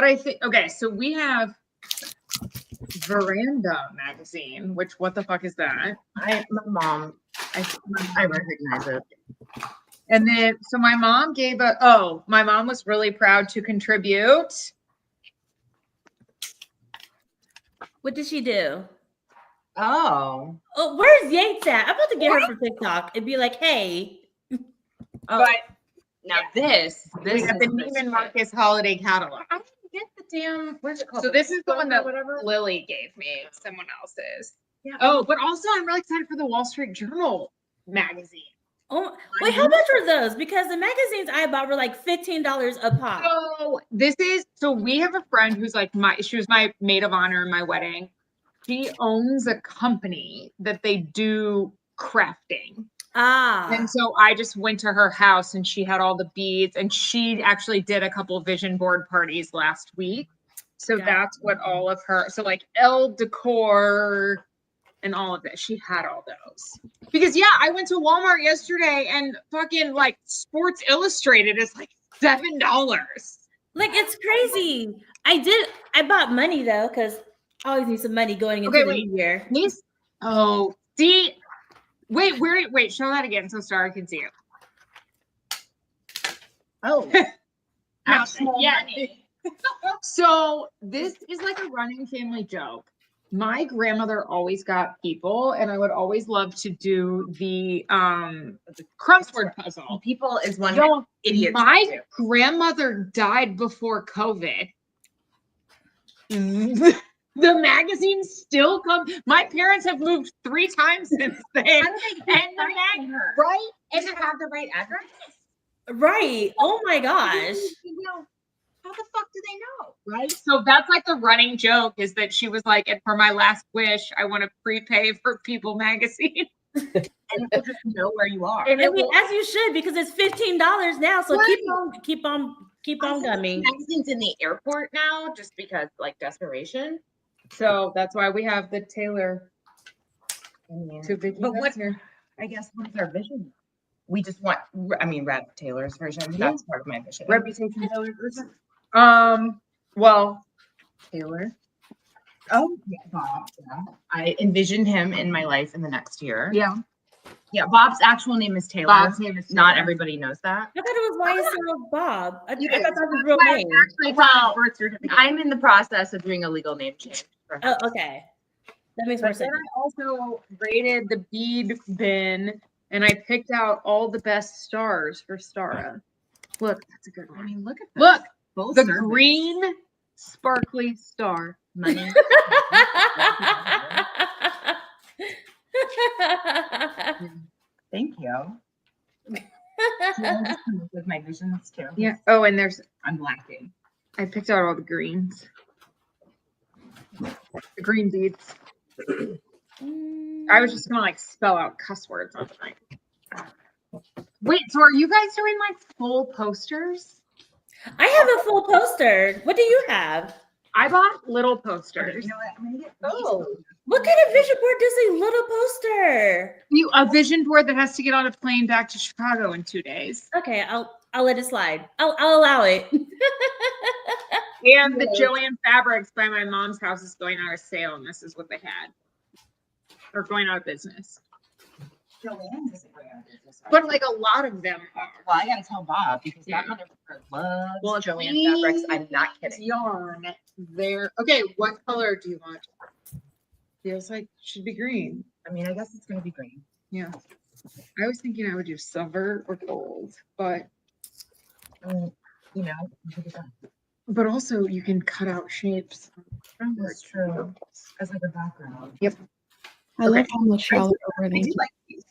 But I think, okay, so we have Veranda magazine, which what the fuck is that? My mom, I recognize it. And then, so my mom my mom was really proud to contribute. What did she do? Oh, Where's Yates at? I'm about to get her from TikTok and be like, hey. But now this we got the Neiman Marcus holiday catalog. I didn't get the damn, where's it called? So this is the one that Lily gave me, someone else's. Yeah. Oh, but also I'm really excited for the Wall Street Journal magazine. Oh, wait, how much were those? Because the magazines I bought were like $15 a pop. So we have a friend who's like she was my maid of honor in my wedding. She owns a company that they do crafting. And so I just went to her house and she had all the beads, and she actually did a couple of vision board parties last week. So that's what all of her, so like Elle Decor and all of that. She had all those. Because I went to Walmart yesterday and fucking like Sports Illustrated is like $7. Like, it's crazy. I bought money though, because I always need some money going into the new year. See, wait, show that again so Star can see it. Oh, money. So this is like a running family joke. My grandmother always got people, and I would always love to do the crossword puzzle. People is one idiot. My grandmother died before COVID. The magazine still comes. My parents have moved 3 times since then. How do they find her? Right? Does it have the right address? Right. Oh my gosh. How the fuck do they know? Right. So that's like the running joke, is that she was like, and for my last wish, I want to prepay for People magazine. And people just know where you are. And as you should, because it's $15 now. So keep on coming. Magazines in the airport now, just because like desperation. So that's why we have the Taylor. But what's what's our vision? We just want, Rad Taylor's version. That's part of my vision. Reputation Taylor's version. Well, Taylor. Oh, yeah, Bob. Yeah. I envisioned him in my life in the next year. Yeah. Yeah, Bob's actual name is Taylor. Bob's name is Taylor. Not everybody knows that. I thought it was YSL Bob. I thought that was his real name. I'm in the process of doing a legal name change. Oh, okay. That makes more sense. Then I also rated the bead bin, and I picked out all the best stars for Stara. Look, that's a good one. I mean, look at this. Look, Full the service. green sparkly star. Money. Thank you. With my visions too. Yeah. Oh, and I'm lacking. I picked out all the greens. The green beads. I was just gonna like spell out cuss words on the night. Wait, so are you guys doing like full posters? I have a full poster. What do you have? I bought little posters. You know what? I'm gonna get What kind of vision board does a little poster? A vision board that has to get on a plane back to Chicago in 2 days. Okay, I'll let it slide. I'll allow it. And the Joanne Fabrics by my mom's house is going out of sale, and this is what they had. Or going out of business. Joanne doesn't go out of business. But like a lot of them are. Well, I gotta tell Bob because that motherfucker loves Joanne Fabrics. I'm not kidding. Yarn there. Okay, what color do you want? Feels like it should be green. I mean, I guess it's gonna be green. Yeah. I was thinking I would do silver or gold, but you know, look at that. But also you can cut out shapes. That's true. As like a background. Yep. I love how much y'all are overthinking. like these.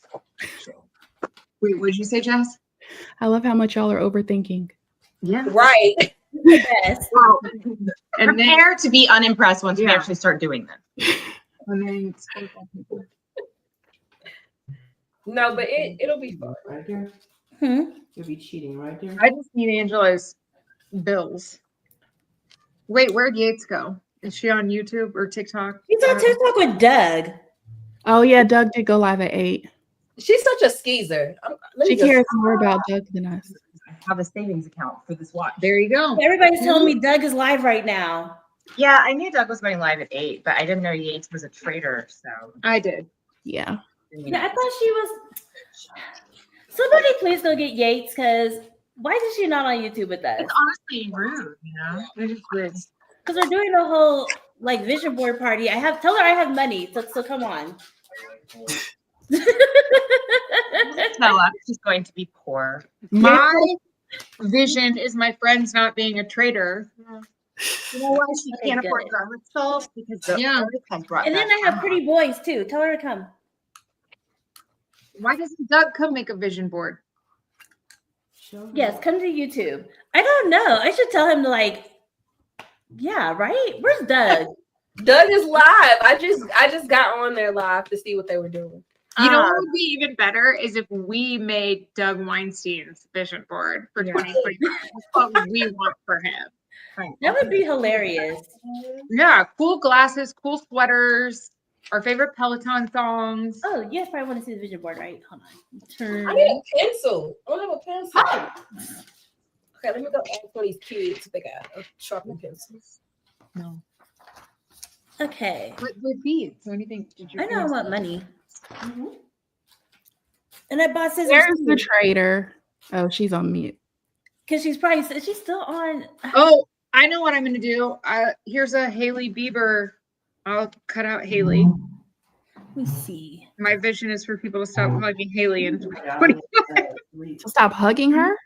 Wait, what did you say, Jess? I love how much y'all are overthinking. Yeah. Right. Yes. And then, Prepare to be unimpressed once we actually start doing this. and then No, but it'll be fun right there. You'll be cheating right there. I just need Angela's bills. Wait, where'd Yates go? Is she on YouTube or TikTok? He's on TikTok with Doug. Oh yeah, Doug did go live at 8. She's such a skeezer. She cares more about Doug than us. have a savings account for this watch. There you go. Everybody's telling me Doug is live right now. Yeah, I knew Doug was going live at 8, but I didn't know Yates was a trader. So I did. Yeah. Yeah, I thought she was. Somebody please go get Yates, because why is she not on YouTube with us? it's honestly rude, you know. It is rude. Because we're doing a whole like vision board party. Tell her I have money, so come on. Stella, she's going to be poor. My vision is my friends not being a traitor. You know why she Okay, can't afford good. garment stalls? Because the Yeah. Earth has brought And then back I have Emma. pretty boys too. Tell her to come. Why doesn't Doug come make a vision board? Yes, come to YouTube. I don't know. I should tell him to yeah, right? Where's Doug? Doug is live. I just got on there live to see what they were doing. You know what would be even better is if we made Doug Weinstein's vision board for 2025. That's what we want for him. That would be hilarious. Yeah, cool glasses, cool sweaters, our favorite Peloton songs. Oh, you guys probably want to see the vision board, right? Hold on. Turn. I need a pencil. I don't have a pencil. Okay, let me go ask one of these kids if they got a sharpening pencils. No. Okay. With beads. What do you think? Did you I know I want money. And I bought scissors There's the trader. Oh, she's on mute. because she's still on. Oh, I know what I'm going to do. Here's a Hailey Bieber. I'll cut out Haley. Let me see. My vision is for people to stop calling me Haley in 2025. So stop hugging her.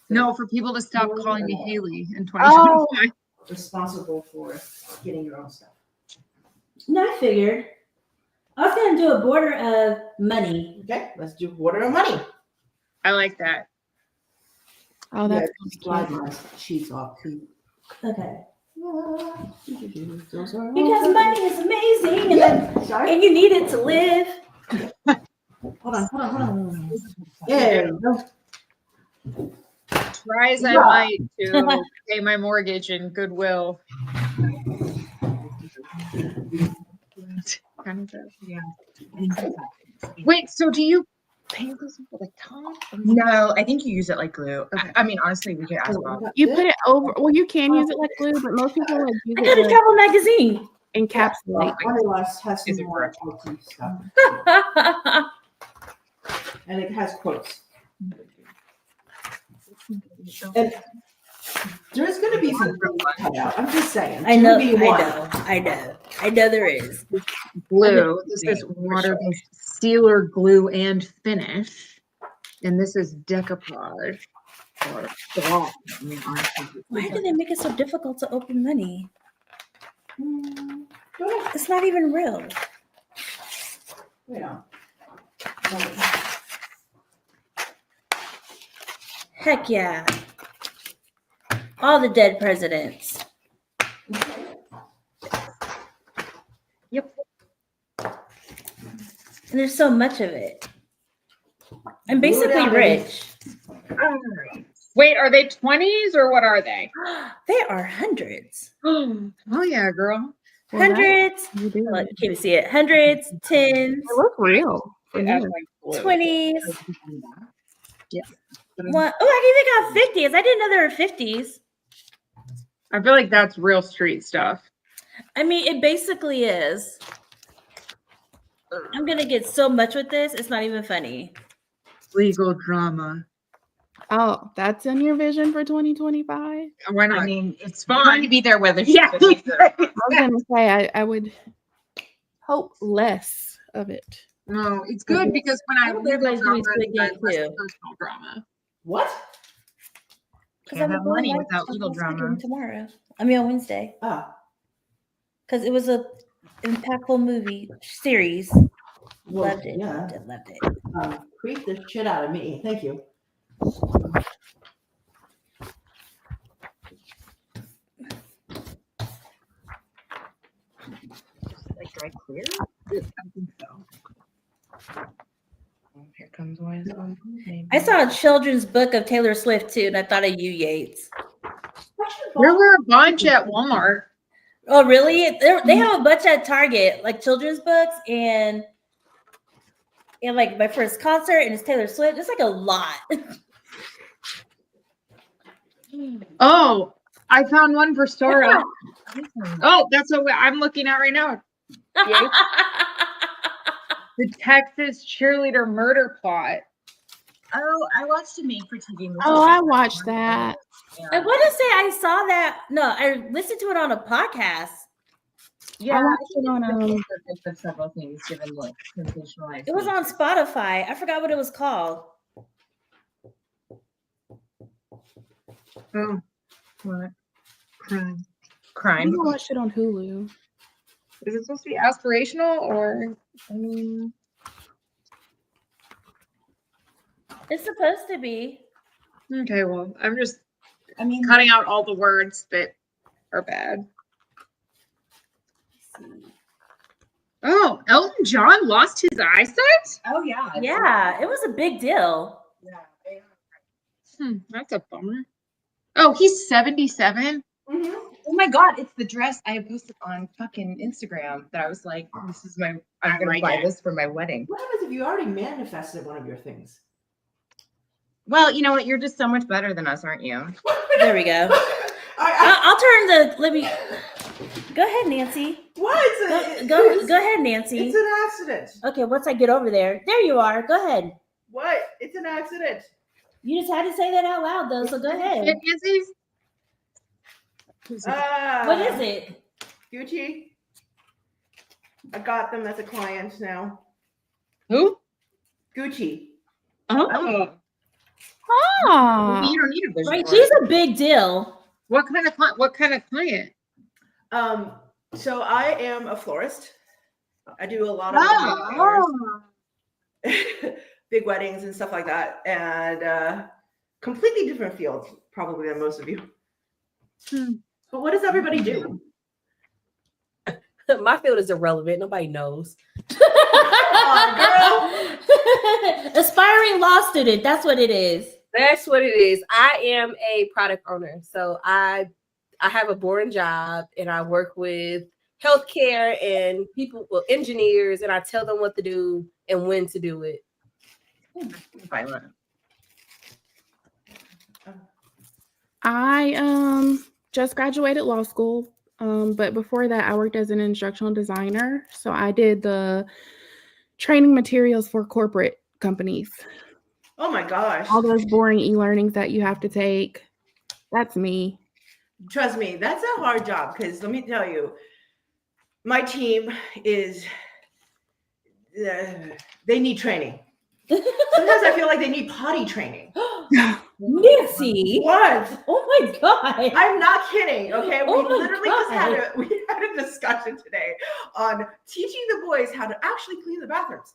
No, for people to stop calling me Haley in 2025. Responsible for getting your own stuff. No, I figured. I was gonna do a border of money. Okay, let's do water and money. I like that. Oh, that's slide my sheets off too. Okay. Those are Because money is amazing, and you need it to live. Hold on. There you go. Try as I might to pay my mortgage in Goodwill. Yeah. Wait, so do you paint this with a top? No, I think you use it like glue. I mean, honestly, we could ask Bob. You put it over. Well, you can use it like glue, but most people like use I got it a like travel magazine. encapsulate. Has Is it some more correct? stuff. And it has quotes. And there's going to be some cut out. I'm just saying. I know there is. Glue. This is water-based sealer glue and finish. And this is decoupage. Or gloss. I mean, honestly, Why do they make it so difficult to open money? It's not even real. Yeah. Heck yeah. All the dead presidents. Yep. And there's so much of it. I'm basically rich. Wait, are they 20s or what are they? They are hundreds. Oh yeah, girl. Well, Hundreds. You do. Well, you can't even see it. Hundreds, tens, They look real. for That's you. like glue. 20s. Yeah. One, I even got 50s. I didn't know there were 50s. I feel like that's real street stuff. I mean, it basically is. I'm going to get so much with this. It's not even funny. Legal drama. Oh, that's in your vision for 2025? Why not? I mean, it's fine. going to be there whether she Yeah. believes it or not. I was going to say, I would hope less of it. No, it's good because when I hope legal everybody's doing drama, Squid I Game less too. personal drama. What? Can't have money live without on legal Squid Game drama. tomorrow. I mean, on Wednesday. Oh. Because it was a impactful movie series. Well, Loved it. yeah. Loved it. Creep the shit out of me. Thank you. Like dry clear? I think so. Oh, here comes one. Maybe. I saw a children's book of Taylor Swift too, and I thought of you, Yates. There were a bunch at Walmart. Oh, really? They have a bunch at Target, like children's books, and like my first concert, and it's Taylor Swift. It's like a lot. Oh, I found one for Sora. Oh, that's what I'm looking at right now. The Texas cheerleader murder plot. Oh, I watched a made-for-TV movie. Oh, I watched that. I want to say I saw that. No, I listened to it on a podcast. Yeah, I watched it on of several things given what sensationalized. It was on Spotify. I forgot what it was called. Oh, what? Crime. Crime. I watched it on Hulu. Is it supposed to be aspirational or? I mean, It's supposed to be. okay. Well, I'm just I mean, cutting out all the words that are bad. Oh, Elton John lost his eyesight? oh yeah. Yeah, it was a big deal. Yeah. That's a bummer. Oh, he's 77? Mm-hmm. Oh my God, it's the dress I posted on fucking Instagram that I was like, this is I'm gonna buy this for my wedding. What happens if you already manifested one of your things? Well, you know what? You're just so much better than us, aren't you? There we go. I'll turn let me. Go ahead, Nancy. What? Go ahead, Nancy. It's an accident. Okay, once I get over there. There you are. Go ahead. What? It's an accident. You just had to say that out loud, though, so go ahead. What is it? Gucci. I got them as a client now. Who? Gucci. Oh. Ah, You don't need a vision Right, board. she's a big deal. What kind of client? So I am a florist. I do a lot of big weddings and stuff like that, and completely different fields probably than most of you. But what does everybody do? My field is irrelevant. Nobody knows. Aspiring law student. That's what it is. That's what it is. I am a product owner. So I have a boring job and I work with healthcare and people, well, engineers, and I tell them what to do and when to do it. I just graduated law school, but before that, I worked as an instructional designer. So I did the training materials for corporate companies. Oh my gosh. All those boring e-learnings that you have to take. That's me. Trust me, that's a hard job because let me tell you, my team is, they need training. Sometimes I feel like they need potty training. Nancy. What? Oh my God. I'm not kidding. Okay. Oh We my literally God. we had a discussion today on teaching the boys how to actually clean the bathrooms.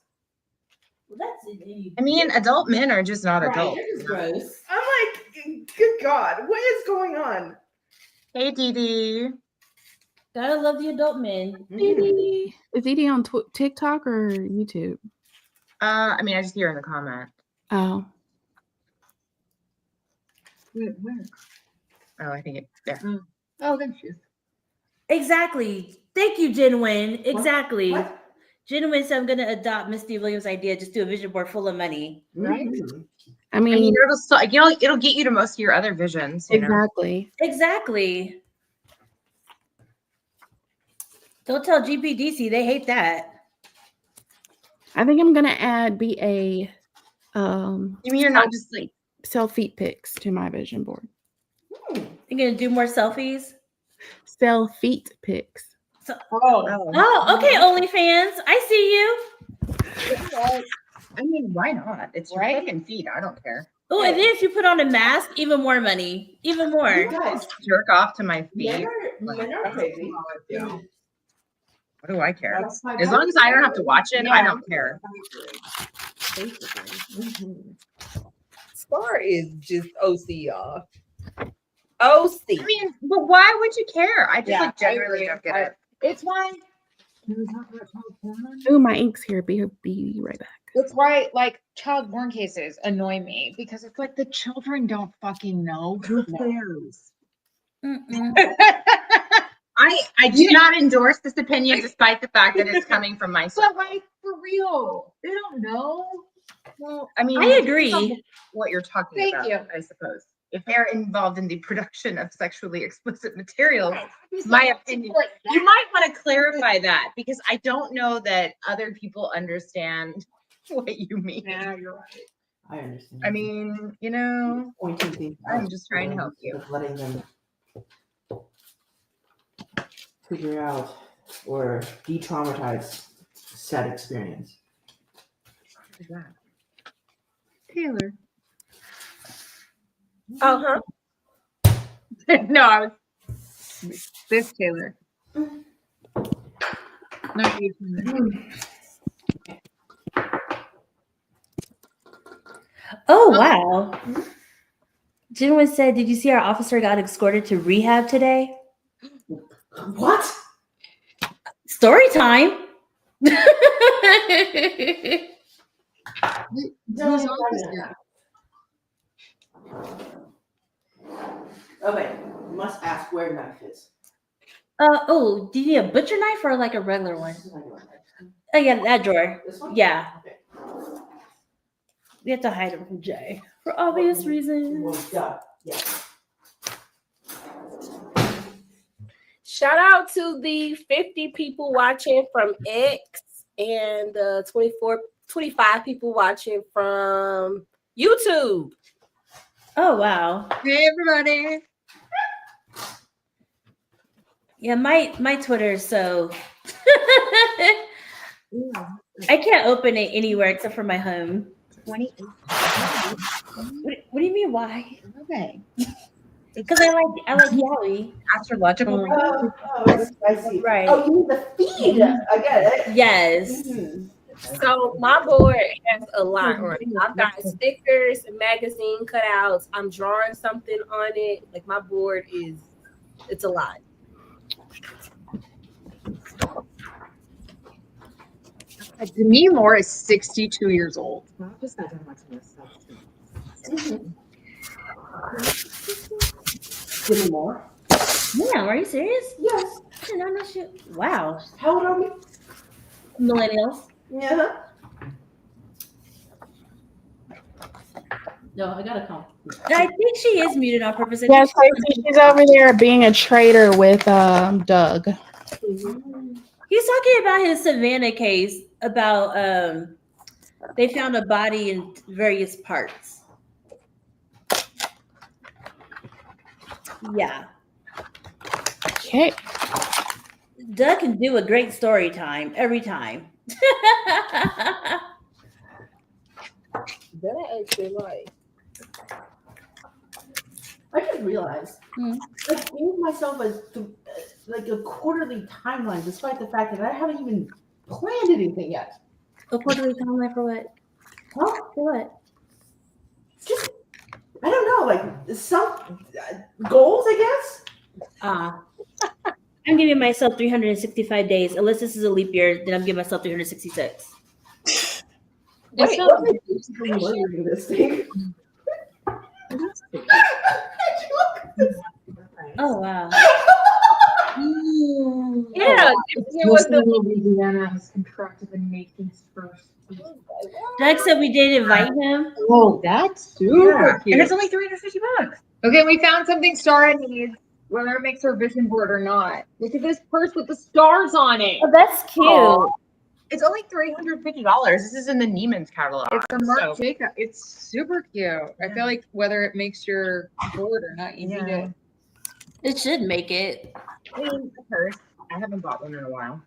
Well, that's it. I mean, adult men are just not Right, adults. this is gross. I'm like, good God, what is going on? Hey, Dee Dee. Gotta love the adult men. Edie. Is Edie on TikTok or YouTube? I mean, I just hear in the comment. Oh. Where? Oh, I think it there. Oh, there she is. Exactly. Thank you, Jinwin. Exactly. What? Jinwin said I'm gonna adopt Misty Williams' idea, just do a vision board full of money. Right? I I mean, mean, it'll get you to most of your other visions. You know? exactly. Exactly. Don't tell GPDC, they hate that. I think I'm gonna be a You mean you're not just like self-feet pics to my vision board. You're gonna do more selfies? Self-feet pics. Oh, okay, OnlyFans. I see you. I mean, why not? It's your Right? fucking feet. I don't care. Oh, and then if you put on a mask, even more money. Even more. Guys, Jerk off to my feet. men are crazy. What do I care? As long as I don't have to watch it, I don't care. Star is just OC, y'all. OC. I mean, but why would you care? I just Yeah, like genuinely don't get it. It's why. Can we talk about child porn? Oh, my ink's here. Be right back. That's why, like, child porn cases annoy me because it's like the children don't fucking know. Who cares? Mm-mm. I do not endorse this opinion despite the fact that it's coming from my But like, for real, they don't know. Well, I mean, I agree. what you're talking Thank about, you. I suppose. if they're involved in the production of sexually explicit materials, my opinion. You might want to clarify that because I don't know that other people understand what you mean. Yeah, you're right. I understand. I mean, you know, pointing things I'm out just trying to for help them, you. of letting them figure out or de-traumatize said experience. Taylor. Uh-huh. No, I was this Taylor. Not you. Oh, wow. Jen said, did you see our officer got escorted to rehab today? What? Story time. Who's officer? Okay, must ask where knife is. Oh, do you need a butcher knife or like a regular one? Oh, yeah, that drawer. This one? Yeah. Okay. We have to hide him from Jay for obvious Well, reasons. duh. Yeah. Shout out to the 50 people watching from X and 25 people watching from YouTube. Oh, wow. Hey, everybody. Yeah, my Twitter, so I can't open it anywhere except for my home. 28. What do you mean, why? Okay. Because I like Yowie. Astrological. I see. Right. Oh, you mean the feed? I get it. Yes. Mhm. So my board has a lot on it. I've got stickers and magazine cutouts. I'm drawing something on it. Like my board it's a lot. Demi Moore is 62 years old. Give me more. Yeah, are you serious? Yes. I did not know shit. Wow. How old are we? Millennials. Yeah. No, I gotta come. I think she is muted on purpose. Yes, she's over there being a traitor with Doug. He's talking about his Savannah case about they found a body in various parts. Yeah. Okay. Doug can do a great story time every time. That I actually like. I just realized Hmm. I gave myself like a quarterly timeline, despite the fact that I haven't even planned anything yet. A quarterly timeline for what? Huh? For what? Just I don't know, like some goals, I guess. I'm giving myself 365 days. Unless this is a leap year, then I'm giving myself 366. Wait, Murdering this thing. Oh wow. Yeah, it was the Louisiana has contracted the nation's first. Doug said we did invite him. Oh, that's super cute. And it's only $350. Okay, we found something Star needs, whether it makes her vision board or not. Look at this purse with the stars on it. Oh, that's cute. Aw. It's only $350. This is in the Neiman's catalog. It's a Marc so- Jacob. It's super cute. I feel like whether it makes your board or not, you need Yeah. it. It should make it. I mean, a purse. I haven't bought one in a while.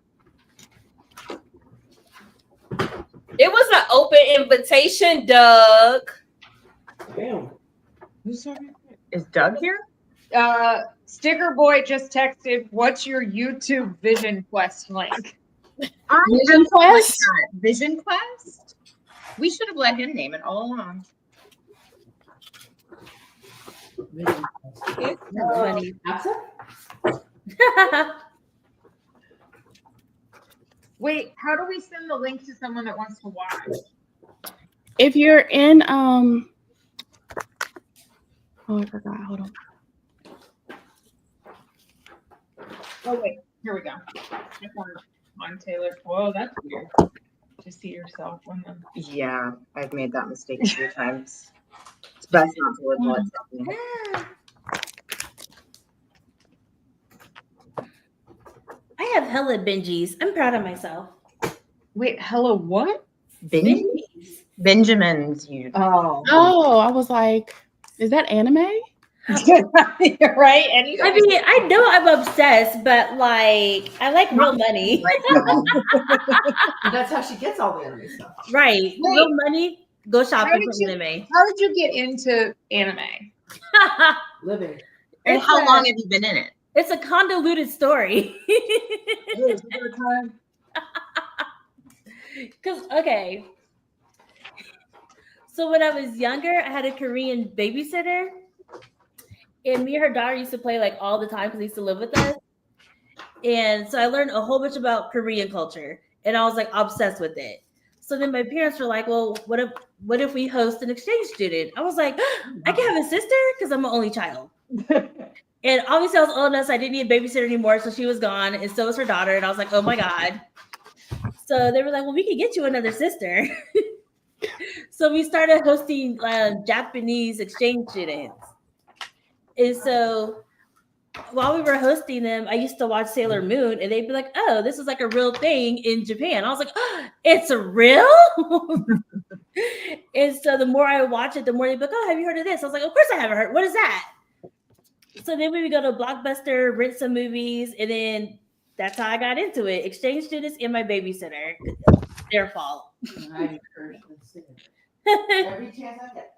It was an open invitation, Doug. Damn. Is Doug here? Sticker Boy just texted, "What's your YouTube Vision Quest link?" Vision Quest? Vision Quest? We should have let him name it all along. That's funny. Wait, how do we send the link to someone that wants to watch? If you're in oh, I forgot. Hold on. Oh wait, here we go. On Taylor. Whoa, that's weird. To see yourself on them. Yeah, I've made that mistake a few times. It's best not to live I have hella Benjis. I'm proud of myself. Wait, hello, what? Benjis. Benjamins. You. Oh, I was like, is that anime? Right? I mean, I know I'm obsessed, but like, I like real money. That's how she gets all the anime stuff. Right. Wait. Real money, go shopping for you- anime. How did you get into anime? Living. And It's how a- long have you been in it? It's a convoluted story. Because, okay. So when I was younger, I had a Korean babysitter. And me and her daughter used to play like all the time because they used to live with us. And so I learned a whole bunch about Korean culture. And I was like obsessed with it. So then my parents were like, well, what if we host an exchange student? I was like, I can have a sister because I'm an only child. And obviously I was old enough, so I didn't need a babysitter anymore. So she was gone. And so was her daughter. And I was like, oh my God. So they were like, well, we can get you another sister. So we started hosting Japanese exchange students. And so while we were hosting them, I used to watch Sailor Moon and they'd be like, oh, this is like a real thing in Japan. I was like, oh, it's real? And so the more I watch it, the more they'd be like, oh, have you heard of this? I was like, of course I haven't heard. What is that? So then we would go to Blockbuster, rent some movies, and then that's how I got into it. Exchange students and my babysitter. Their fault. I encourage them to it. Every chance I get.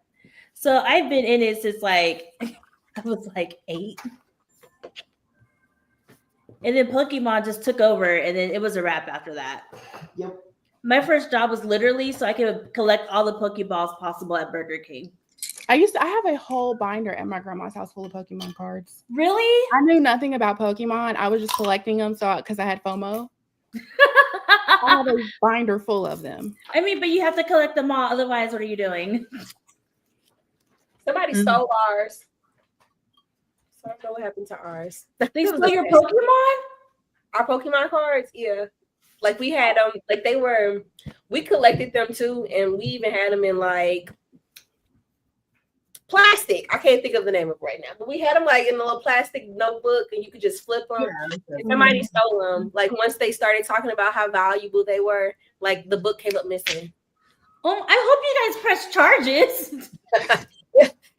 So I've been in it since like I was like 8. And then Pokemon just took over, and then it was a wrap after that. Yep. My first job was literally so I could collect all the Pokeballs possible at Burger King. I have a whole binder at my grandma's house full of Pokemon cards. Really? I knew nothing about Pokemon. I was just collecting them because I had FOMO. I have a binder full of them. I mean, but you have to collect them all. Otherwise, what are you doing? Somebody stole ours. So I don't know what happened to ours. They stole your Pokemon? Our Pokemon cards, yeah. Like we had them, like we collected them too, and we even had them in like plastic. I can't think of the name of it right now, but we had them like in a little plastic notebook, and you could just flip them. Yeah, And somebody stole them. Like once they started talking about how valuable they were, like the book came up missing. I hope you guys press charges.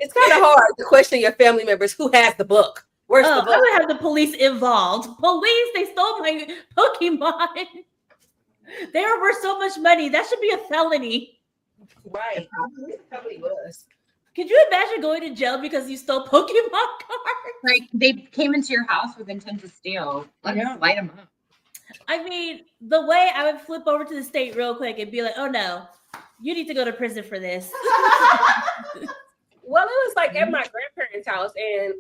It's kind of hard to question your family members who has the book. Where's the book? I would have the police involved. Police, they stole my Pokemon. They were worth so much money. That should be a felony. Right. It probably was. Could you imagine going to jail because you stole Pokemon cards? Like they came into your house with intent to steal. Let's light them up. I mean, the way I would flip over to the state real quick and be like, oh no, you need to go to prison for this. Well, it was like at my grandparents' house, and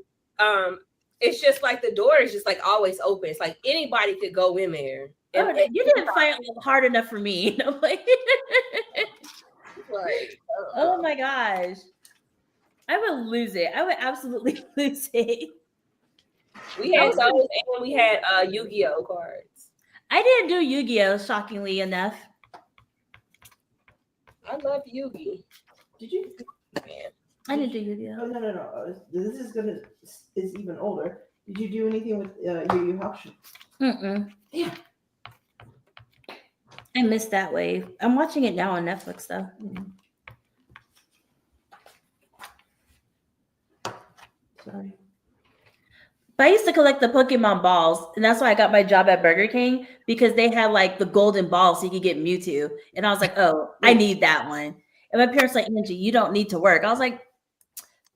it's just like the door is just like always open. It's like anybody could go in there. And you didn't fight hard enough for me. Like, oh my gosh. I would lose it. I would absolutely lose it. We had those, and we had Yu-Gi-Oh cards. I didn't do Yu-Gi-Oh, shockingly enough. I love Yu-Gi. Did you? Man. I didn't do Yu-Gi-Oh. Oh, no. This is even older. Did you do anything with Yu Yu Hakusho? Mm-mm. Yeah. I missed that wave. I'm watching it now on Netflix, though. Sorry. But I used to collect the Pokemon balls, and that's why I got my job at Burger King, because they had like the golden ball so you could get Mewtwo. And I was like, oh, I need that one. And my parents were like, Angie, you don't need to work. I was like,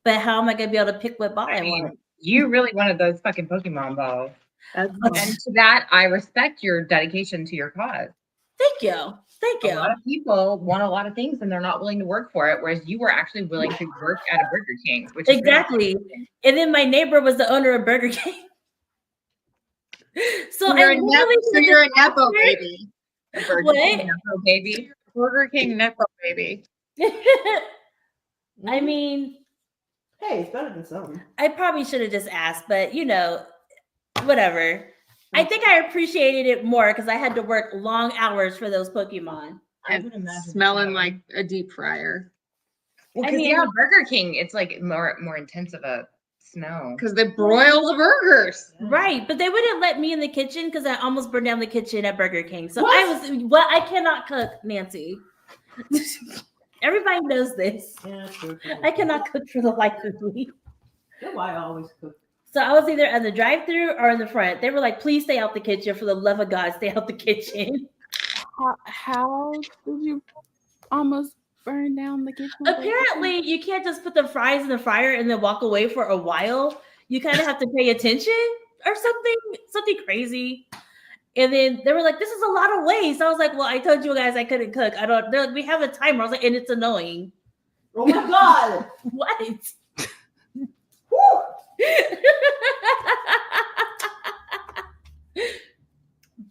but how am I going to be able to pick what ball I want? You really wanted those fucking Pokemon balls. And to that, I respect your dedication to your cause. Thank you. Thank you. A lot of people want a lot of things and they're not willing to work for it, whereas you were actually willing to work at a Burger King, which is exactly. Really and then my neighbor was the owner of Burger King. So you're a Nepo baby. Burger King Nepo baby. Burger King Nepo baby. I mean, hey, it's better than some. I probably should have just asked, but you know, whatever. I think I appreciated it more because I had to work long hours for those Pokemon. I would imagine smelling like a deep fryer. Well, because Burger King, it's like more intense of a smell. Because they broil the burgers. Right, but they wouldn't let me in the kitchen because I almost burned down the kitchen at Burger King. So I cannot cook, Nancy. Everybody knows this. Yeah, true. I cannot cook for the life of me. That's why I always cook. So I was either at the drive-thru or in the front. They were like, please stay out the kitchen. For the love of God, stay out the kitchen. How did you almost burn down the kitchen? Apparently, you can't just put the fries in the fryer and then walk away for a while. You kind of have to pay attention or something crazy. And then they were like, this is a lot of waste. I was like, well, I told you guys I couldn't cook. They're like, we have a timer. I was like, and it's annoying. Oh my God. What?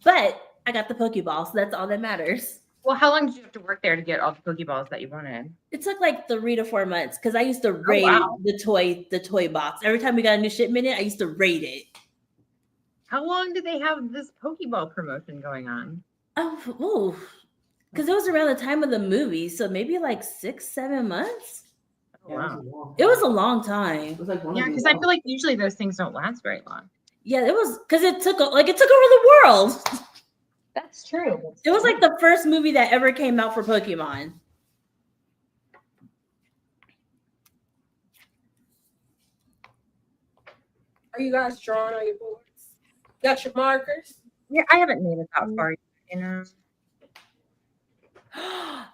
But I got the Pokeball, so that's all that matters. Well, how long did you have to work there to get all the Pokeballs that you wanted? It took like 3 to 4 months because I used to raid the toy box. Every time we got a new shipment in, I used to raid it. How long did they have this Pokeball promotion going on? Oh, because it was around the time of the movie, so maybe like 6-7 months. Oh, wow. It was a long time. It was like because I feel like usually those things don't last very long. Yeah, it was because it took over the world. That's true. It was like the first movie that ever came out for Pokemon. Are you guys drawing on your boards? Got your markers? Yeah, I haven't made it that far, you know.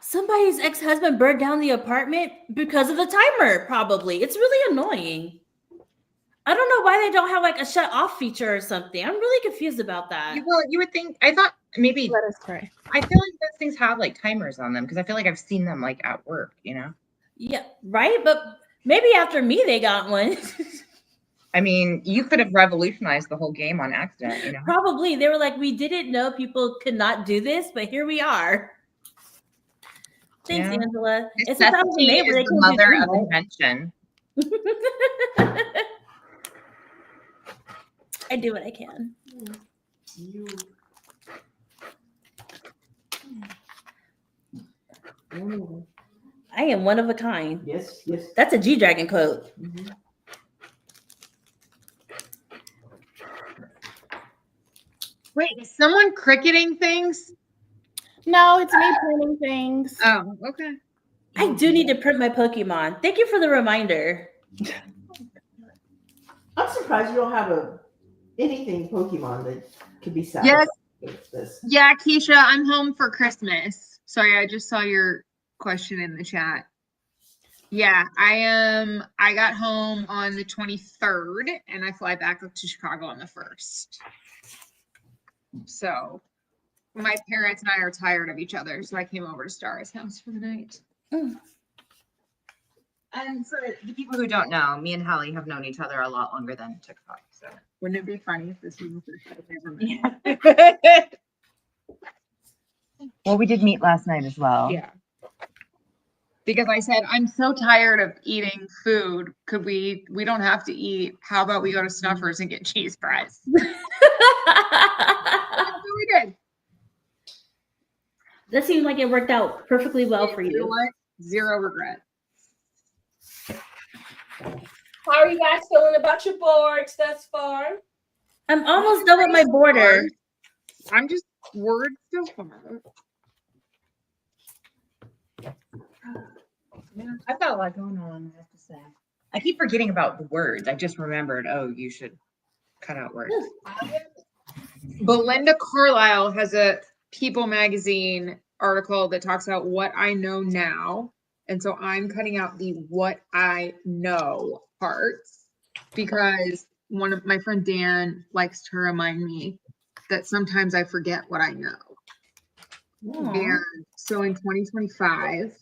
Somebody's ex-husband burned down the apartment because of the timer, probably. It's really annoying. I don't know why they don't have like a shut off feature or something. I'm really confused about that. Well, you would think, I thought maybe, Let us pray. I feel like those things have like timers on them because I feel like I've seen them like at work, you know? Yeah, right? But maybe after me, they got one. I mean, you could have revolutionized the whole game on accident, you know? Probably. They were like, we didn't know people could not do this, but here we are. Thanks, Yeah. Angela. It's is the mother of invention. I do what I can. I am one of a kind. Yes. That's a G-Dragon quote. Mm-hmm. Wait, is someone cricketing things? No, it's me printing things. Oh, okay. I do need to print my Pokemon. Thank you for the reminder. I'm surprised you don't have anything Pokemon that could be sad. Yes. With this. Yeah, Keisha, I'm home for Christmas. Sorry, I just saw your question in the chat. Yeah, I got home on the 23rd and I fly back up to Chicago on the 1st. So my parents and I are tired of each other, so I came over to Star's house for the night. And for the people who don't know, me and Hallie have known each other a lot longer than TikTok. So wouldn't it be funny if this was the first time we ever met? Well, we did meet last night as well. Yeah. Because I said, I'm so tired of eating food. Could we don't have to eat. How about we go to Snuffers and get cheese fries? That's what we did. That seemed like it worked out perfectly well for you. You know what? Zero regret. How are you guys feeling about your boards thus far? I'm almost done with my border. I'm just worried so far. Yeah, I've got a lot going on, I have to say. I keep forgetting about the words. I just remembered, oh, you should cut out words. Belinda Carlisle has a People magazine article that talks about what I know now. And so I'm cutting out the what I know parts because my friend Dan likes to remind me that sometimes I forget what I know. Aww. And so in 2025,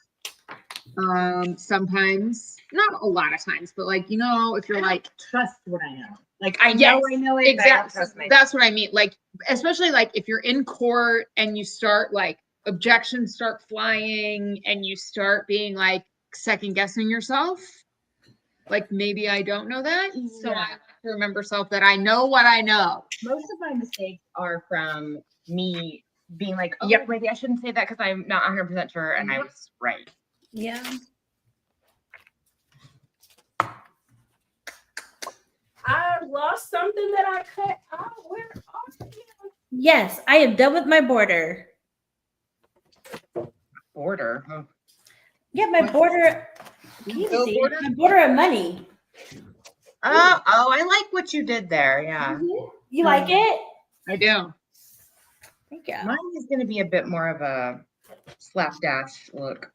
sometimes, not a lot of times, but like, you know, if you're like, Trust what I know. Like I know it. Exactly. That's what I mean. Like, especially like if you're in court and you start like objections start flying and you start being like second guessing yourself. Like maybe I don't know that. So I have to remember self that I know what I know. Most of my mistakes are from me being like, oh, Yep. maybe I shouldn't say that because I'm not 100% sure and I was right. Yeah. I lost something that I cut out. Where are you? Yes, I am done with my border. Border. Huh? Yeah, my border. Can you see it? My border of money. Oh, I like what you did there. Yeah. You like it? I do. Thank you. Mine is going to be a bit more of a slapdash look.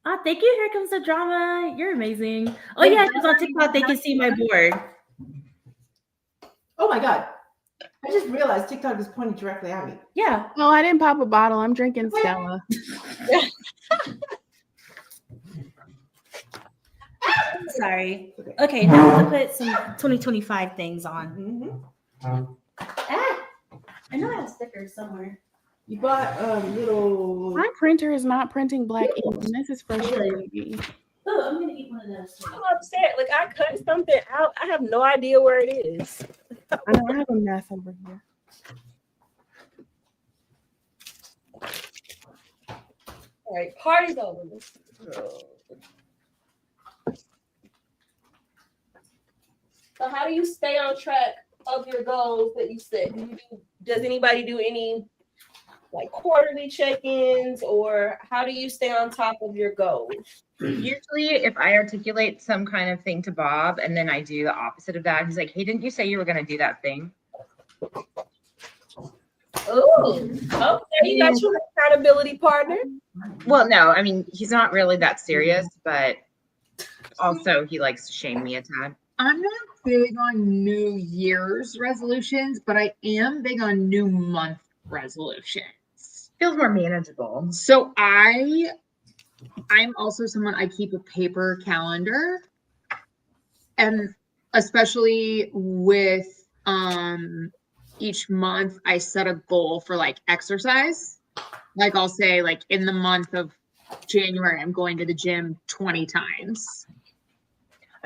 Oh, thank you. Here comes the drama. You're amazing. Oh, yeah, because on TikTok, they can see my board. Oh my God. I just realized TikTok is pointing directly at me. Yeah. No, I didn't pop a bottle. I'm drinking Stella. Sorry. Okay, now I'm going to put some 2025 things on. Mm-hmm. I know I have stickers somewhere. You bought little. My printer is not printing black ink, and this is frustrating me. Oh, I'm going to eat one of those too. I'm upset. Like I cut something out. I have no idea where it is. I know I have a mess over here. All right, party's over. So how do you stay on track of your goals that you set? Does anybody do any like quarterly check-ins, or how do you stay on top of your goals? Usually, if I articulate some kind of thing to Bob and then I do the opposite of that, he's like, "Hey, didn't you say you were going to do that thing?" Oh, okay. You got your accountability partner. Well, no, I mean, he's not really that serious, but also he likes to shame me a tad. I'm not big on New Year's resolutions, but I am big on new month resolutions. Feels more manageable. So I'm also someone, I keep a paper calendar, and especially with each month I set a goal for like exercise. Like I'll say like in the month of January I'm going to the gym 20 times.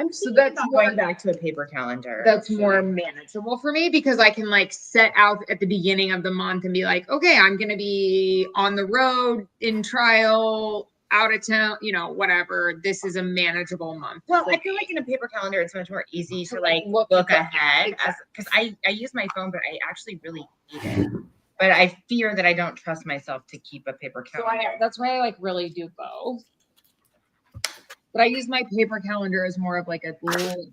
So that's going back to a paper calendar. That's more manageable for me because I can like set out at the beginning of the month and be like, okay, I'm going to be on the road, in trial, out of town, whatever. This is a manageable month. Well, I feel like in a paper calendar, it's much more easy to like look ahead because I use my phone, but I actually really need it. But I fear that I don't trust myself to keep a paper calendar. So that's why I like really do both. But I use my paper calendar as more of like a little,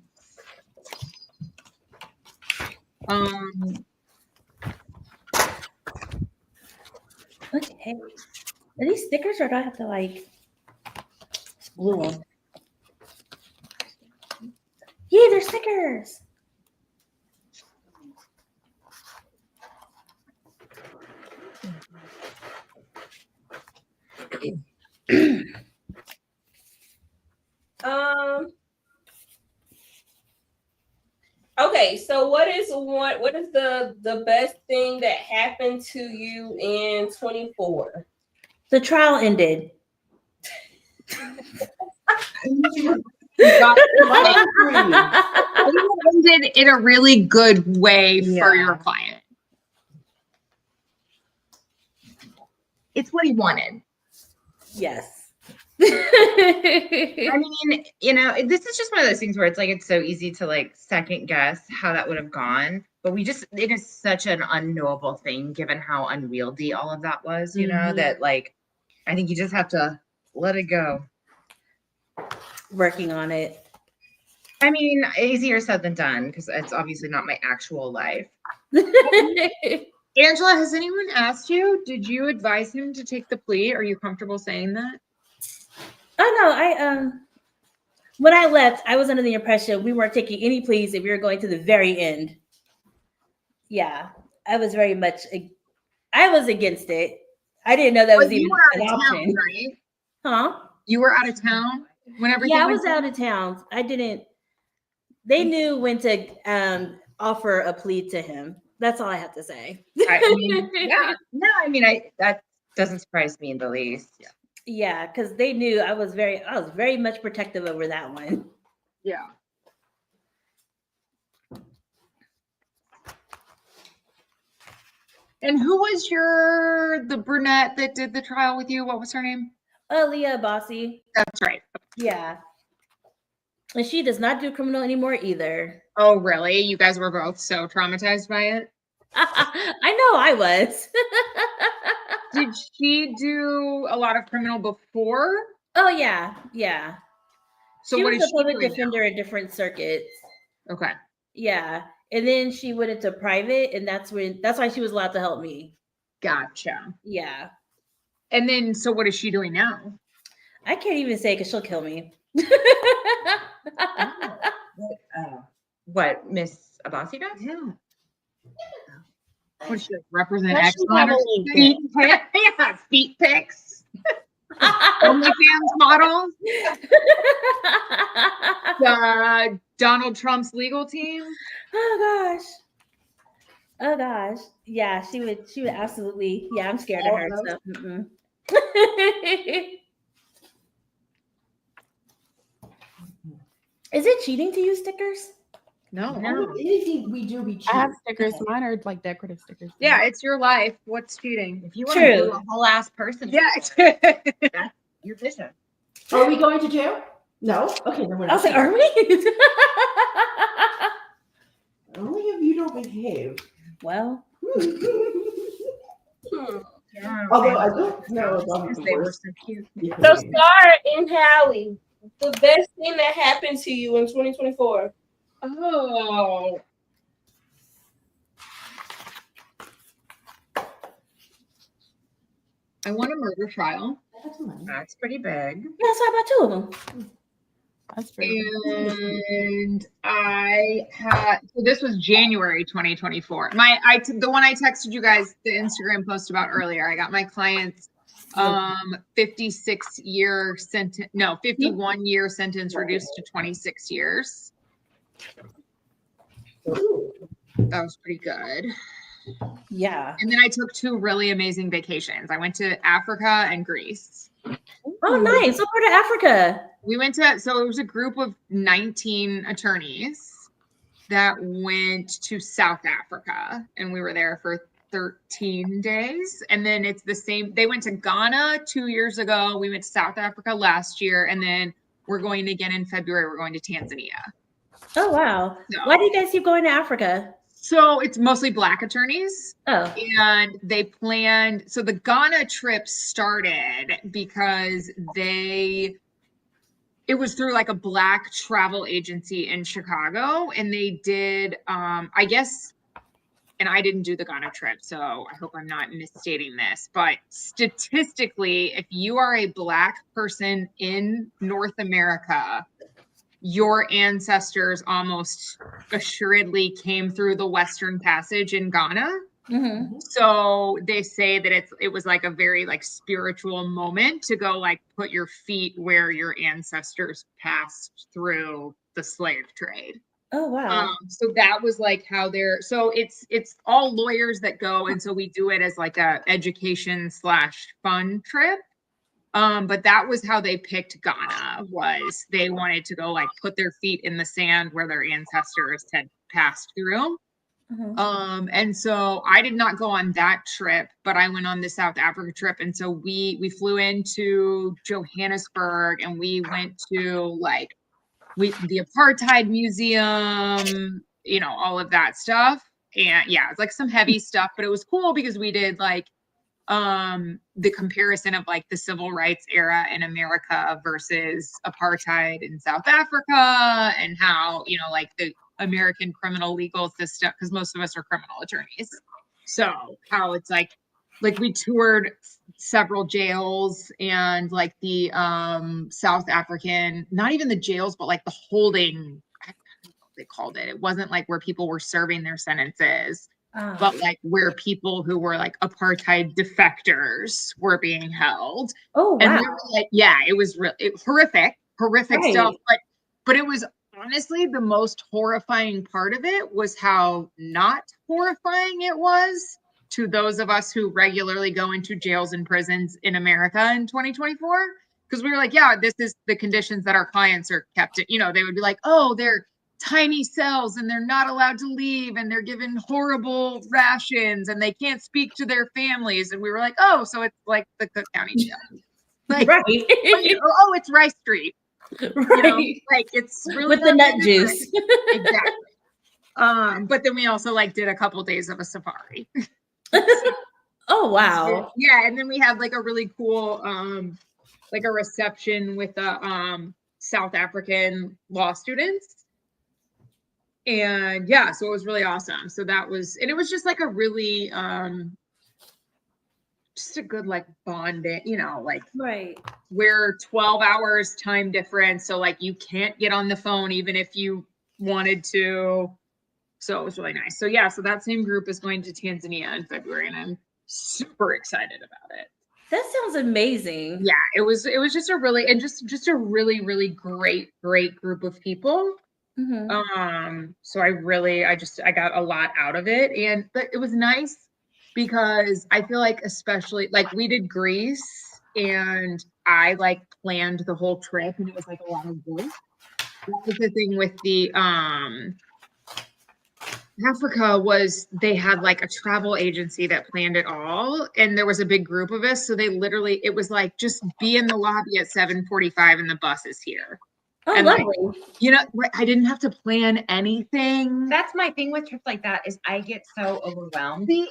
Okay. Are these stickers or do I have to like glue them? Yeah, they're stickers. Okay, so what is the best thing that happened to you in 24? The trial ended. ended in a really good way for your client. It's what he wanted. Yes. I mean, this is just one of those things where it's like it's so easy to like second guess how that would have gone, but it is such an unknowable thing given how unwieldy all of that was, that like I think you just have to let it go. Working on it. I mean, easier said than done because it's obviously not my actual life. Angela, has anyone asked you, did you advise him to take the plea? Are you comfortable saying that? Oh no, when I left, I was under the impression we weren't taking any pleas if we were going to the very end. Yeah, I was against it. I didn't know that was even an option. Right? Huh? You were out of town whenever? Yeah, I was out of town. They knew when to offer a plea to him. That's all I have to say. That doesn't surprise me in the least. Yeah. Yeah, because they knew I was very much protective over that one. Yeah. And who was the brunette that did the trial with you? What was her name? Leah Bossy. That's right. Yeah. And she does not do criminal anymore either. Oh, really? You guys were both so traumatized by it? I know I was. Did she do a lot of criminal before? Oh, yeah. Yeah. So she what was is a public she doing defender in different circuits. Okay. Yeah. And then she went into private, and that's why she was allowed to help me. Gotcha. Yeah. And then, so what is she doing now? I can't even say because she'll kill me. What Miss Abbasi does? Yeah. What does she represent? Does she have a LinkedIn? Feet pics? Yeah, feet pics. OnlyFans model. Donald Trump's legal team. Oh gosh. Yeah, she would absolutely. Yeah, I'm scared of her. So. Is it cheating to use stickers? No. Anything we do, we choose. I have stickers. Mine are like decorative stickers. Yeah, it's your life. What's cheating? If you want to do a whole ass person, That's your vision. Are we going to jail? No. Okay, then we're not. I was like, are we? Only if you don't behave. Well. Although I don't know about they were so cute. So, Star and Hallie, the best thing that happened to you in 2024. Oh. I won a murder trial. That's pretty big. Yeah, I saw about 2 of them. That's pretty And I had, so this was January 2024. The one I texted you guys the Instagram post about earlier. I got my client's 51-year sentence reduced to 26 years. That was pretty good. Yeah. And then I took 2 really amazing vacations. I went to Africa and Greece. Oh, nice. What part of Africa? We went to, so it was a group of 19 attorneys that went to South Africa, and we were there for 13 days. And then it's the same, they went to Ghana 2 years ago. We went to South Africa last year, and then we're going again in February. We're going to Tanzania. Oh, wow. So, why do you guys keep going to Africa? So it's mostly Black attorneys. Oh. And they planned, so the Ghana trip started because it was through like a Black travel agency in Chicago, and they did, I guess, and I didn't do the Ghana trip, so I hope I'm not misstating this, but statistically, if you are a Black person in North America, your ancestors almost assuredly came through the Western Passage in Ghana. Mm-hmm. So they say that it was like a very like spiritual moment to go like put your feet where your ancestors passed through the slave trade. Oh, wow. So that was like how so it's all lawyers that go. And so we do it as like a education/fun trip. But that was how they picked Ghana, was they wanted to go like put their feet in the sand where their ancestors had passed through. Mm-hmm. And so I did not go on that trip, but I went on the South Africa trip. And so we flew into Johannesburg, and we went to like the Apartheid Museum, all of that stuff. And yeah, it's like some heavy stuff, but it was cool because we did like the comparison of like the civil rights era in America versus apartheid in South Africa, and how, like the American criminal legal system, because most of us are criminal attorneys. So how it's like we toured several jails, and like the South African, not even the jails, but like the holding, I don't know what they called it. It wasn't like where people were serving their sentences. But like where people who were like apartheid defectors were being held. Oh, wow. And we were like, yeah, it was horrific Right. stuff. But it was honestly the most horrifying part of it was how not horrifying it was to those of us who regularly go into jails and prisons in America in 2024. Because we were like, yeah, this is the conditions that our clients are kept in. They would be like, oh, they're tiny cells and they're not allowed to leave, and they're given horrible rations, and they can't speak to their families. And we were like, oh, so it's like the Cook County jail. Like, right. oh, it's Rice Street. Right. Like it's really with the nut juice. Exactly. But then we also like did a couple days of a safari. Oh wow. Yeah, and then we had like a really cool like a reception with the South African law students. And yeah, so it was really awesome. So that was, and it was just like a really just a good like bonding, like Right. we're 12 hours time difference, so like you can't get on the phone even if you wanted to. So it was really nice. So yeah, so that same group is going to Tanzania in February, and I'm super excited about it. That sounds amazing. Yeah, it was just a really, and just a really, really great group of people. Mm-hmm. So I got a lot out of it, but it was nice because I feel like, especially like we did Greece and I like planned the whole trip, and it was like a lot of work. That was the thing with the Africa was they had like a travel agency that planned it all, and there was a big group of us, so it was like just be in the lobby at 7:45 and the bus is here. Oh, and lovely. Like, I didn't have to plan anything. That's my thing with trips like that is I get so overwhelmed and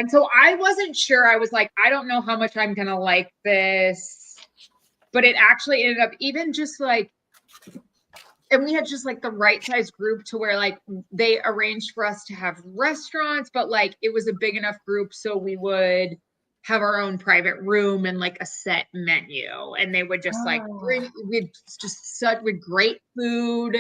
so I wasn't sure. I was like, I don't know how much I'm gonna like this, but it actually ended up even just like, and we had just like the right size group to where like they arranged for us to have restaurants, but like it was a big enough group so we would have our own private room and like a set menu, and they would just like bring with great food.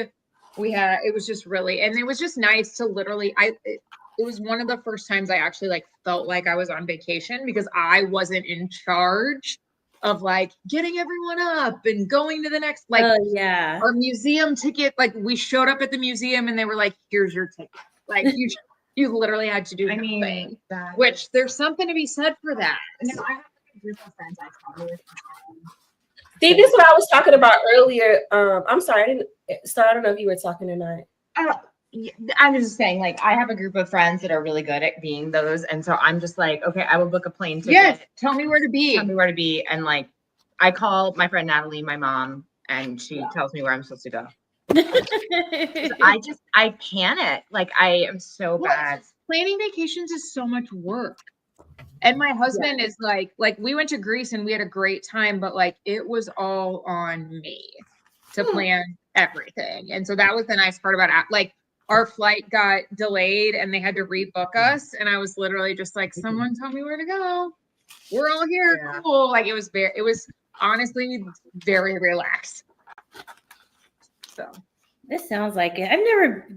It was just really, and it was just nice to literally it was one of the first times I actually like felt like I was on vacation because I wasn't in charge of like getting everyone up and going to the next, like our museum ticket. Like we showed up at the museum and they were like, here's your ticket. Like you literally had to do nothing, which there's something to be said for that. No, I have a group of friends I travel with. See, this is what I was talking about earlier. I'm sorry, I didn't start. I don't know if you were talking or not. I'm just saying, like, I have a group of friends that are really good at being those. And so I'm just like, okay, I will book a plane ticket. Yes, tell me where to be. And like, I call my friend Natalie, my mom, and she tells me where I'm supposed to go. I panic. Like, I am so bad. Planning vacations is so much work. And my husband is like we went to Greece and we had a great time, but like it was all on me to plan everything. And so that was the nice part about it. Like our flight got delayed and they had to rebook us. And I was literally just like, someone tell me where to go. We're all here. Yeah. Cool. Like it was honestly very relaxed. So this sounds like it. I've never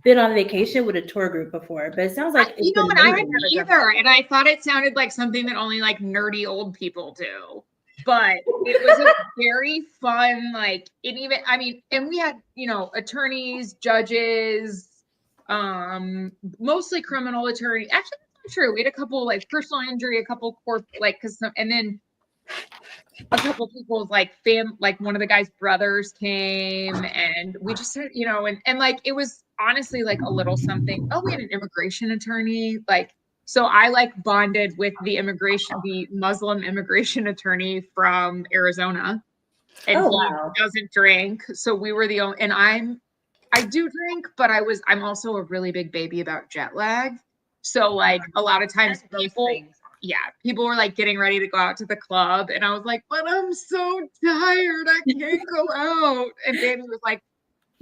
been on vacation with a tour group before, but it sounds like and I hadn't either. And I thought it sounded like something that only like nerdy old people do. But it was a very fun, like it even, I mean, and we had, attorneys, judges, mostly criminal attorney. Actually, that's not true. We had a couple like personal injury, a couple court, like, and then a couple people's like like one of the guy's brothers came, and we just said, and like it was honestly like a little something. Oh, we had an immigration attorney, like. So I like bonded with the Muslim immigration attorney from Arizona, and he doesn't drink. So we were the only, and I do drink, but I'm also a really big baby about jet lag. So like a lot of times people were like getting ready to go out to the club, and I was like, but I'm so tired, I can't go out. And Danny was like,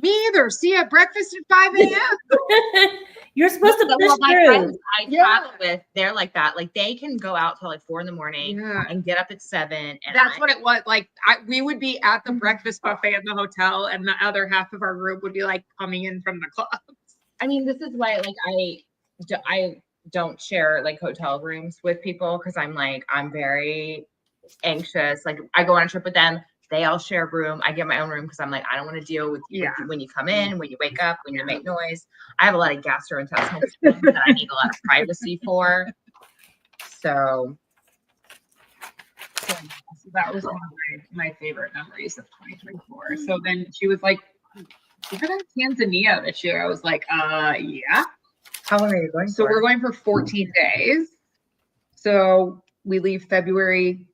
me either. See you at breakfast at 5 a.m. You're supposed to push my through. friends I travel with, they're like that. Like they can go out till like 4 a.m. and get up at 7. And that's what it was. Like we would be at the breakfast buffet in the hotel, and the other half of our group would be like coming in from the clubs. I mean, this is why like I don't share like hotel rooms with people because I'm very anxious. Like I go on a trip with them. They all share a room. I get my own room because I'm like, I don't want to deal with you when you come in, when you wake up, when you make noise. I have a lot of gastrointestinal problems that I need a lot of privacy for. So that was one of my favorite memories of 2024. So then she was like, we're going to Tanzania this year. I was like, yeah. How long are you going So we're going for 14 days. So we leave February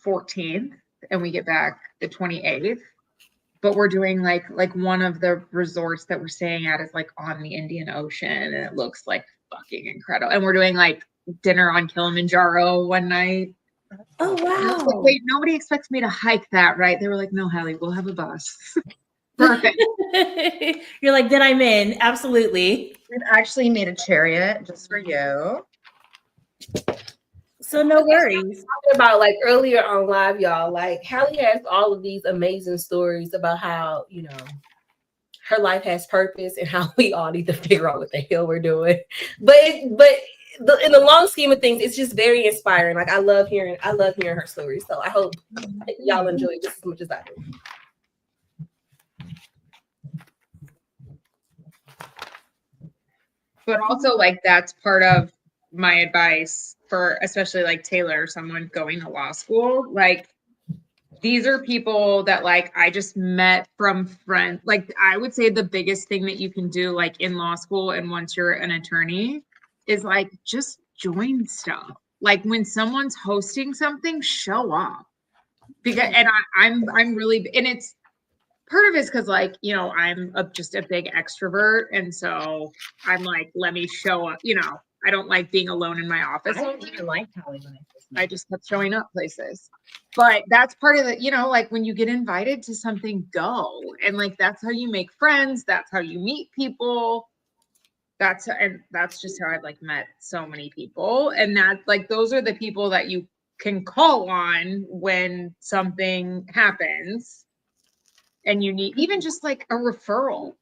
14th. and we get back the 28th. But we're doing like one of the resorts that we're staying at is like on the Indian Ocean, and it looks like fucking incredible. And we're doing like dinner on Kilimanjaro one night. Oh wow! Like, wait, nobody expects me to hike that, right? They were like, "No, Hallie, we'll have a bus." Perfect. You're like, then I'm in. Absolutely. We've actually made a chariot just for you. So no worries. Talking about like earlier on live, y'all, like Hallie has all of these amazing stories about how, you know, her life has purpose and how we all need to figure out what the hell we're doing. But in the long scheme of things, it's just very inspiring. Like I love hearing her stories. So I hope y'all enjoy it just as much as I do. But also, like, that's part of my advice for especially like Taylor, someone going to law school. Like, these are people that like I just met from friends. Like, I would say the biggest thing that you can do like in law school and once you're an attorney is like just join stuff. Like when someone's hosting something, show up. Because and I'm really, and it's part of it's because like, you know, I'm just a big extrovert, and so I'm like, let me show up. You know, I don't like being alone in my office. I don't even like Hallie when I just kept showing up places. But that's part of the, you know, like when you get invited to something, go. And like that's how you make friends. That's how you meet people. And that's just how I've like met so many people. And that like those are the people that you can call on when something happens. And you need even just like a referral.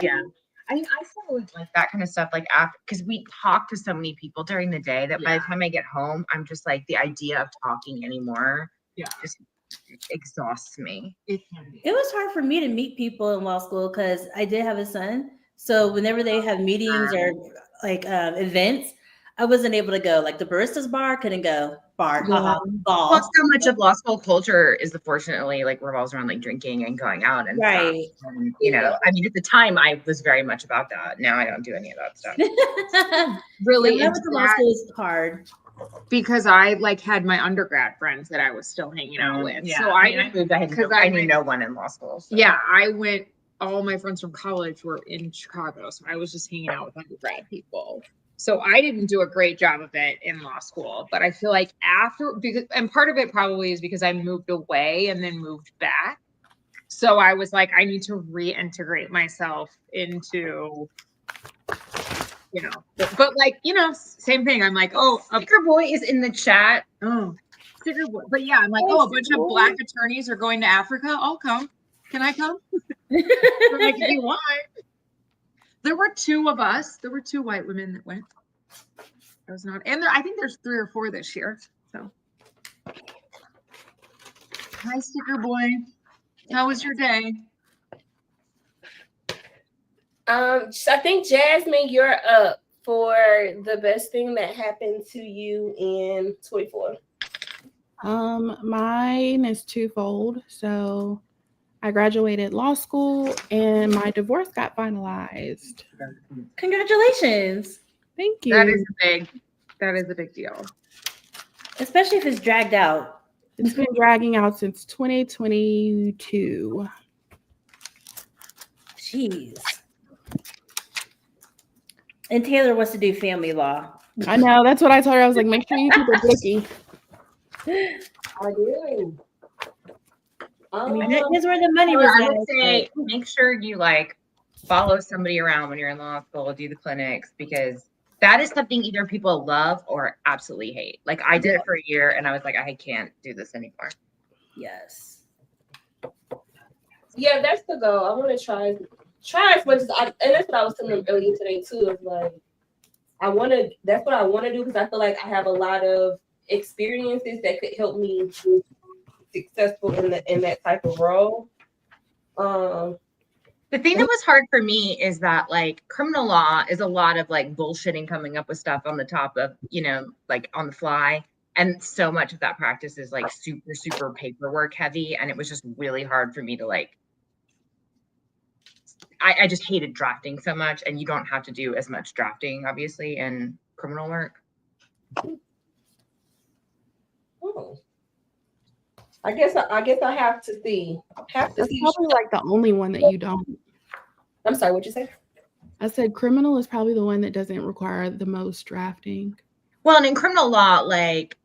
Yeah. I mean, I struggle with like that kind of stuff, like after, because we talk to so many people during the day that by the time I get home, I'm just like the idea of talking anymore just exhausts me. It was hard for me to meet people in law school because I did have a son. So whenever they have meetings or like events, I wasn't able to go. Like the barista's bar, couldn't go. Bar, ball. Well, so much of law school culture is unfortunately like revolves around like drinking and going out and stuff. And, you know, I mean, at the time I was very much about that. Now I don't do any of that stuff. Really, law school is hard because I like had my undergrad friends that I was still hanging out with. Yeah. So I moved. I knew no one in law school. So. Yeah, I went. All my friends from college were in Chicago, so I was just hanging out with undergrad people. So I didn't do a great job of it in law school, but I feel like and part of it probably is because I moved away and then moved back. So I was like, I need to reintegrate myself into, you know, but like, you know, same thing. I'm like, oh, Sticker Boy is in the chat. Oh, Sticker Boy. But yeah, I'm like, oh, a bunch of Black attorneys are going to Africa. I'll come. Can I come? Like, if you want. There were two of us. There were two white women that went. I was not, and I think there's 3 or 4 this year. So, hi, Sticker Boy. How was your day? I think Jasmine, you're up for the best thing that happened to you in 24. Mine is twofold. So I graduated law school and my divorce got finalized. Congratulations. Thank you. That is a big deal. Especially if it's dragged out. It's been dragging out since 2022. Jeez. And Taylor wants to do family law. I know. That's what I told her. I was like, make sure you keep it bookie. I do. I mean, here's where the money was. I would say make sure you like follow somebody around when you're in law school, do the clinics, because that is something either people love or absolutely hate. Like I did it for a year and I was like, I can't do this anymore. Yes. Yeah, that's the goal. I want to try as much as and that's what I was telling them earlier today too. Is like that's what I want to do because I feel like I have a lot of experiences that could help me be successful in that type of role. The thing that was hard for me is that like criminal law is a lot of like bullshitting, coming up with stuff on the top of, you know, like on the fly. And so much of that practice is like super, super paperwork heavy. And it was just really hard for me to like, I just hated drafting so much, and you don't have to do as much drafting, obviously, in criminal work. Oh. I guess I have to see. That's probably like the only one that you don't. I'm sorry, what'd you say? I said criminal is probably the one that doesn't require the most drafting. Well, and in criminal law, like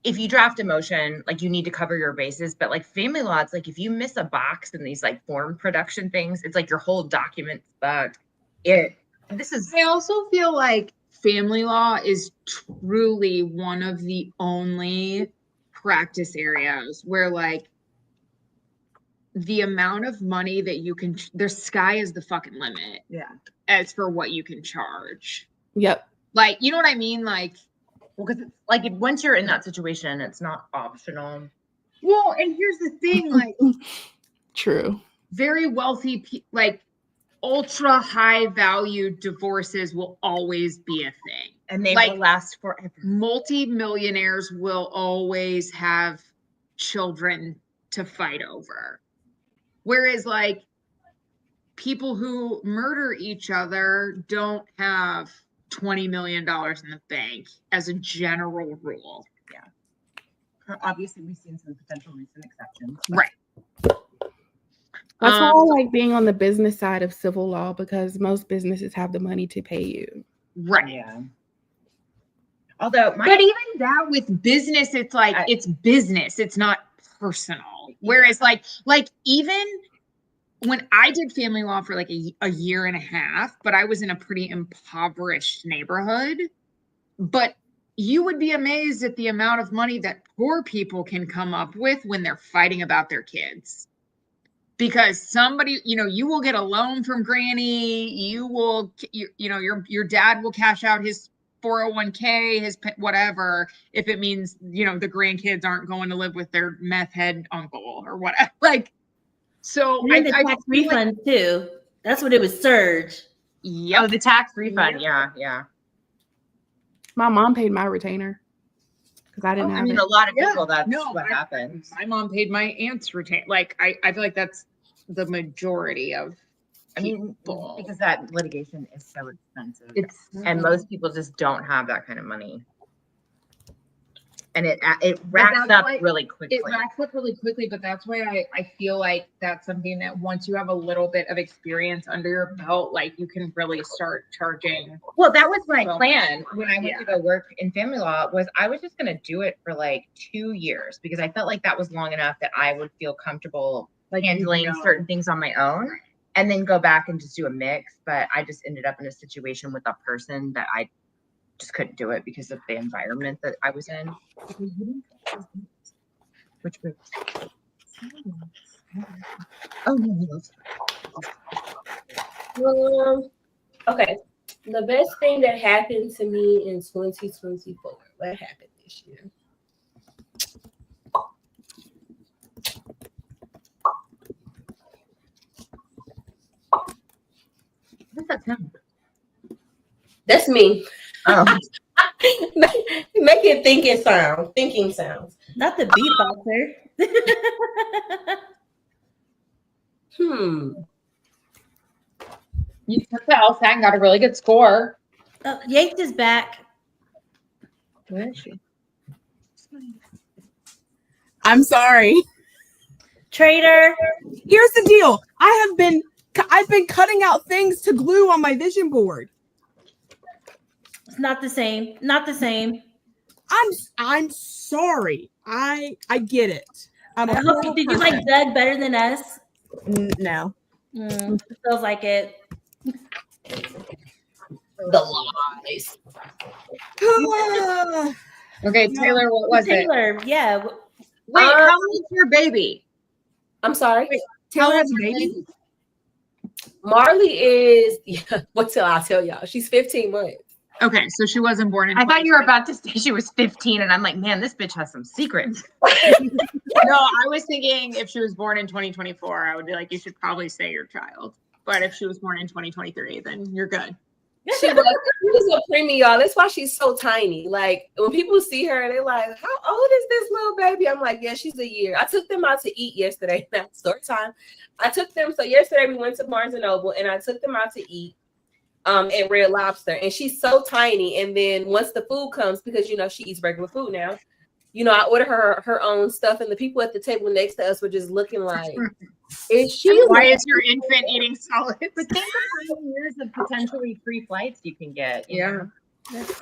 if you draft a motion, like you need to cover your bases, but like family law, it's like if you miss a box in these like form production things, it's like your whole document's bugged. I also feel like family law is truly one of the only practice areas where like the amount of money that you can, their sky is the fucking limit. Yeah. As for what you can charge. Yep. Like, you know what I mean? Like, well, because it's like once you're in that situation, it's not optional. Well, and here's the thing, like, true. Very wealthy, like ultra high value divorces will always be a thing. And they like, will last forever. Multi-millionaires will always have children to fight over. Whereas like people who murder each other don't have $20 million in the bank as a general rule. Yeah. Obviously, we've seen some potential recent exceptions. Right. That's why I like being on the business side of civil law because most businesses have the money to pay you. Right. Yeah. Although, but even that with business, it's like it's business. It's not personal. Whereas like even when I did family law for like a year and a half, but I was in a pretty impoverished neighborhood. But you would be amazed at the amount of money that poor people can come up with when they're fighting about their kids. Because somebody, you will get a loan from granny. You will, your dad will cash out his 401k, his whatever, if it means, the grandkids aren't going to live with their meth head uncle or whatever. Like, so and the tax refund too. That's what it was surge. Yep. Oh, the tax refund. Yeah. My mom paid my retainer because I didn't have it. A lot of people, that's what happens. My mom paid my aunt's retainer. Like, I feel like that's the majority of people. Because that litigation is so expensive. And most people just don't have that kind of money. And it racks up really quickly. It racks up really quickly, but that's why I feel like that's something that once you have a little bit of experience under your belt, like you can really start charging. Well, that was my plan when I went to go work in family law was I was just going to do it for like 2 years because I felt like that was long enough that I would feel comfortable handling certain things on my own and then go back and just do a mix. But I just ended up in a situation with a person that I just couldn't do it because of the environment that I was in. Which was okay. The best thing that happened to me in 2024. What happened this year? What's that sound? That's me. Oh. Make it thinking sounds. Not the beatboxer. You took the LSAT and got a really good score. Yates is back. Where is she? I'm sorry. Traitor. Here's the deal. I've been cutting out things to glue on my vision board. It's not the same. Not the same. I'm sorry. I get it. Did you like Doug better than us? No. It feels like it. The lies. Okay, Taylor, what was Taylor, yeah. Wait, how old is your baby? I'm sorry. Wait, Taylor has a baby? Marley is, what till I tell y'all? She's 15 months. Okay, so she wasn't born in. I thought you were about to say she was 15, and I'm like, man, this bitch has some secrets. No, I was thinking if she was born in 2024, I would be like, you should probably say your child. But if she was born in 2023, then you're good. She was a preemie, y'all. That's why she's so tiny. Like when people see her, they're like, "How old is this little baby?" I'm like, "Yeah, she's a year." I took them out to eat yesterday. That's story time. I took them. So yesterday we went to Barnes and Noble, and I took them out to eat at Red Lobster. And she's so tiny. And then once the food comes, because she eats regular food now, you know, I ordered her own stuff, and the people at the table next to us were just looking like, is she? Why is your infant eating solids? But think of how many years of potentially free flights you can get. You know?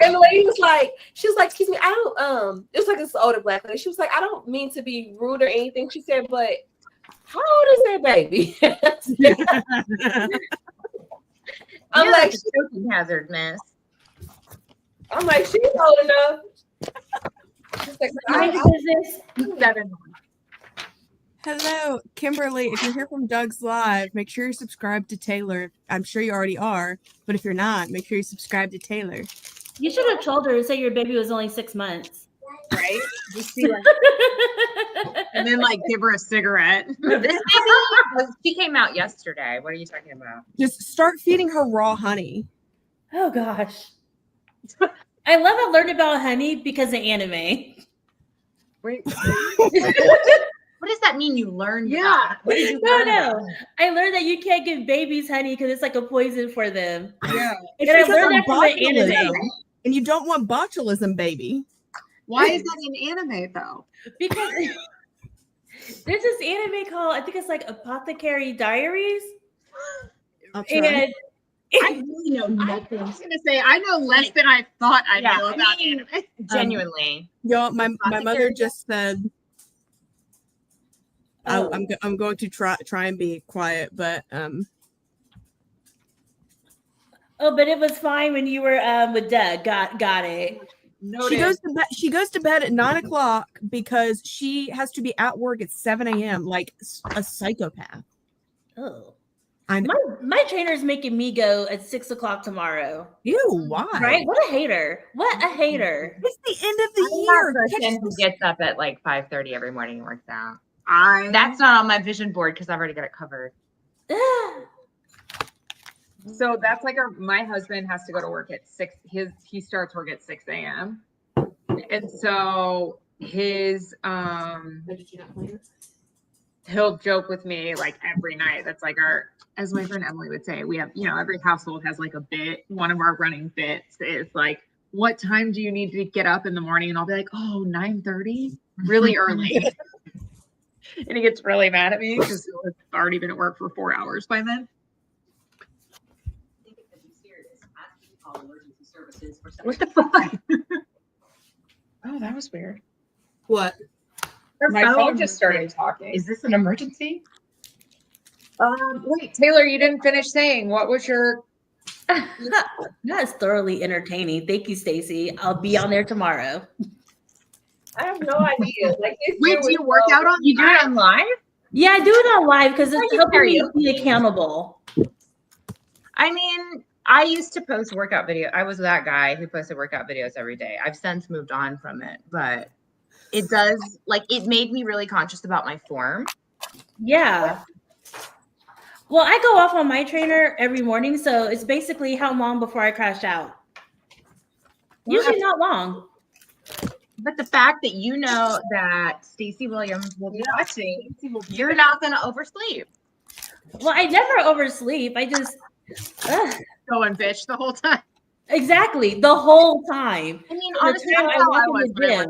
And the lady was like, she was like, excuse me, I don't, it was like this older black lady. She was like, I don't mean to be rude or anything. She said, but how old is that baby? I'm You're like, a choking hazard, miss. I'm like, she's old enough. She's like, Seven. Hello, Kimberly. If you're here from Doug's Live, make sure you subscribe to Taylor. I'm sure you already are, but if you're not, make sure you subscribe to Taylor. You should have told her and say your baby was only 6 months. Right? Just see like, and then like give her a cigarette. This baby, she came out yesterday. What are you talking about? Just start feeding her raw honey. Oh gosh. I love I learned about honey because of anime. Wait. What does that mean? You learned Yeah. that? What did you learn? No. I learned that you can't give babies honey because it's like a poison for them. Yeah. It's And I because learned of that from an anime. botulism, and you don't want botulism, baby. Why is that in anime though? Because there's this anime called, I think it's like Apothecary Diaries. I'll try. And I really know nothing. I was gonna say I know less than I thought I Yeah, know I about mean, anime. Genuinely. Y'all, my mother just said, Oh. I'm going to try and be quiet, but oh, but it was fine when you were with Doug. Got it. Noted. she goes to bed at 9:00 because she has to be at work at 7 a.m. like a psychopath. Oh. I know. My trainer's making me go at 6 o'clock tomorrow. Ew, why? Right? What a hater. What a hater. It's the end of the I'm year. that person Catch who this- gets up at like 5:30 every morning and works out. That's That's not on my vision board because I've already got it covered. so that's like my husband has to go to work at 6. He starts work at 6 a.m. And so his he'll joke with me like every night. That's like as my friend Emily would say, we have, every household has like a bit. One of our running bits is like, what time do you need to get up in the morning? And I'll be like, 9:30, really early. And he gets really mad at me because he's already been at work for 4 hours by then. What the fuck? Oh, that was weird. What? My phone just started talking. Is this an emergency? Wait, Taylor, you didn't finish saying what was your? That's thoroughly entertaining. Thank you, Stacy. I'll be on there tomorrow. I have no idea. Like, Wait, do you work out on? You do it on live? Yeah, I do it on live because it's you helping me karaoke? be accountable. I mean, I used to post workout video. I was that guy who posted workout videos every day. I've since moved on from it, but it does, like, it made me really conscious about my form. Yeah. Well, I go off on my trainer every morning, so it's basically how long before I crash out. Usually not long. But the fact that you know that Stacey Williams will be watching, you're not going to oversleep. Well, I never oversleep. I just Going bitch the whole time. exactly the whole time. I mean, The honestly, time that's I how walk I in was the gym.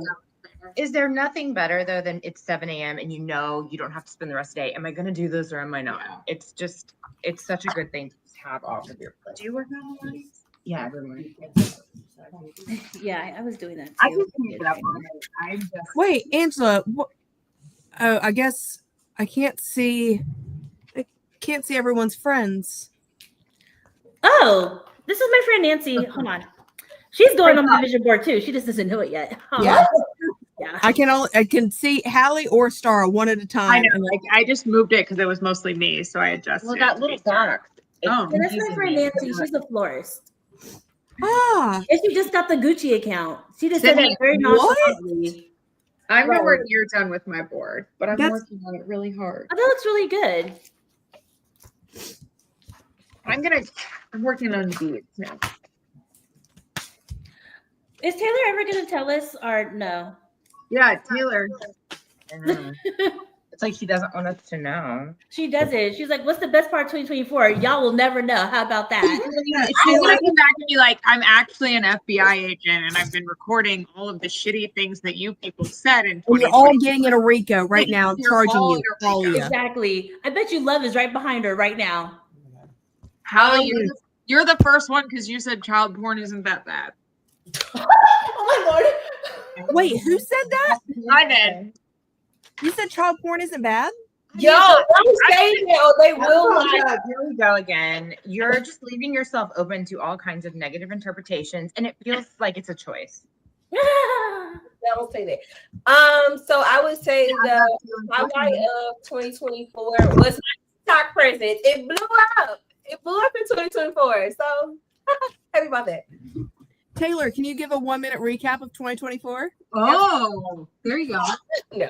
Is there nothing better though than it's 7 a.m. and you know you don't have to spend the rest of the day? Am I going to do this or am I not? It's such a good thing to have off of your plate. Do you work out on mornings? Yeah, every morning. Yeah, I was doing that too. I just can't get up on it. I just Wait, Angela. Oh, I guess I can't see. I can't see everyone's friends. Oh, this is my friend Nancy. Hold on. She's going on my vision board too. She just doesn't know it yet. Oh, Yeah. Yeah. I can see Hallie or Star one at a time. I know. and, Like I just moved it because it was mostly me, so I adjusted. Well, that little box. Oh. And that's my friend Nancy. She's a florist. Ah, And she just got the Gucci account. She just said Sydney, it very what? nonchalantly. I'm nowhere near done with my board, but I'm That's- working on it really hard. Oh, that looks really good. I'm working on beads now. Is Taylor ever going to tell us or no? Yeah, Taylor. It's like she doesn't want us to know. She doesn't. She's like, what's the best part of 2024? Y'all will never know. How about that? She's gonna come back and be like, I'm actually an FBI agent and I've been recording all of the shitty things that you people said in 2020. You're all getting in a RICO right now, charging you. All of you. Exactly. I bet you Love is right behind her right now. Hallie, you're the first one because you said child porn isn't that bad. Oh my Lord. Wait, who said that? I did. You said child porn isn't bad? Yo, I'm saying it, they will like. Here we go again. You're just leaving yourself open to all kinds of negative interpretations, and it feels like it's a choice. Don't say that. So I would say the highlight of 2024 was my TikTok presence. It blew up. It blew up in 2024. So happy about that. Taylor, can you give a 1-minute recap of 2024? Oh, there you go. No.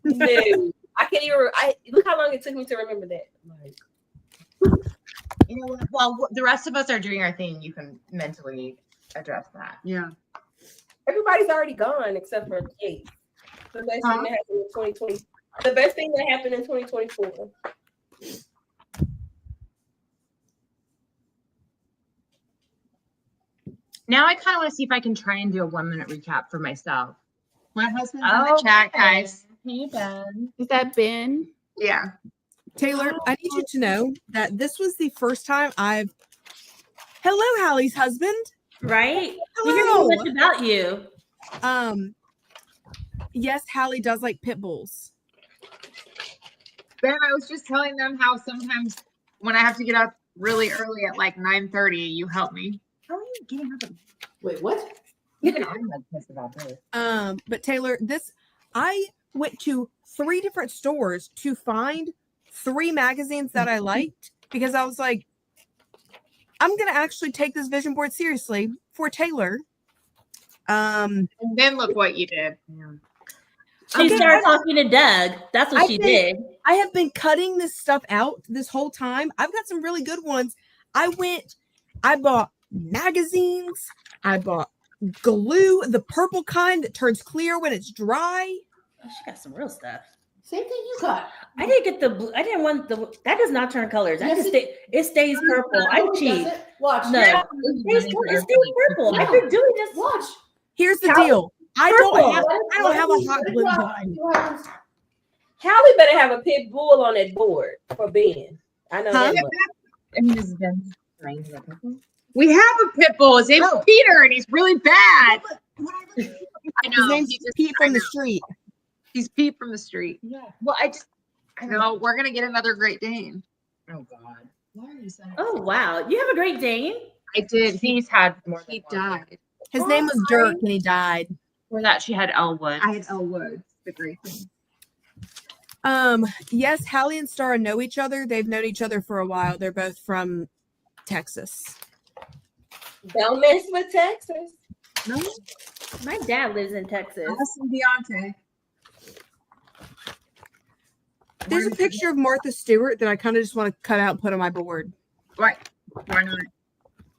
No. I can't even. Look how long it took me to remember that. You know what? Well, the rest of us are doing our thing. You can mentally address that. Yeah. Everybody's already gone except for Kate. The best thing that happened in 2020. The best thing that happened in 2024. Now I kind of want to see if I can try and do a 1-minute recap for myself. My husband's in the chat, guys. Hey, Ben. Is that Ben? Yeah. Taylor, I need you to know that this was the first time I've. Hello, Hallie's husband. Right? Hello. We hear so much about you. Yes, Hallie does like pit bulls. Ben, I was just telling them how sometimes when I have to get up really early at like 9:30, you help me. How are you getting up? Wait, what? Even I'm like pissed about this. But Taylor, I went to 3 different stores to find 3 magazines that I liked because I was like, I'm gonna actually take this vision board seriously for Taylor. And then look what you did. Yeah. She started talking to Doug. That's what she did. I have been cutting this stuff out this whole time. I've got some really good ones. I bought magazines. I bought glue, the purple kind that turns clear when it's dry. Oh, she got some real stuff. Same thing you got. I didn't get the blue. I didn't want the. That does not turn colors. It stays purple. I'm cheap. Watch. No, it stays purple. I've been doing this. Watch. Here's the deal. I don't have a hot glue gun. Hallie better have a pit bull on that board for Ben. I know that much. And this is Ben trying to We have a pit bull. His name's Peter, and he's really bad. I know. His name's Pete from the street. He's Pete from the street. Yeah. Well, I know we're gonna get another Great Dane. Oh God. Why are you saying? Oh wow, you have a Great Dane. I did. He's had more. He died. His name was Dirk, and he died. For that, she had Elwood. I had Elwood, the Great Dane. Yes, Hallie and Starra know each other. They've known each other for a while. They're both from Texas. Don't mess with Texas. No, my dad lives in Texas. Awesome, Deontay. There's a picture of Martha Stewart that I kind of just want to cut out and put on my board. Right. Why not?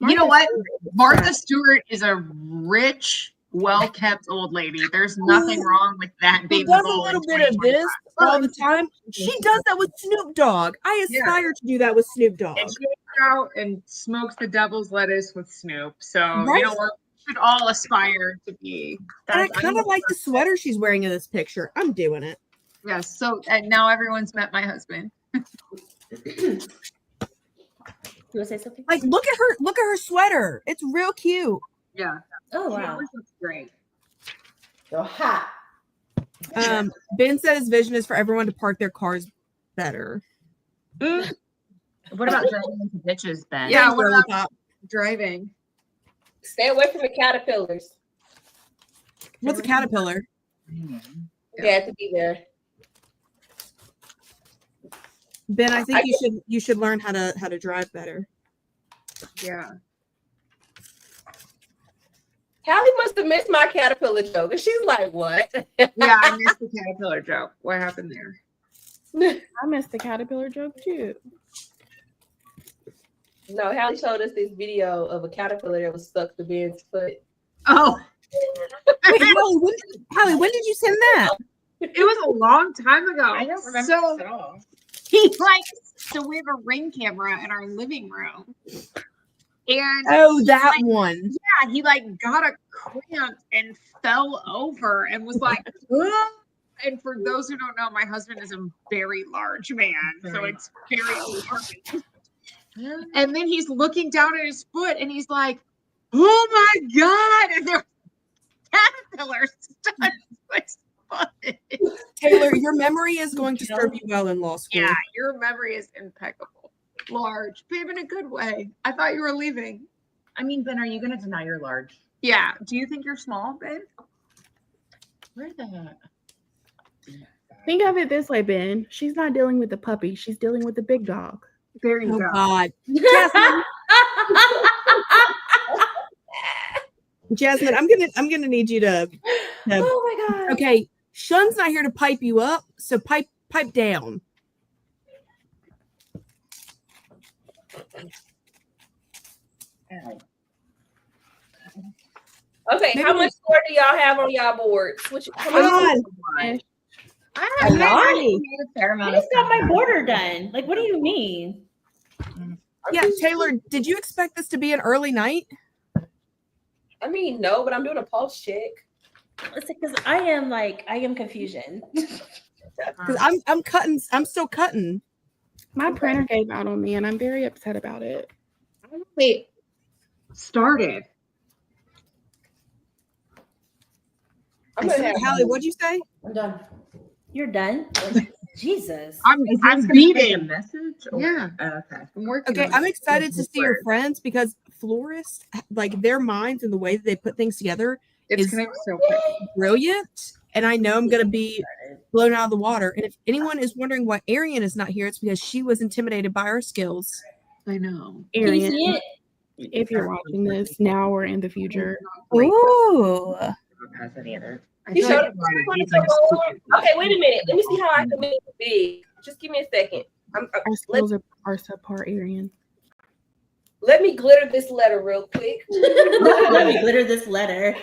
You know what? Martha Stewart is a rich, well-kept old lady. There's nothing wrong with that being She does a little bit of this all the time. She does that with Snoop Dogg. I aspire to do that with Snoop Dogg. And she goes out and smokes the devil's lettuce with Snoop. So, Right. you know, we should all aspire to be. And I kind of like the sweater she's wearing in this picture. I'm doing it. Yes. So, and now everyone's met my husband. You want to say something? Like, look at her sweater. It's real cute. Yeah. Oh She wow. always looks great. So hot. Ben said his vision is for everyone to park their cars better. What about driving into ditches, Ben? Yeah, what Really about driving? Stay away from the caterpillars. What's a caterpillar? They have to be there. Ben, I think you should learn how to drive better. Yeah. Hallie must have missed my caterpillar joke. And she's like, what? Yeah, I missed the caterpillar joke. What happened there? I missed the caterpillar joke too. No, Hallie showed us this video of a caterpillar that was stuck to Ben's foot. Oh. Wait, Hallie, when did you send that? It was a long time ago. I don't remember this at all. So we have a Ring camera in our living room. And Oh, that one. yeah, he like got a cramp and fell over and was like, "Ugh." And for those who don't know, my husband is a very large man, so it's very alarming. And then he's looking down at his foot and he's like, "Oh my God!" And there's caterpillars stuck to his foot. Taylor, your memory is going to serve you well in law school. Yeah, your memory is impeccable. Large, but in a good way. I thought you were leaving. I mean, Ben, are you going to deny you're large? Yeah. Do you think you're small, babe? Where the? Think of it this way, Ben. She's not dealing with the puppy. She's dealing with the big dog. There you Oh, go. God. Jasmine, I'm gonna need you to Oh my God. okay. Shun's not here to pipe you up, so pipe down. Okay, how much score do y'all have on y'all boards? Come on. I made a fair I amount of just got my stuff. border done. Like, what do you mean? Yeah, Taylor, did you expect this to be an early night? I mean, no, but I'm doing a pulse check. It's because I am confusion. Because I'm still cutting. My printer gave out on me, and I'm very upset about it. Wait. Started. I'm gonna have Hallie, what'd you say? I'm done. You're done? Jesus. I'm beating. A message? Or? Yeah. Okay. I'm working. Okay, on I'm it. excited to see your friends because florists, like their minds and the way that they put things together It's is gonna be so quick. brilliant. And I know I'm going to be blown out of the water. And if anyone is wondering why Arian is not here, it's because she was intimidated by our skills. I know. Can you Arian, see it? if you're watching this now or in the future, Ooh. Has any other? You showed it. Okay, wait a minute. Let me see how I can make it big. Just give me a second. our skills are subpar, Arian. Let me glitter this letter real quick. Let me glitter this letter.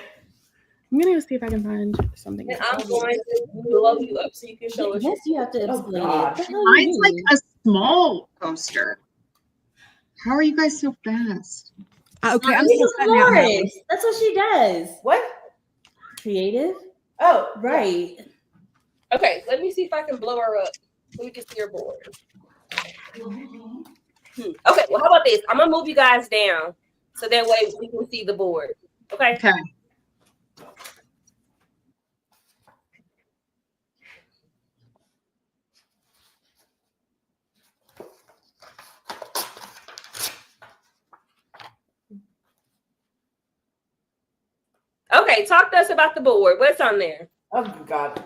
I'm going to see if I can find something. And I'm going to blow you up so you can show us. Yes, you have to explain it. God. What the hell you Mine's like mean? a small poster. How are you guys so fast? Okay, I'm This still is cutting out. Hallie. Florence. That's what she does. What? Creative? Oh, Right. okay. Let me see if I can blow her up so we can see her board. Okay, well, how about this? I'm gonna move you guys down so that way we can see the board. Okay. Okay. Okay, talk to us about the board. What's on there? Oh God.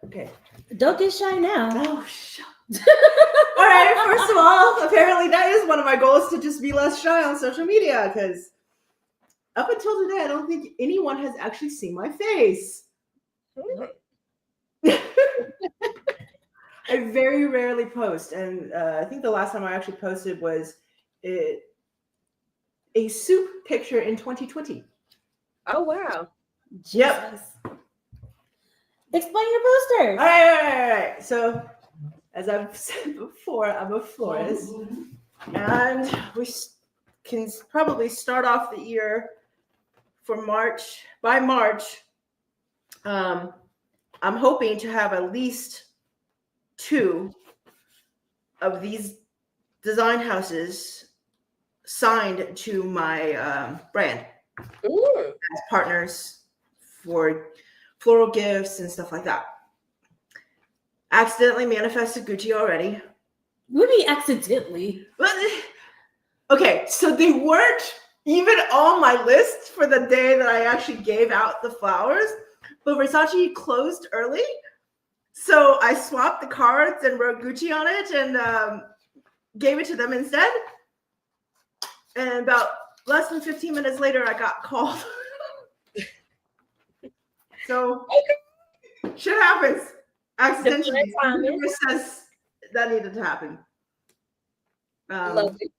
Okay. Don't get shy now. Oh, shut. All right. First of all, apparently that is one of my goals to just be less shy on social media because up until today, I don't think anyone has actually seen my face. I very rarely post, and I think the last time I actually posted was a soup picture in 2020. Oh wow. Yep. Jesus. Explain your posters. All right. So, as I've said before, I'm a florist, and we can probably start off the year for March. By March, I'm hoping to have at least 2 of these design houses signed to my brand as partners for floral gifts and stuff like that. Accidentally manifested Gucci already. What do you mean accidentally? But okay, so they weren't even on my list for the day that I actually gave out the flowers, but Versace closed early. So I swapped the cards and wrote Gucci on it and gave it to them instead. And about less than 15 minutes later, I got called. So shit happens accidentally. The universe says that needed to happen. Love it.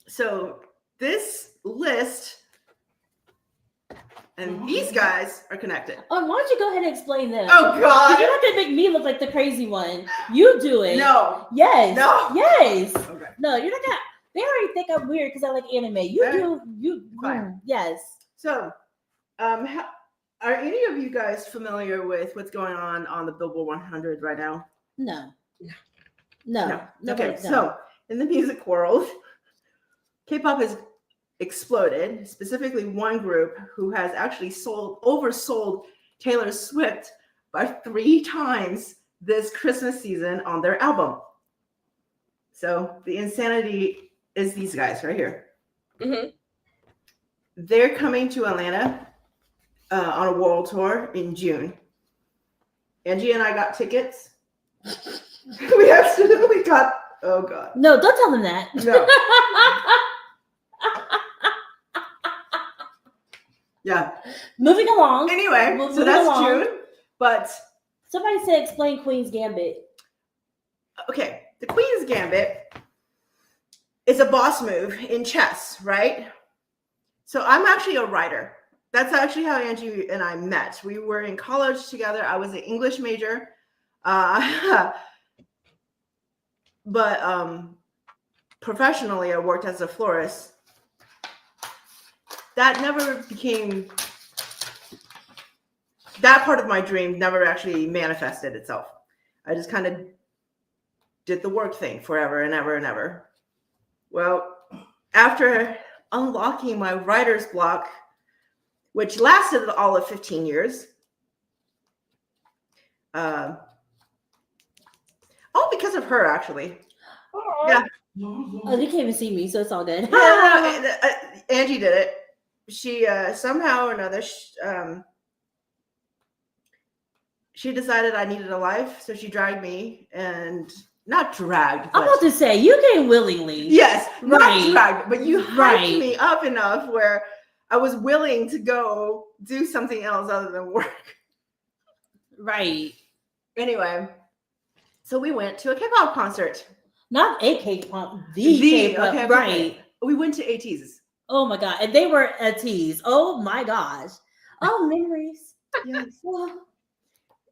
So this list And these guys are connected. Oh, why don't you go ahead and explain them? Oh God! You're not gonna make me look like the crazy one. You do it. No. Yes. No. Yes. Okay. No, you're not gonna. They already think I'm weird because I like anime. You Okay. do. You. Fine. Yes. So, are any of you guys familiar with what's going on the Billboard 100 right now? No. No. Okay. So, in the music world, K-pop has exploded. Specifically, one group who has actually oversold Taylor Swift by 3 times this Christmas season on their album. So the insanity is these guys right here. Mm-hmm. They're coming to Atlanta on a world tour in June. Angie and I got tickets. We accidentally got. Oh God! No, don't tell them that. No. Yeah. Moving along. Anyway, so Moving that's along. June. But Somebody said explain Queen's Gambit. okay, the Queen's Gambit is a boss move in chess, right? So I'm actually a writer. That's actually how Angie and I met. We were in college together. I was an English major. But professionally, I worked as a florist. That part of my dream never actually manifested itself. I just kind of did the work thing forever and ever and ever. Well, after unlocking my writer's block, which lasted all of 15 years, all because of her, actually. Yeah. Oh, they can't even see me, so it's all good. Angie did it. She somehow or another, she decided I needed a life, so she dragged me, and not dragged. I'm about to say you came willingly. Yes, Right. not dragged, but you hyped Right. me up enough where I was willing to go do something else other than work. Right. Anyway, so we went to a K-pop concert. Not a K-pop, the K-pop. okay, right. We went to AT's. Oh my God. And they were a tease. Oh my gosh. Oh, memories. Yes. Well,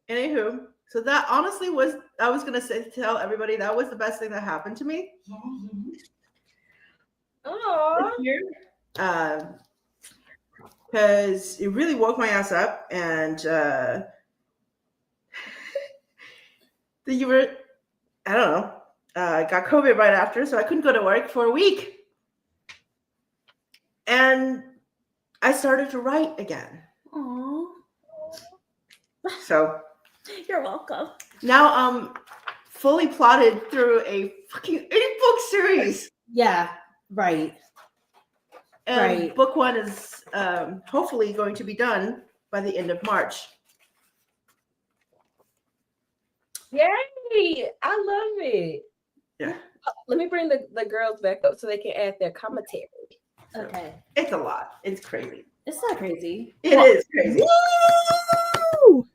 Anywho, so that honestly was, I was gonna tell everybody that was the best thing that happened to me. Oh. Because it really woke my ass up, and you were, I don't know, got COVID right after, so I couldn't go to work for a week. And I started to write again. aw. So You're welcome. now I'm fully plotted through a fucking 8-book series. Yeah. Right. And Right. book 1 is hopefully going to be done by the end of March. Yay! I love it. Yeah. Let me bring the girls back up so they can add their commentary. Okay. It's a lot. It's crazy. It's not crazy. It is crazy. Woo!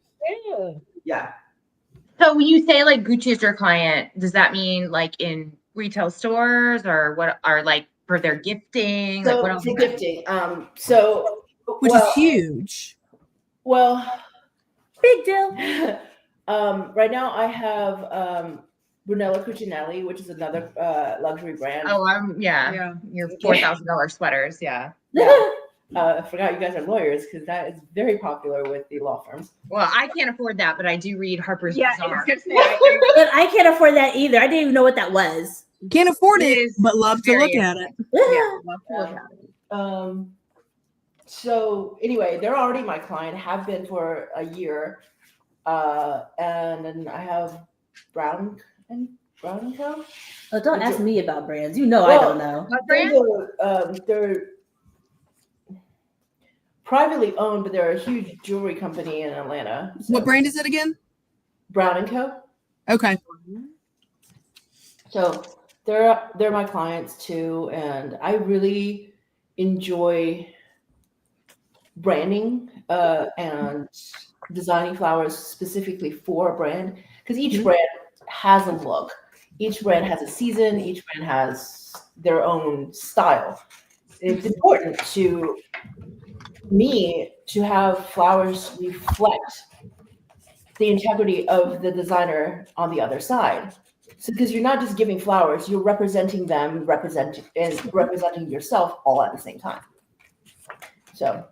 Yeah. Yeah. So when you say like Gucci is your client, does that mean like in retail stores or what are like for their gifting? So Like what else? for gifting, Which is huge. Well, Big deal. right now I have Brunello Cucinelli, which is another luxury brand. Oh, yeah. Your $4,000 sweaters, yeah. I forgot you guys are lawyers because that is very popular with the law firms. Well, I can't afford that, but I do read Harper's Bazaar. And I can't afford that either. I didn't even know what that was. Can't afford It it, is but love to look very at it. Yeah, love to look at it. So anyway, they're already my client, have been for a year. And then I have Brown and Co. Oh, don't ask me about brands. You know I Well, don't know. What brand? They're privately owned, but they're a huge jewelry company in Atlanta. So What brand is it again? Brown and Co. Okay. So they're my clients too, and I really enjoy branding and designing flowers specifically for a brand, because each brand has a look, each brand has a season, each brand has their own style. It's important to me to have flowers reflect the integrity of the designer on the other side. So because you're not just giving flowers, you're representing them, representing yourself all at the same time. So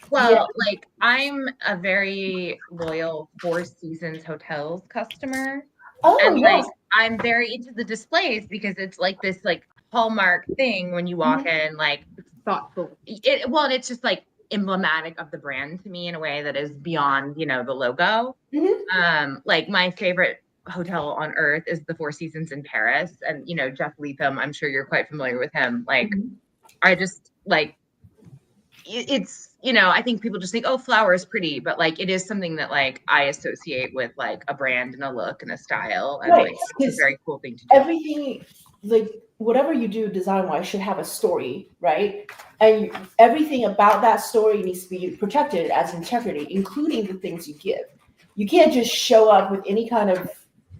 well, like I'm a very loyal Four Seasons Hotels customer. And like I'm very into the displays because it's like this like hallmark thing when you walk in, like Thoughtful. and it's just like emblematic of the brand to me in a way that is beyond, the logo. Like my favorite hotel on earth is the Four Seasons in Paris. And Jeff Leatham, I'm sure you're quite familiar with him. Like I just like it's I think people just think, oh, flower is pretty, but like it is something that like I associate with like a brand and a look and a style, and like it's a very cool thing to do. Everything, like whatever you do design wise, should have a story, right? And everything about that story needs to be protected as integrity, including the things you give. You can't just show up with any kind of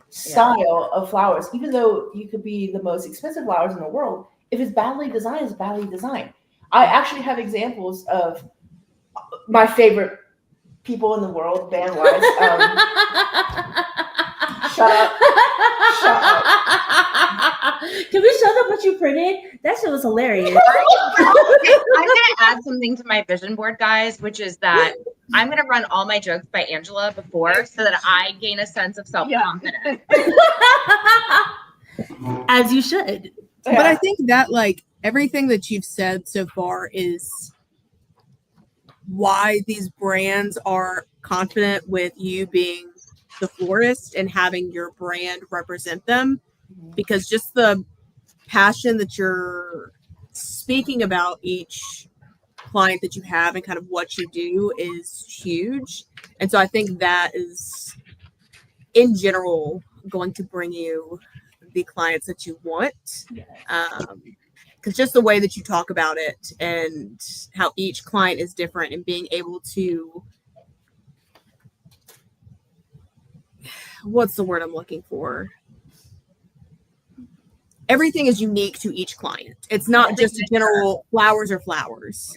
style of flowers, even though you could be the most expensive flowers in the world. If it's badly designed, it's badly designed. I actually have examples of my favorite people in the world, band-wise. Shut up. Can we show them what you printed? That shit was hilarious. I'm going to add something to my vision board, guys, which is that I'm going to run all my jokes by Angela before so that I gain a sense of self-confidence. As you should. But I think that like everything that you've said so far is why these brands are confident with you being the florist and having your brand represent them, because just the passion that you're speaking about each client that you have and kind of what you do is huge. And so I think that is in general going to bring you the clients that you want. Because just the way that you talk about it and how each client is different, and being able to, what's the word I'm looking for? Everything is unique to each client. It's not just a general flowers are flowers.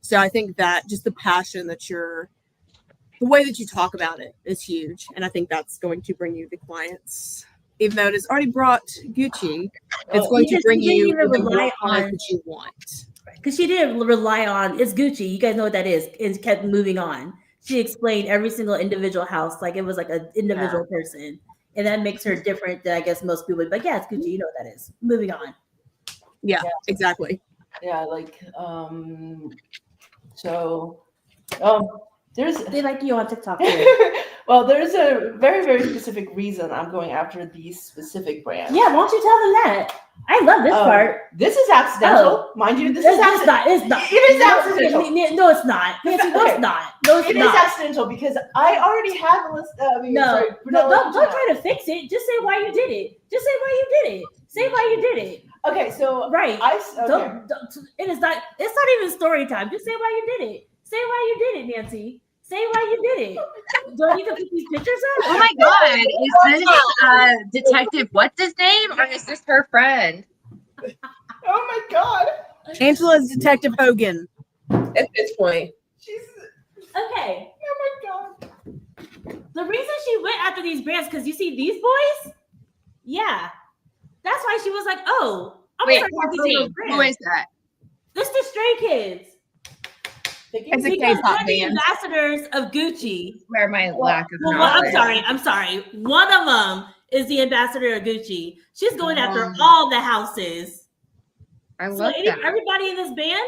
So I think that just the passion that the way that you talk about it is huge. And I think that's going to bring you the clients. Even though it has already brought Gucci, it's going to bring you the more clients that you want. Because she didn't rely on, it's Gucci. You guys know what that is. It kept moving on. She explained every single individual house like it was like an individual person. And that makes her different than I guess most people would be like, yeah, it's Gucci. You know what that is. Moving on. Yeah, exactly. Yeah, like, They like you on TikTok. Well, there's a very, very specific reason I'm going after these specific brands. Yeah, why don't you tell them that? I love this part. This is accidental. Mind you, this is accidental. It's not. It is accidental. No, it's not. Nancy, no, it's not. No, it's not. It is accidental because I already have a list. Don't try to fix it. Just say why you did it. Just say why you did it. Say why you did it. Okay, so right. It is not. It's not even story time. Just say why you did it. Say why you did it, Nancy. Say why you did it. Don't you put these pictures up? Oh my God. Is this Detective what's his name? Or is this her friend? Oh my God. Angela's Detective Hogan at this point. Okay. Oh my God. The reason she went after these brands, because you see these boys? Yeah. That's why she was like, oh, I'm wait, who is that? This the Stray Kids. It's a K-pop band. Ambassadors of Gucci. Where my lack of knowledge. I'm sorry. One of them is the ambassador of Gucci. She's going after all the houses. I love that. Everybody in this band,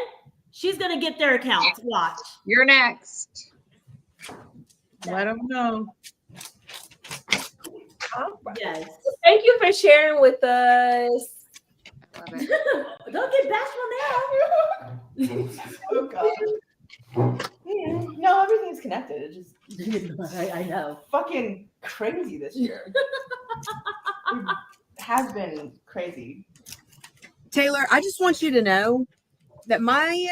she's gonna get their accounts. Watch. You're next. Let them know. Yes. Thank you for sharing with us. I love it. Don't get bashful now. Oh God. No, everything's connected. It just I know. Fucking crazy this year. It has been crazy. Taylor, I just want you to know that my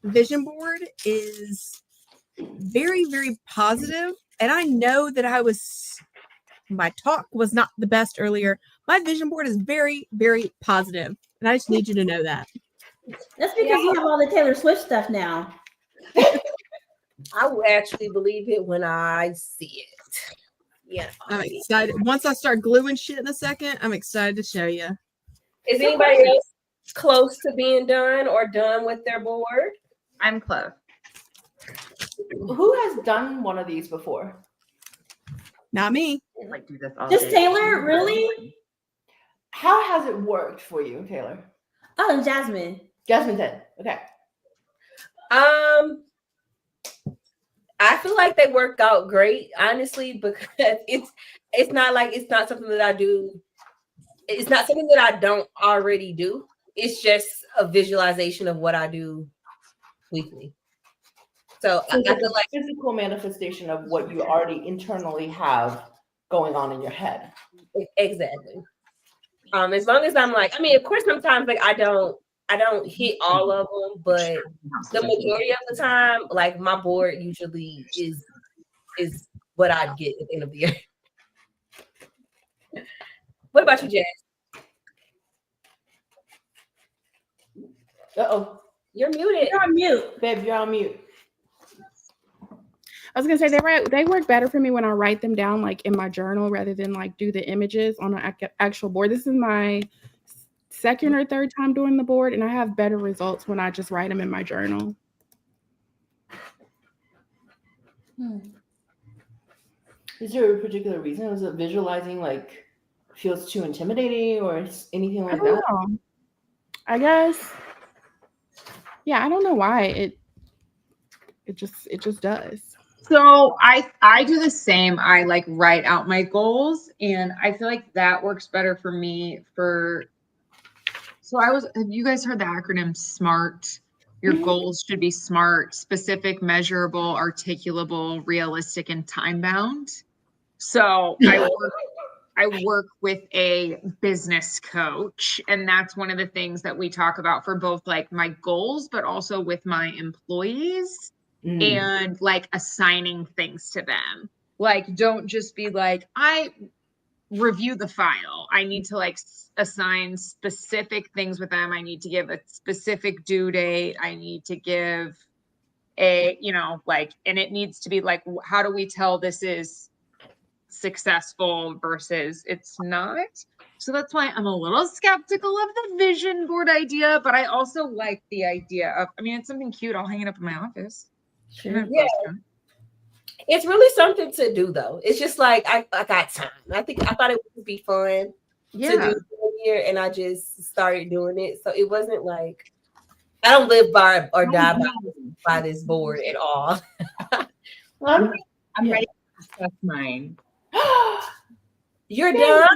vision board is very, very positive. And I know that my talk was not the best earlier. My vision board is very, very positive. And I just need you to know that. That's because you have all the Taylor Swift stuff now. I will actually believe it when I see it. Yeah. I'm excited. Once I start gluing shit in a second, I'm excited to show you. Is anybody else close to being done or done with their board? I'm close. Who has done one of these before? Not me. I like do this all Just day. Taylor, really? How has it worked for you, Taylor? Oh, and Jasmine. Jasmine did. Okay. I feel like they work out great, honestly, because it's not something that I do. It's not something that I don't already do. It's just a visualization of what I do weekly. So I feel like physical manifestation of what you already internally have going on in your head. Exactly. As long as I'm like, I mean, of course, sometimes like I don't hit all of them, but the majority of the time, like my board usually is what I get at the end of the year. What about you, Jazz? Uh-oh. You're muted. You're on mute. Babe, you're on mute. I was gonna say they work better for me when I write them down like in my journal rather than like do the images on an actual board. This is my second or third time doing the board, and I have better results when I just write them in my journal. Is there a particular reason? Is it visualizing like feels too intimidating or anything like that? Know. I guess. Yeah, I don't know why it just does. So I do the same. I like write out my goals, and I feel like that works better for me have you guys heard the acronym SMART? Your goals should be SMART, specific, measurable, articulable, realistic, and time bound. So I work with a business coach, and that's one of the things that we talk about for both like my goals, but also with my employees and like assigning things to them. Like, don't just be like, I review the file. I need to like assign specific things with them. I need to give a specific due date. I need to give a, and it needs to be like, how do we tell this is successful versus it's not? So that's why I'm a little skeptical of the vision board idea, but I also like the idea of, it's something cute. I'll hang it up in my office. Sure. Yeah. It's really something to do though. It's just like I got time. I thought it would be fun to do here, and I just started doing it. So it wasn't like I don't live by or die by this board at all. I'm ready to discuss mine. You're done?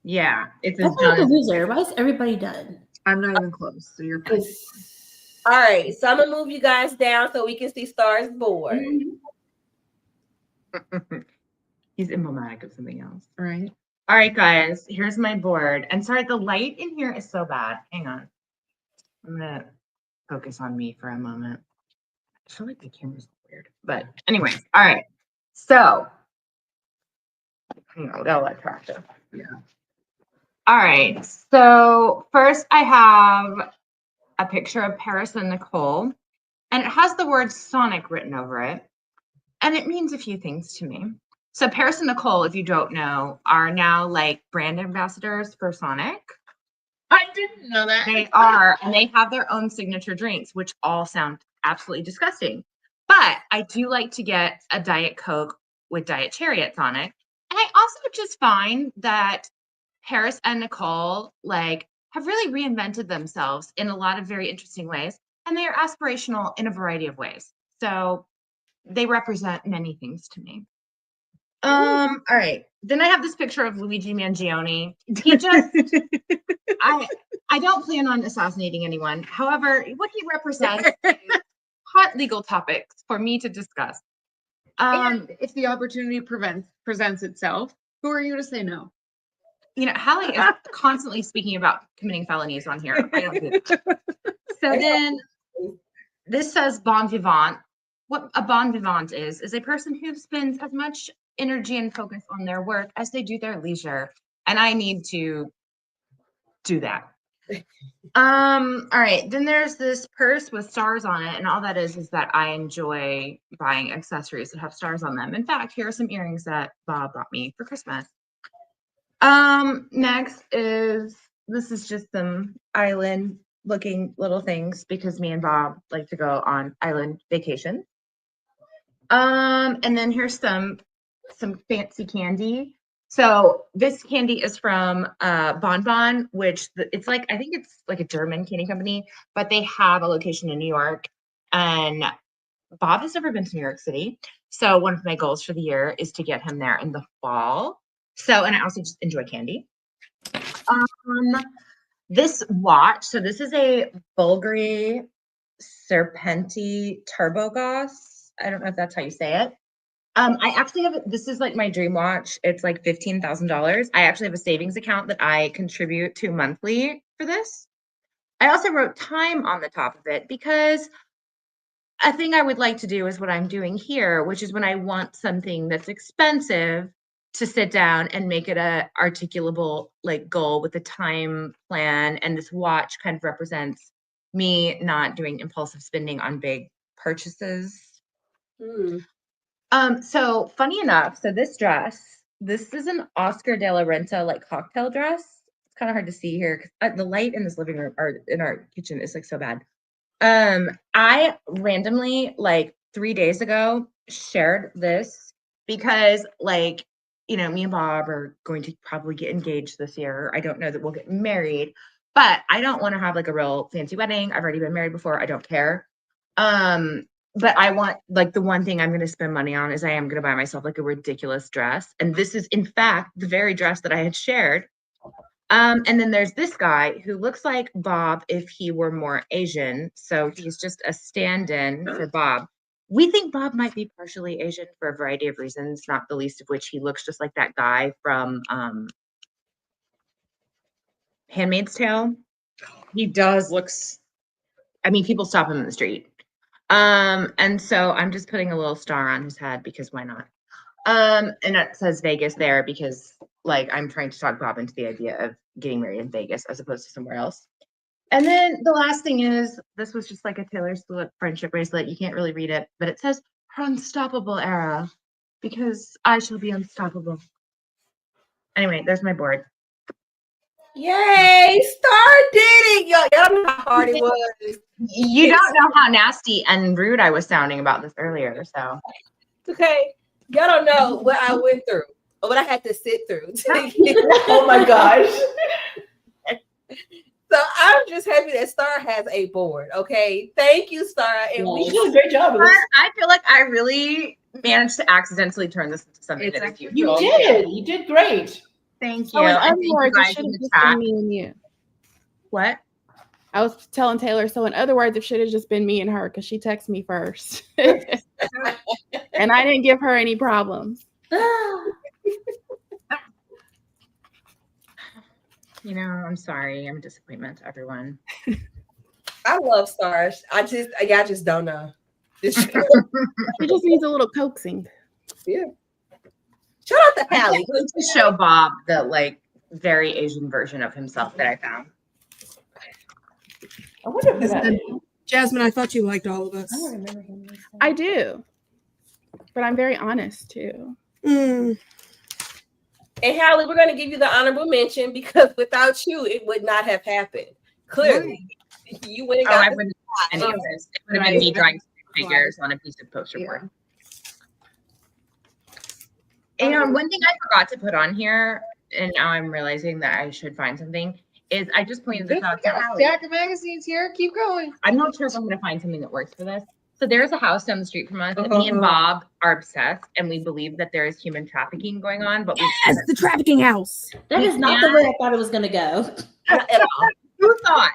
Yeah, it's That's like a loser. Why is everybody done? I'm not even close, so you're fine. All right, so I'm gonna move you guys down so we can see Star's board. He's emblematic of something else. All right, guys, here's my board. And sorry, the light in here is so bad. Hang on. I'm gonna focus on me for a moment. I feel like the camera's weird, but anyways, all right. So, hang on, we got a lot of practice. Yeah. All right, so first I have a picture of Paris and Nicole, and it has the word Sonic written over it. And it means a few things to me. So Paris and Nicole, if you don't know, are now like brand ambassadors for Sonic. I didn't know that. They are, and they have their own signature drinks, which all sound absolutely disgusting. But I do like to get a Diet Coke with Diet Cherry at Sonic. And I also just find that Paris and Nicole have really reinvented themselves in a lot of very interesting ways. And they are aspirational in a variety of ways. So they represent many things to me. All right. Then I have this picture of Luigi Mangione. He just, I don't plan on assassinating anyone. However, what he represents is hot legal topics for me to discuss. And if the opportunity presents itself, who are you to say no? Hallie is constantly speaking about committing felonies on here. I don't do that. So then this says bon vivant. What a bon vivant is a person who spends as much energy and focus on their work as they do their leisure. And I need to do that. All right. Then there's this purse with stars on it, and all that is that I enjoy buying accessories that have stars on them. In fact, here are some earrings that Bob bought me for Christmas. Next this is just some island looking little things because me and Bob like to go on island vacation. And then here's some fancy candy. So this candy is from Bon Bon, which it's like, I think it's like a German candy company, but they have a location in New York. And Bob has never been to New York City. So one of my goals for the year is to get him there in the fall. So, and I also just enjoy candy. This watch, so this is a Bulgari Serpenti Turbo Goss. I don't know if that's how you say it. I actually have, this is like my dream watch. It's like $15,000. I actually have a savings account that I contribute to monthly for this. I also wrote time on the top of it because a thing I would like to do is what I'm doing here, which is when I want something that's expensive to sit down and make it a articulable like goal with a time plan. And this watch kind of represents me not doing impulsive spending on big purchases. So funny enough, so this is an Oscar de la Renta like cocktail dress. It's kind of hard to see here because the light in this living room or in our kitchen is like so bad. I randomly like 3 days ago shared this because like, you know, me and Bob are going to probably get engaged this year. I don't know that we'll get married, but I don't want to have like a real fancy wedding. I've already been married before. I don't care. But I want, like, the one thing I'm going to spend money on is I am going to buy myself like a ridiculous dress. And this is in fact the very dress that I had shared. And then there's this guy who looks like Bob if he were more Asian. So he's just a stand-in for Bob. We think Bob might be partially Asian for a variety of reasons, not the least of which he looks just like that guy from Handmaid's Tale. He does looks, I mean, people stop him in the street. And so I'm just putting a little star on his head because why not? And it says Vegas there because like I'm trying to talk Bob into the idea of getting married in Vegas as opposed to somewhere else. And then the last thing is, this was just like a Taylor Swift friendship bracelet. You can't really read it, but it says her unstoppable era because I shall be unstoppable. Anyway, there's my board. Yay! Star did it! Y'all know how hard it was. You don't know how nasty and rude I was sounding about this earlier, so. Okay. Y'all don't know what I went through or what I had to sit through. Oh my gosh. So I'm just happy that Star has a board. Okay. Thank you, Star. And You did a great job with this. I feel like I really managed to accidentally turn this into something that is useful. You did great. Thank you. Oh, in And other thank you words, it guys should in have the just been chat. me and you. What? I was telling Taylor, so in other words, it should have just been me and her because she texted me first. And I didn't give her any problems. You know, I'm sorry. I'm a disappointment to everyone. I love Stars. I just don't know. She just needs a little coaxing. Yeah. Shout out to Hallie. I'm going to show Bob the like very Asian version of himself that I found. I wonder if that Jasmine, I thought you liked all of us. I don't remember him. I do. But I'm very honest too. Mm. And Hallie, we're going to give you the honorable mention because without you, it would not have happened. Clearly, you would have got I wouldn't have any of this. It would have been me drawing figures on a piece of poster board. And one thing I forgot to put on here, and now I'm realizing that I should find something, is I just pointed this out to Hallie. Stack of magazines here. Keep going. I'm not sure if I'm going to find something that works for this. So there's a house down the street from us that me and Bob are obsessed, and we believe that there is human trafficking going on. But Yes, the trafficking house. That is not the way I thought it was going to go. Not at all. who thought?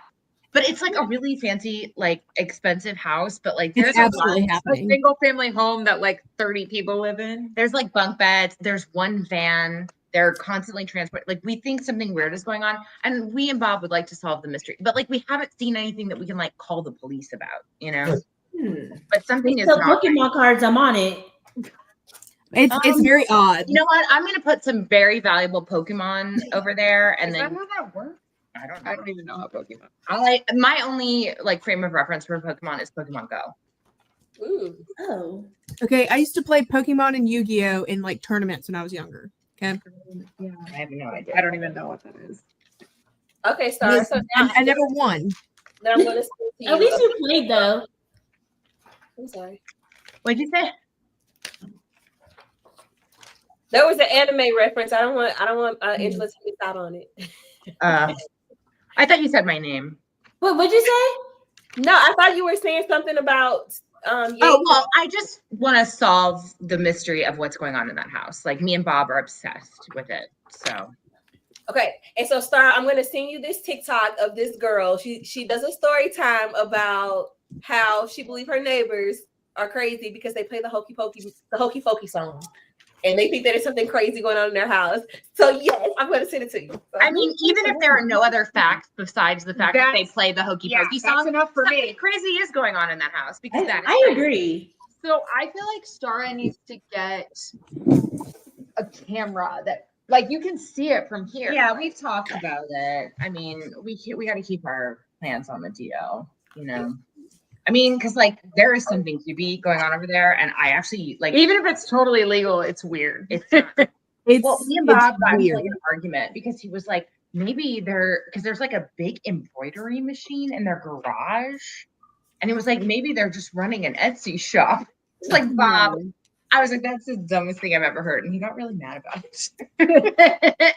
But it's like a really fancy, like expensive house. But like there's It's absolutely A happening. single family home that like 30 people live in. there's like bunk beds. There's one van. They're constantly transported. Like we think something weird is going on, and we and Bob would like to solve the mystery. But like we haven't seen anything that we can like call the police about, you know. But something is So not. Pokemon cards, I'm on it. It's very odd. You know what? I'm gonna put some very valuable Pokemon over there, and Is then that how that works? I don't even know how Pokemon. My only like frame of reference for Pokemon is Pokemon Go. Ooh. Oh. Okay, I used to play Pokemon and Yu-Gi-Oh in like tournaments when I was younger. Okay. Yeah. I have no idea. I don't even know what that is. Okay, Star. So now I never won. then I'm going to say to At you. least you played though. I'm sorry. What'd you say? There was an anime reference. I don't want Angela to miss out on it. I thought you said my name. What'd you say? No, I thought you were saying something about Oh, well, I just want to solve the mystery of what's going on in that house. Like me and Bob are obsessed with it. So okay. And so Star, I'm gonna send you this TikTok of this girl. She does a story time about how she believes her neighbors are crazy because they play the Hokey Pokey song. And they think that there's something crazy going on in their house. So yes, I'm going to send it to you. So, I mean, even if there are no other facts besides the fact that they play the Hokey Pokey song, that's enough for something me. crazy is going on in that house because that is I crazy. agree. So I feel like Stara needs to get a camera that, like, you can see it from here. Yeah, we've talked about it. I mean, we got to keep our plans on the DL, you know. I mean, because like there is something creepy going on over there, and I actually like Even if it's totally illegal, it's weird. it's not. It's, Well, me and Bob got into weird. like an argument because he was like, maybe there's like a big embroidery machine in their garage, and he was like, maybe they're just running an Etsy shop. It's like, Bob, I was like, that's the dumbest thing I've ever heard, and he got really mad about it. okay,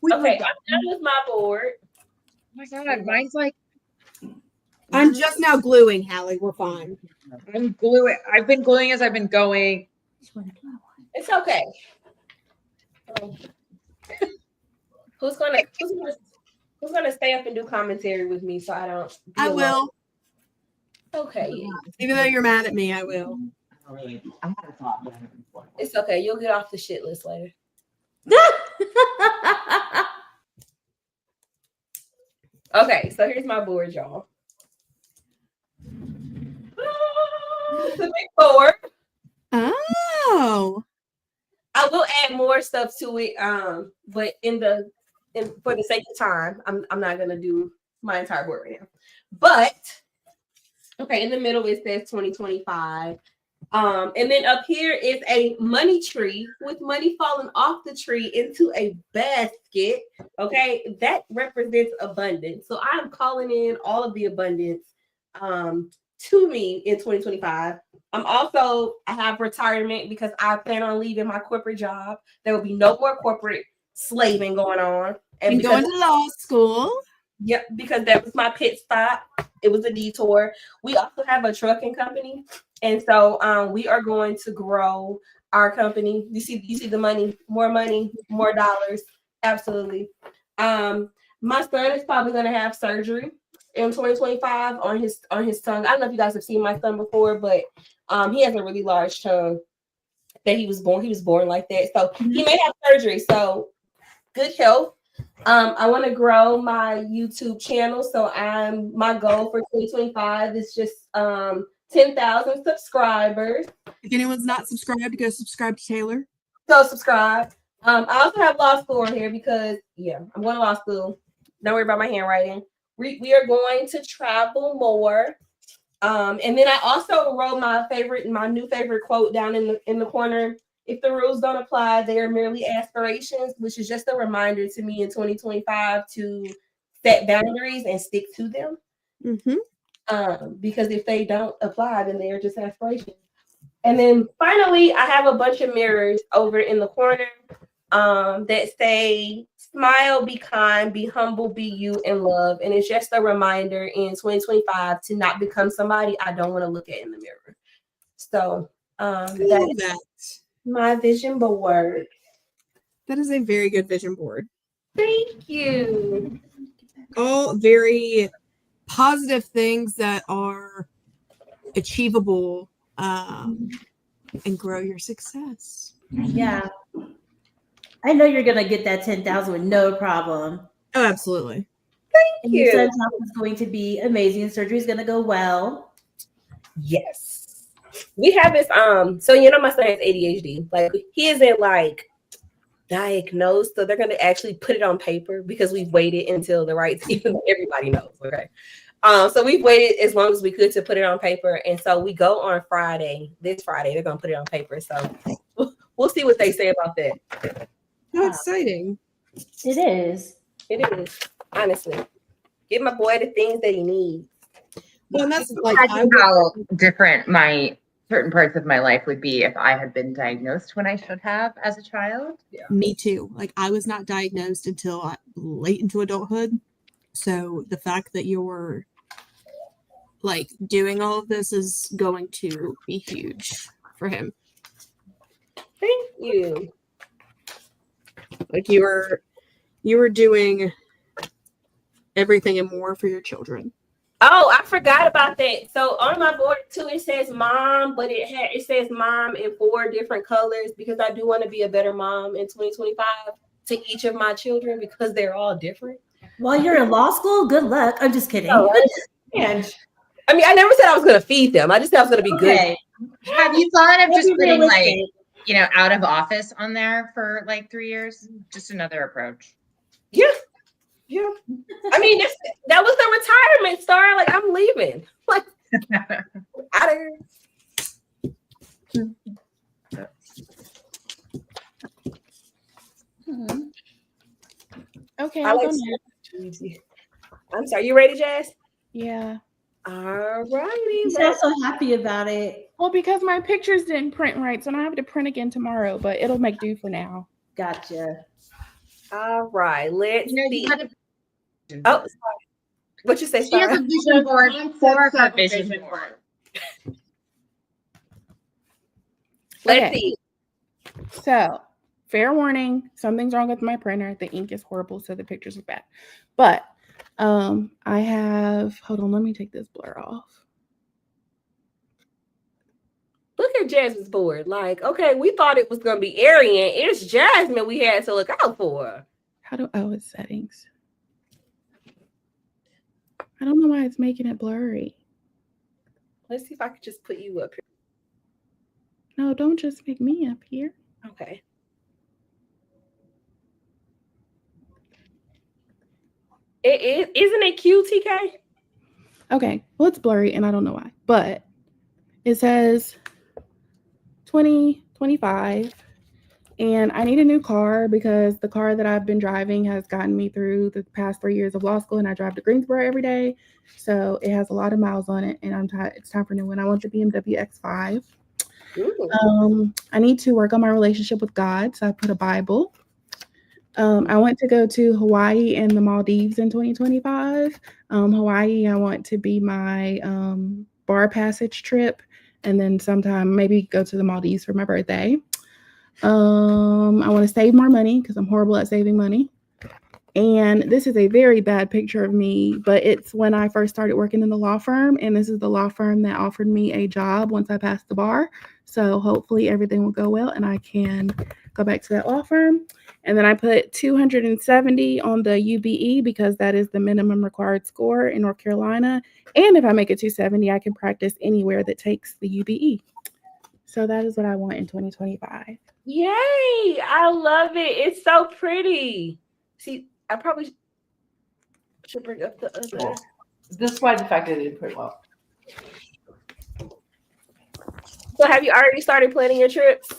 I'm done with my board. Oh my god, mine's like. I'm just now gluing, Hallie. We're fine. I'm gluing. I've been gluing as I've been going. It's okay. Who's gonna stay up and do commentary with me so I don't? I will. Okay. Even though you're mad at me, I will. It's okay. You'll get off the shit list later. Okay, so here's my board, y'all. It's a big board. Oh. I will add more stuff to it, but for the sake of time, I'm not gonna do my entire board right now. But okay, in the middle it says 2025. And then up here is a money tree with money falling off the tree into a basket. Okay, that represents abundance. So I'm calling in all of the abundance to me in 2025. I have retirement because I plan on leaving my corporate job. There will be no more corporate slaving going on. And going to law school. Yep, because that was my pit stop. It was a detour. We also have a trucking company. And so we are going to grow our company. You see the money, more dollars. Absolutely. My son is probably going to have surgery in 2025 on his tongue. I don't know if you guys have seen my son before, but he has a really large tongue that he was born like that. So he may have surgery. So good health. I want to grow my YouTube channel. So my goal for 2025 is just 10,000 subscribers. If anyone's not subscribed, go subscribe to Taylor. Go subscribe. I also have law school on here because I'm going to law school. Don't worry about my handwriting. We are going to travel more. And then I also wrote my new favorite quote down in the corner. If the rules don't apply, they are merely aspirations, which is just a reminder to me in 2025 to set boundaries and stick to them. Mm-hmm. Because if they don't apply, then they are just aspirations. And then finally, I have a bunch of mirrors over in the corner that say, smile, be kind, be humble, be you, and love. And it's just a reminder in 2025 to not become somebody I don't want to look at in the mirror. So that's my vision board. That is a very good vision board. Thank you. All very positive things that are achievable and grow your success. Yeah. I know you're gonna get that 10,000 with no problem. Oh, absolutely. And your son's health is going to be amazing. Surgery is gonna go well. Yes. We have this, so my son has ADHD. Like he isn't like diagnosed. So they're going to actually put it on paper because we've waited until the right even everybody knows. Okay. So we've waited as long as we could to put it on paper. And so we go on this Friday, they're going to put it on paper. So we'll see what they say about that. How exciting. It is. It is, honestly. Give my boy the things that he needs. Well, and that's like how different my certain parts of my life would be if I had been diagnosed when I should have as a child. Yeah. Me too. Like I was not diagnosed until late into adulthood. So the fact that you're like doing all of this is going to be huge for him. Thank you. Like you were doing everything and more for your children. Oh, I forgot about that. So on my board too, it says mom, but it says mom in 4 different colors because I do want to be a better mom in 2025 to each of my children because they're all different. While you're in law school, good luck. I'm just kidding. Oh, and I mean, I never said I was going to feed them. I just said I was going to be good. Have you thought of just putting realistic. like, out of office on there for like 3 years? Just another approach. Yeah. Yeah. I mean, that was the retirement star. Like, I'm leaving. Like, out of here. Okay. I'm sorry. You ready, Jazz? Yeah. All righty. You sound so happy about it. Well, because my pictures didn't print right, so I have to print again tomorrow, but it'll make do for now. Gotcha. All right. Let's see. Oh, sorry. What you say? She has a vision board for her vision board. Let's see. So, fair warning, something's wrong with my printer. The ink is horrible, so the pictures are bad. But I have, hold on, let me take this blur off. Look at Jasmine's board. Like, okay, we thought it was going to be Arian. It's Jasmine we had to look out for. It's settings. I don't know why it's making it blurry. Let's see if I could just put you up here. No, don't just make me up here. Okay. Isn't it cute, TK? Okay, well, it's blurry and I don't know why, but it says 2025 and I need a new car because the car that I've been driving has gotten me through the past 3 years of law school and I drive to Greensboro every day. So it has a lot of miles on it and it's time for a new one. I want the BMW X5. I need to work on my relationship with God. So I put a Bible. I want to go to Hawaii and the Maldives in 2025. Hawaii, I want to be my bar passage trip and then sometime maybe go to the Maldives for my birthday. I want to save more money because I'm horrible at saving money. And this is a very bad picture of me, but it's when I first started working in the law firm. And this is the law firm that offered me a job once I passed the bar. So hopefully everything will go well and I can go back to that law firm. And then I put 270 on the UBE because that is the minimum required score in North Carolina. And if I make it 270, I can practice anywhere that takes the UBE. So that is what I want in 2025. Yay! I love it. It's so pretty. See, I probably should bring up the other. Despite the fact that it didn't print well. So have you already started planning your trips?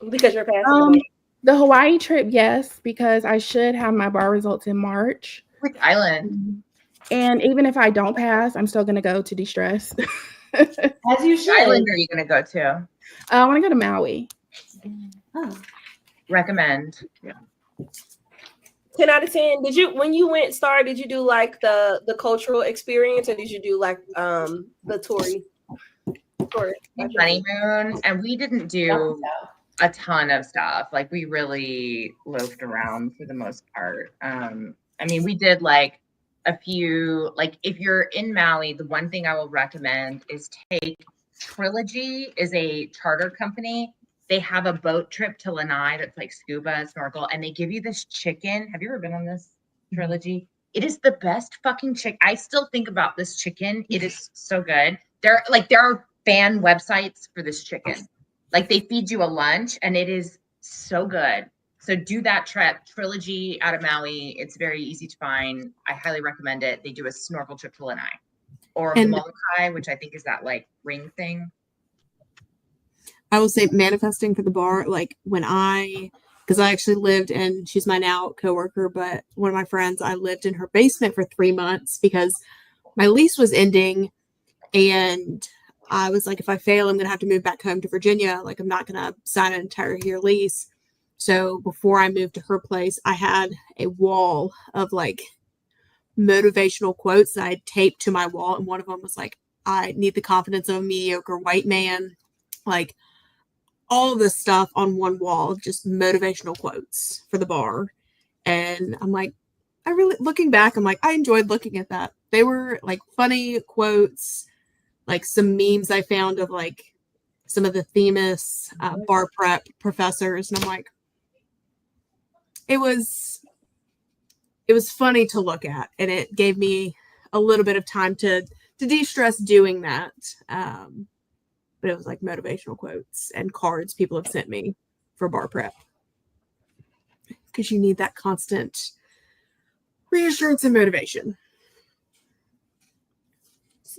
Because you're passing. The Hawaii trip, yes, because I should have my bar results in March. Which island? And even if I don't pass, I'm still going to go to de-stress. As you should. Which island are you going to go to? I want to go to Maui. Oh. Recommend. Yeah. 10 out of 10. When you went Star, did you do like the cultural experience or did you do like the touring? Honeymoon, and we didn't do a ton of stuff. Like we really loafed around for the most part. I mean, we did like a few, like if you're in Maui, the one thing I will recommend is take Trilogy is a charter company. They have a boat trip to Lanai that's like scuba, snorkel, and they give you this chicken. Have you ever been on this Trilogy? It is the best fucking chicken. I still think about this chicken. It is so good. There are fan websites for this chicken. Like they feed you a lunch and it is so good. So do that trilogy out of Maui. It's very easy to find. I highly recommend it. They do a snorkel trip to Lanai or Molokai, which I think is that like ring thing. I will say manifesting for the bar, like because I actually lived in, she's my now coworker, but one of my friends, I lived in her basement for 3 months because my lease was ending. And I was like, if I fail, I'm going to have to move back home to Virginia. Like, I'm not going to sign an entire year lease. So before I moved to her place, I had a wall of like motivational quotes that I had taped to my wall. And one of them was like, I need the confidence of a mediocre white man. Like all of this stuff on one wall, just motivational quotes for the bar. And I'm like, looking back, I'm like, I enjoyed looking at that. They were like funny quotes, like some memes I found of like some of the famous bar prep professors. And I'm like, it was funny to look at, and it gave me a little bit of time to de-stress doing that. But it was like motivational quotes and cards people have sent me for bar prep, because you need that constant reassurance and motivation.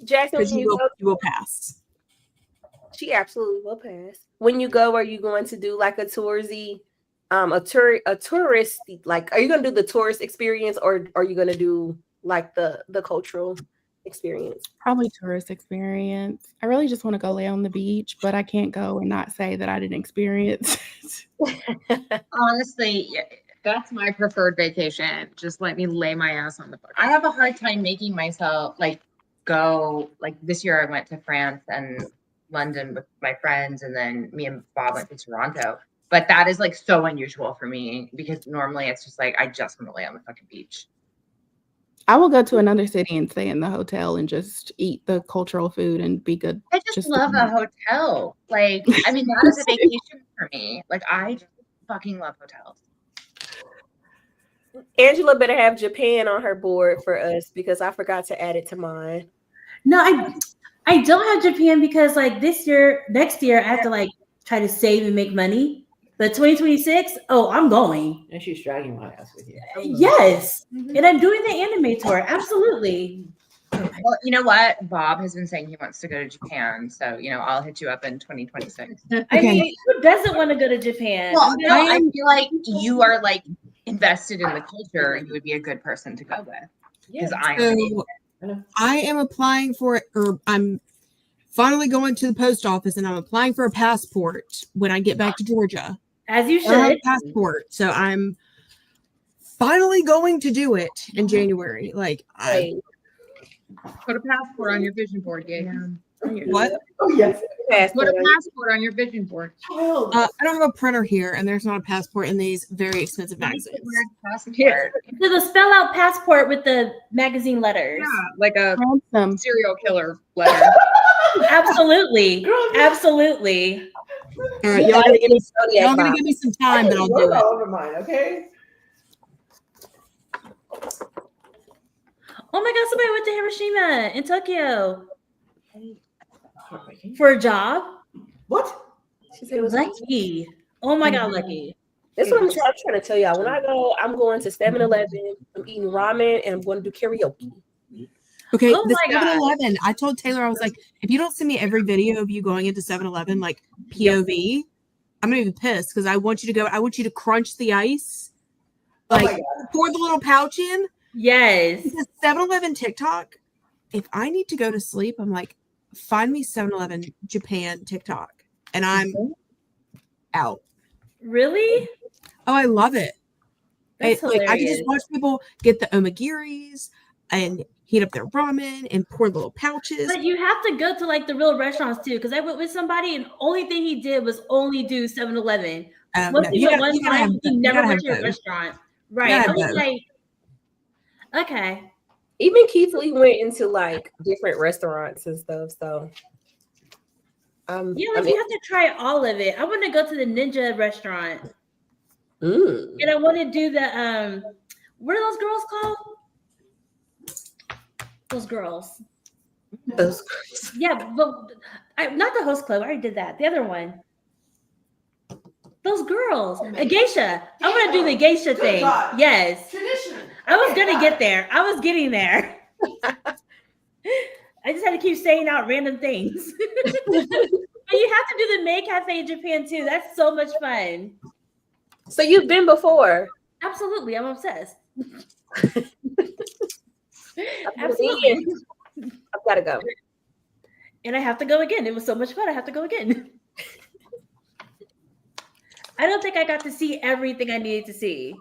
Jackson, You will pass. She absolutely will pass. When you go, are you going to do like a touristy, a tourist, like, are you going to do the tourist experience, or are you going to do like the cultural experience? Probably tourist experience. I really just want to go lay on the beach, but I can't go and not say that I didn't experience it. Honestly, That's my preferred vacation. Just let me lay my ass on the book. I have a hard time making myself like go. Like this year, I went to France and London with my friends, and then me and Bob went to Toronto. But that is like so unusual for me, because normally it's just like I just want to lay on the fucking beach. I will go to another city and stay in the hotel and just eat the cultural food and be good. I just love a hotel. Like, I mean, that is a vacation for me. Like, I just fucking love hotels. Angela better have Japan on her board for us, because I forgot to add it to mine. No, I don't have Japan because like next year I have to like try to save and make money. But 2026, oh, I'm going. And she's dragging my ass with you. Yes. And I'm doing the anime tour. Absolutely. Well, you know what? Bob has been saying he wants to go to Japan. So, you know, I'll hit you up in 2026. I mean, who doesn't want to go to Japan? Well, no, I feel like you are like invested in the culture. You would be a good person to go with. Because I am applying for it, or I'm finally going to the post office and I'm applying for a passport when I get back to Georgia. As you should. I have a passport. So I'm finally going to do it in January. Like, Put a passport on your vision board, yeah. What? Oh, yes. Put a passport on your vision board. I don't have a printer here, and there's not a passport in these very expensive magazines. Passport. So the spell out passport with the magazine letters. Yeah, like a Awesome. serial killer letter. Absolutely. Absolutely. All right, y'all gonna give me some time, but I'll do it. All over mine, okay? Oh my God, somebody went to Hiroshima in Tokyo for a job. What? She said it was Lucky. Oh my God, lucky. That's what I'm trying to tell y'all. When I go, I'm going to 7-Eleven. I'm eating ramen, and I'm going to do karaoke. Okay, Oh the my God. 7-Eleven. I told Taylor, I was like, if you don't send me every video of you going into 7-Eleven, like POV, I'm gonna be pissed, because I want you to go. I want you to crunch the ice, like pour the little pouch in. Yes. Because 7-Eleven TikTok. If I need to go to sleep, I'm like, find me 7-Eleven Japan TikTok, and I'm out. Really? Oh, I love it. That's Like, I can hilarious. just watch people get the omagiris and heat up their ramen and pour little pouches. But you have to go to like the real restaurants too, because I went with somebody and only thing he did was only do 7-Eleven. Once he went one time, he never went to a restaurant. Right. I was like, okay. Even Keith Lee went into like different restaurants and stuff. So Yeah, like you have to try all of it. I want to go to the Ninja restaurant. And I want to do the what are those girls called? Those girls. Yeah, but not the host club. I already did that. The other one. Those girls. A geisha. I want to do the geisha thing. God. Yes. Tradition. I was going to get there. I was getting there. I just had to keep saying out random things. But you have to do the May Cafe in Japan too. That's so much fun. So you've been before? Absolutely. I'm obsessed. Absolutely. I've got to go. And I have to go again. It was so much fun. I have to go again. I don't think I got to see everything I needed to see.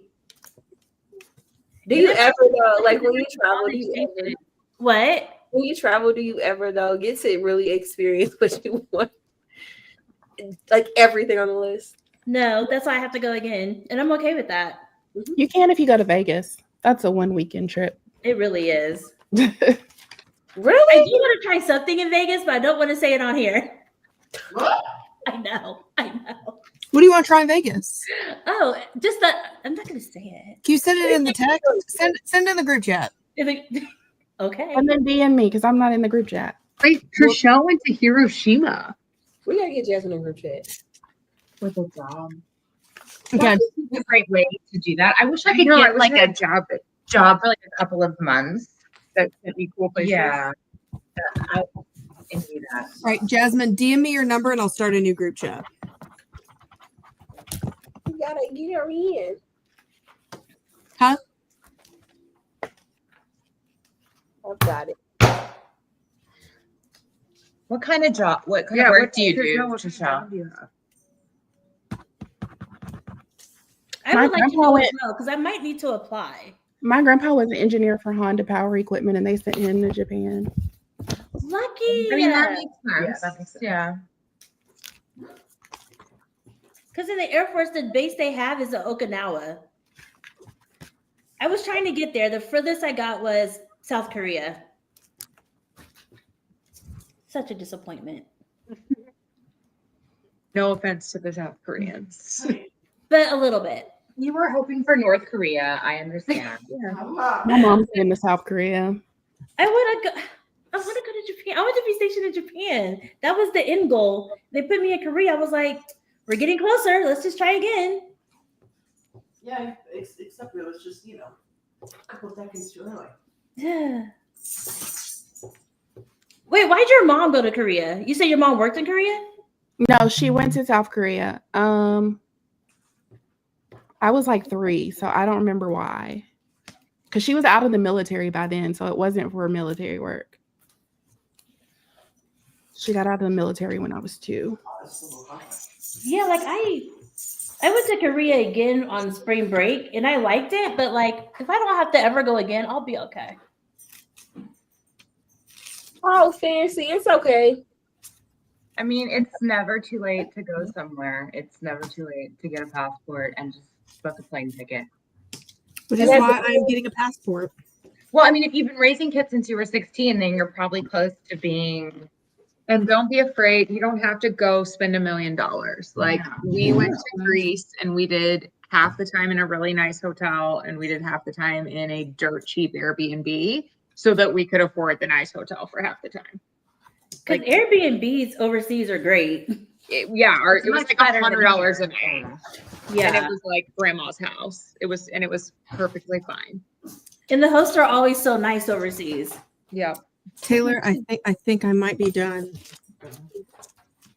Do you ever though, like when you travel, do you ever, what? When you travel, do you ever though get to really experience what you want? Like everything on the list? No, that's why I have to go again. And I'm okay with that. You can if you go to Vegas. That's a 1 weekend trip. It really is. Really? I do want to try something in Vegas, but I don't want to say it on here. What? I know. What do you want to try in Vegas? Oh, just that. I'm not going to say it. Can you send it in the text? Send it in the group chat. Okay. And then DM me because I'm not in the group chat. Wait, Trishelle went to Hiroshima. We gotta get Jasmine in a group chat. With a job. Okay. That's a great way to do that. I wish I could No, get like like a job for like a couple of months. that sent me cool places. Yeah. I can do that. All right, Jasmine, DM me your number and I'll start a new group chat. You gotta get her in. Huh? I've got it. What kind of job? What kind of work do you do, Trishelle? Trishelle? I My would like to grandpa know went- as well because I might need to apply. My grandpa was an engineer for Honda Power Equipment, and they sent him to Japan. Lucky. I mean, that makes sense. Yeah, that makes sense. Yeah. Because in the Air Force, the base they have is in Okinawa. I was trying to get there. The furthest I got was South Korea. Such a disappointment. No offense to the South Koreans. But a little bit. You were hoping for North Korea. I understand. My mom's been to South Korea. I want to go to Japan. I want to be stationed in Japan. That was the end goal. They put me in Korea. I was like, we're getting closer. Let's just try again. Yeah, except it was just, a couple decades too early. Yeah. Wait, why'd your mom go to Korea? You said your mom worked in Korea? No, she went to South Korea. I was like 3, so I don't remember why. Because she was out of the military by then, so it wasn't for military work. She got out of the military when I was 2. Yeah, like I went to Korea again on spring break and I liked it, but like if I don't have to ever go again, I'll be okay. Oh, fancy. It's okay. I mean, it's never too late to go somewhere. It's never too late to get a passport and just book a plane ticket. Which is why I'm getting a passport. Well, I mean, if you've been raising kids since you were 16, then you're probably close to being. And don't be afraid. You don't have to go spend $1 million. Like we went to Greece and we did half the time in a really nice hotel and we did half the time in a dirt cheap Airbnb so that we could afford the nice hotel for half the time. Because Airbnbs overseas are great. It was much like better than $100 a night. Yeah. And it was like grandma's house. It was perfectly fine. And the hosts are always so nice overseas. Yeah. Taylor, I think I might be done.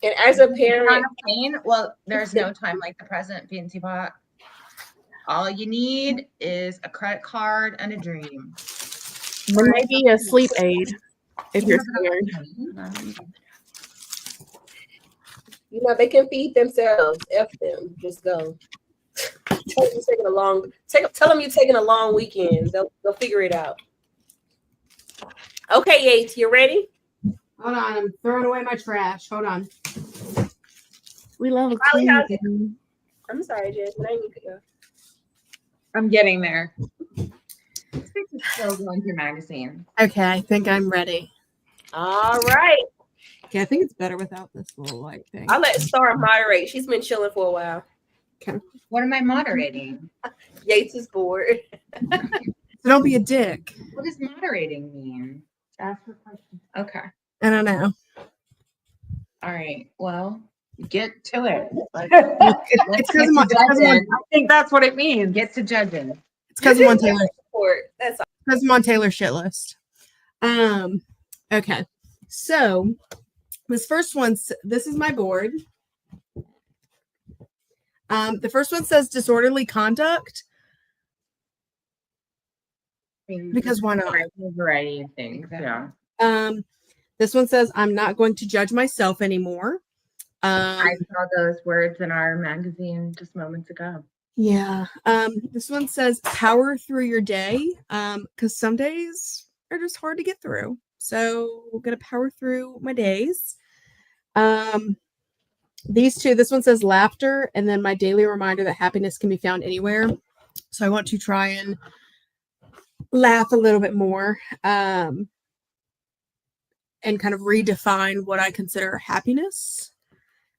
And as a On parent, a plane, well, there's no time like the present, Beansy Pot. All you need is a credit card and a dream. Or maybe a sleep aid if you're scared. they can feed themselves. F them. Just go. Tell them you're taking a long weekend. They'll figure it out. Okay, Yates, you ready? Hold on, I'm throwing away my trash. Hold on. We love a Riley, how's it? clean. I'm sorry, Jasmine. I didn't go. I'm getting there. Still going through magazine. Okay, I think I'm ready. All right. Okay, I think it's better without this little light thing. I'll let Star moderate. She's been chilling for a while. What am I moderating? Yates is bored. So don't be a dick. What does moderating mean? Ask for questions. Okay. I don't know. All right. Well, Get to it. It's because I think that's what it means. Get to judging. It's because I'm on Taylor. That's all. Because I'm on Taylor's shit list. Okay. So this first one, this is my board. The first one says disorderly conduct. Because why not? A variety of things. Yeah. This one says I'm not going to judge myself anymore. I saw those words in our magazine just moments ago. Yeah. This one says power through your day. Because some days are just hard to get through. So we're gonna power through my days. These two, this one says laughter, and then my daily reminder that happiness can be found anywhere. So I want to try and laugh a little bit more. And kind of redefine what I consider happiness.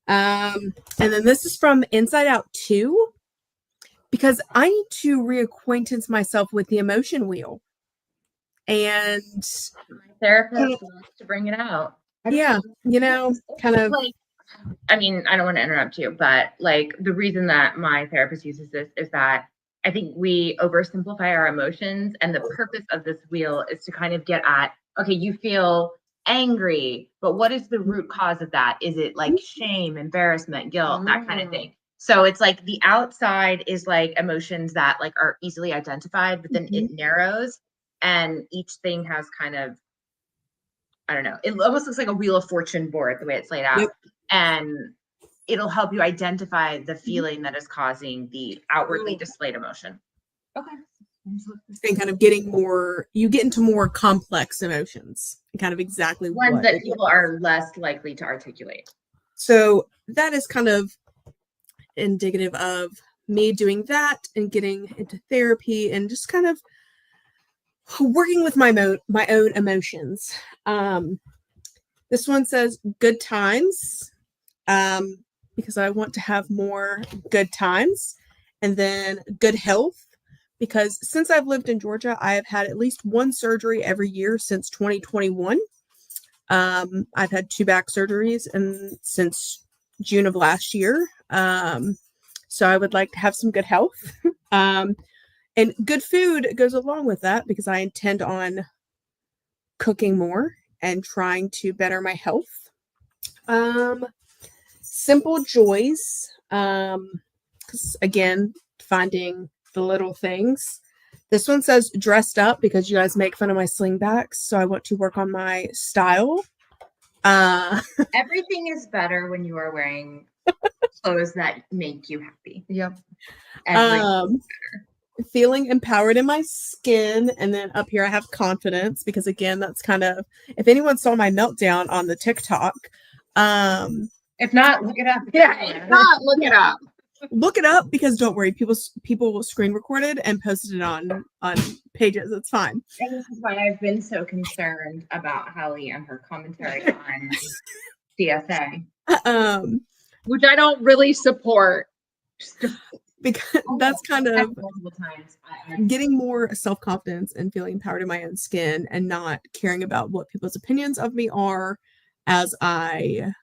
And then this is from Inside Out 2, because I need to reacquaintance myself with the emotion wheel. And my therapist wants to bring it out. Yeah, kind of. Like, I mean, I don't want to interrupt you, but like the reason that my therapist uses this is that I think we oversimplify our emotions, and the purpose of this wheel is to kind of get at, okay, you feel angry, but what is the root cause of that? Is it like shame, embarrassment, guilt, that kind of thing? So it's like the outside is like emotions that like are easily identified, but then it narrows, and each thing has kind of, I don't know, it almost looks like a Wheel of Fortune board the way it's laid out. Yep. And it'll help you identify the feeling that is causing the outwardly displayed emotion. Okay. And kind of you get into more complex emotions, kind of exactly ones that people are less likely to articulate. So that is kind of indicative of me doing that and getting into therapy and just kind of working with my own emotions. This one says good times, because I want to have more good times, and then good health, because since I've lived in Georgia, I have had at least one surgery every year since 2021. I've had 2 back surgeries and since June of last year. So I would like to have some good health. And good food goes along with that, because I intend on cooking more and trying to better my health. Simple joys. 'Cause again, finding the little things. This one says dressed up, because you guys make fun of my slingbacks, so I want to work on my style. Everything is better when you are wearing clothes that make you happy. Yep. Feeling empowered in my skin, and then up here I have confidence, because again, that's kind of, if anyone saw my meltdown on the TikTok, if not, look it up. Yeah, if not, look it up. Look it up, because don't worry, people screen recorded and posted it on pages. It's fine. And this is why I've been so concerned about Hallie and her commentary on DSA. Which I don't really support. Because that's kind of getting more self-confidence and feeling empowered in my own skin, and not caring about what people's opinions of me are, as I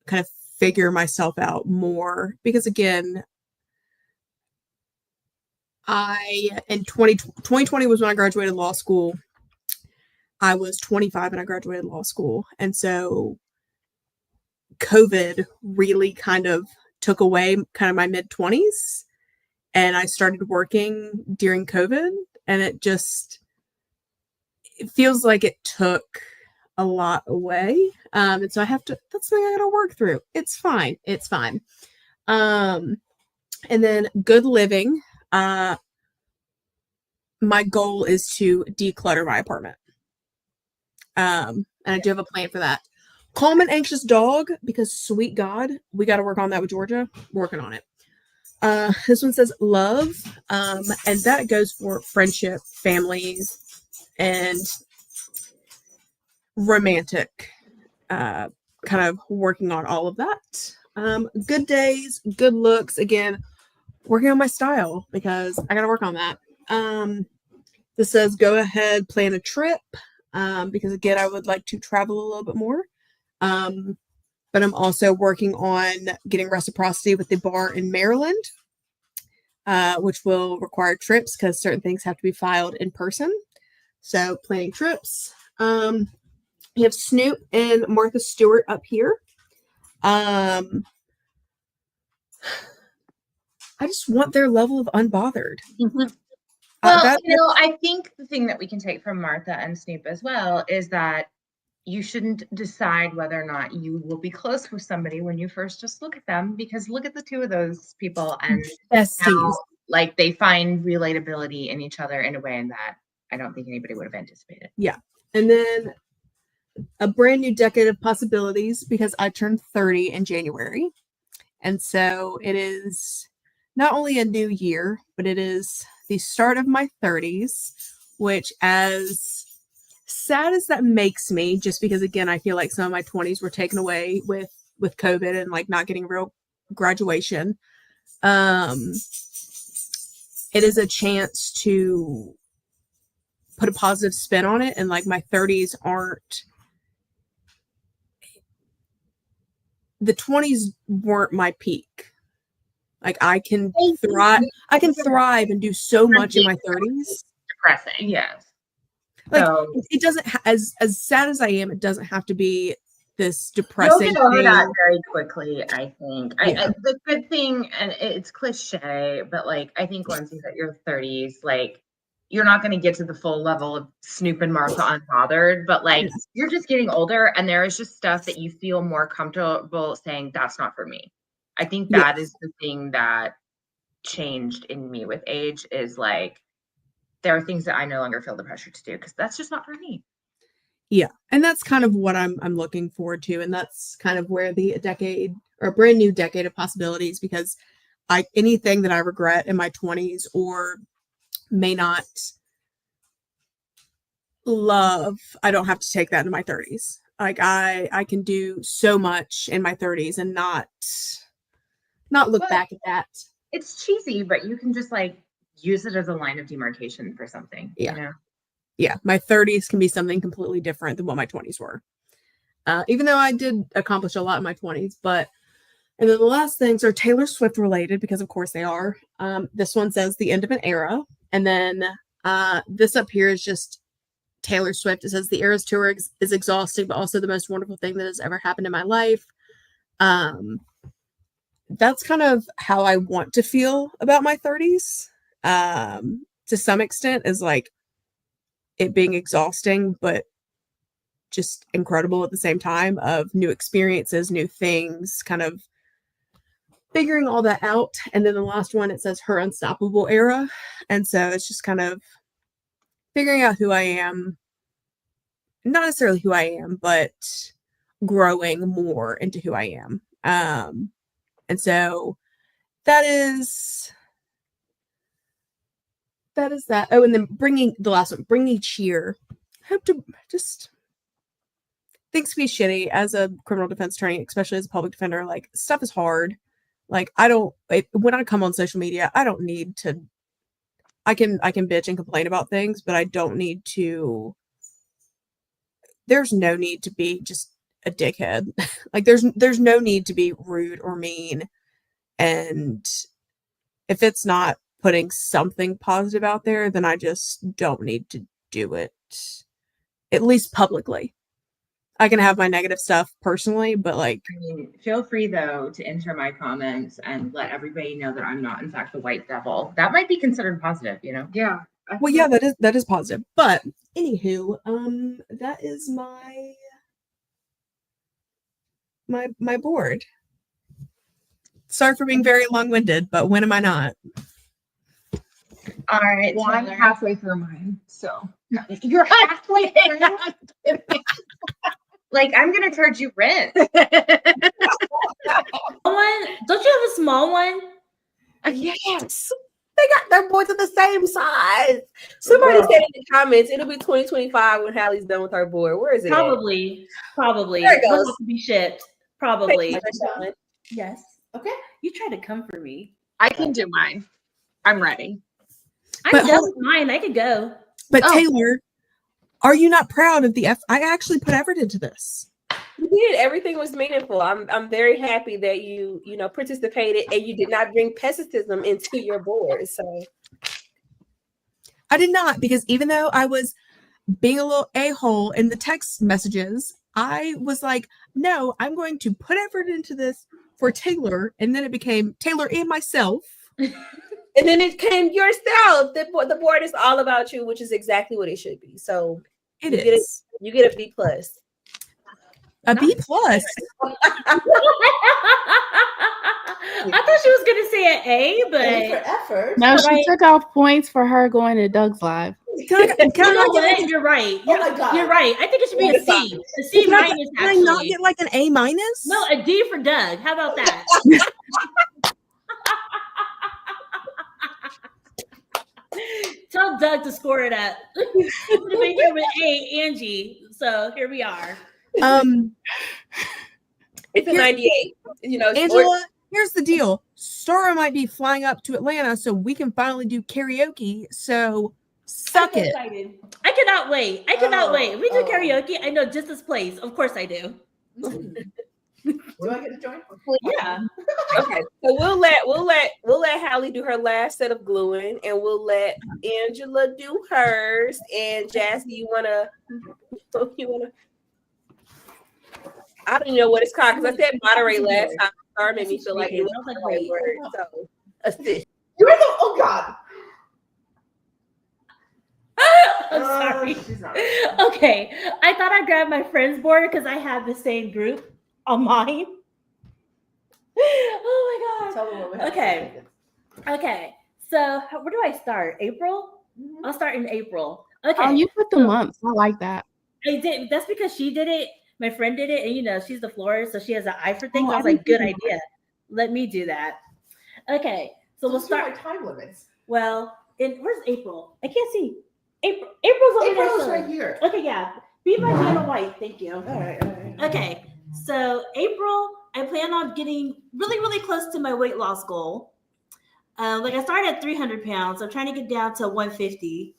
kind of figure myself out more. Because again, in 2020 was when I graduated law school. I was 25 and I graduated law school. And so COVID really kind of took away kind of my mid-20s, and I started working during COVID, and it feels like it took a lot away. And so that's something I gotta work through. It's fine. And then good living. My goal is to declutter my apartment. And I do have a plan for that. Calm and anxious dog, because sweet God, we got to work on that with Georgia. We're working on it. This one says love, and that goes for friendship, families, and romantic. Kind of working on all of that. Good days, good looks. Again, working on my style, because I got to work on that. This says go ahead, plan a trip, because again, I would like to travel a little bit more. But but I'm also working on getting reciprocity with the bar in Maryland, which will require trips because certain things have to be filed in person. So planning trips. We have Snoop and Martha Stewart up here. I just want their level of unbothered. Well, I think the thing that we can take from Martha and Snoop as well is that you shouldn't decide whether or not you will be close with somebody when you first just look at them, because look at the two of those people and how, like, they find relatability in each other in a way that I don't think anybody would have anticipated. Yeah. And then a brand new decade of possibilities, because I turned 30 in January. And so it is not only a new year, but it is the start of my 30s, which, as sad as that makes me, just because, again, I feel like some of my 20s were taken away with COVID and like not getting real graduation. It is a chance to put a positive spin on it. And like my 30s aren't, the 20s weren't my peak. Like I can thrive and do so much in my 30s. Depressing. Yes. Like it doesn't, as sad as I am, it doesn't have to be this depressing You'll get over thing. that very quickly, I think. Yeah. The good thing, and it's cliche, but like I think once you hit your 30s, like you're not going to get to the full level of Snoop and Martha unbothered, but like you're just getting older, and there is just stuff that you feel more comfortable saying that's not for me. I think that is the thing that changed in me with age, is like there are things that I no longer feel the pressure to do because that's just not for me. Yeah. And that's kind of what I'm looking forward to. And that's kind of where the decade, or a brand new decade of possibilities, because anything that I regret in my 20s or may not love, I don't have to take that into my 30s. Like I can do so much in my 30s and not look back at that. It's cheesy, but you can just like use it as a line of demarcation for something. Yeah. You know? Yeah. My 30s can be something completely different than what my 20s were. Even though I did accomplish a lot in my 20s, and then the last things are Taylor Swift related, because of course they are. This one says the end of an era. And then this up here is just Taylor Swift. It says the Eras Tour is exhausting, but also the most wonderful thing that has ever happened in my life. That's kind of how I want to feel about my 30s. To some extent, is like it being exhausting, but just incredible at the same time, of new experiences, new things, kind of figuring all that out. And then the last one, it says her unstoppable era. And so it's just kind of figuring out who I am, not necessarily who I am, but growing more into who I am. And so that is that. Oh, and then the last one, bringing cheer. I hope to just, things can be shitty as a criminal defense attorney, especially as a public defender. Like, stuff is hard. Like, when I come on social media, I don't need to, I can bitch and complain about things, but I don't need to, there's no need to be just a dickhead. Like, there's no need to be rude or mean. And if it's not putting something positive out there, then I just don't need to do it, at least publicly. I can have my negative stuff personally, but like, I mean, feel free though to enter my comments and let everybody know that I'm not in fact the white devil. That might be considered positive, you know? Yeah. Well, yeah, that is positive. But anywho, that is my board. Sorry for being very long-winded, but when am I not? All right. Well, I'm Taylor. halfway through mine, so You're halfway there. Like, I'm gonna charge you rent. One? Don't you have a small one? Yes. They got their boards are the same size. Somebody said in the comments it'll be 2025 when Hallie's done with her board. Where is it? Probably. There it goes. It'll have to be shipped. Probably. At? Yes. Okay. You tried to come for me. I can do mine. I'm ready. I'm done with mine. I could go. But Taylor, are you not proud of the I actually put effort into this? You did. Everything was meaningful. I'm very happy that you participated and you did not bring pessimism into your board. So I did not, because even though I was being a little a-hole in the text messages, I was like, no, I'm going to put effort into this for Taylor. And then it became Taylor and myself. and then it came yourself. The board is all about you, which is exactly what it should be. So You get a B plus. A B plus. I thought she was gonna say an A, but for effort. No, she took off points for her going to Doug's live. You're right. Oh my God. You're right. I think it should be a C. A C minus. Can I not get like an A minus? No, a D for Doug. How about that? Tell Doug to score it up. To make it with A, Angie. So here we are. It's a 98. Angela, here's the deal. Sora might be flying up to Atlanta so we can finally do karaoke. So suck it. Excited. I cannot wait. If we do karaoke, I know just this place. Of course I do. Do I get to join? Yeah. Okay. So we'll let Hallie do her last set of gluing, and we'll let Angela do hers. And Jazzy, you wanna I don't know what it's called because I said moderate last time. Star made me feel like it was the right word. So assist. Oh God. I'm sorry. She's not. Okay. I thought I grabbed my friend's board because I have the same group on mine. Oh my God. Tell them what we have. Okay. So where do I start? April? I'll start in April. Okay. Oh, you put the months. I like that. I did. That's because she did it. My friend did it, and she's the florist, so she has an eye for things. Oh, I was like, good idea. Let me do that. Okay. So we'll start. Time limits. Well, where's April? I can't see. April's over there. April's right here. Okay, yeah. Be my channel white. Thank you. All right. Okay. So April, I plan on getting really, really close to my weight loss goal. I started at 300 pounds. I'm trying to get down to 150.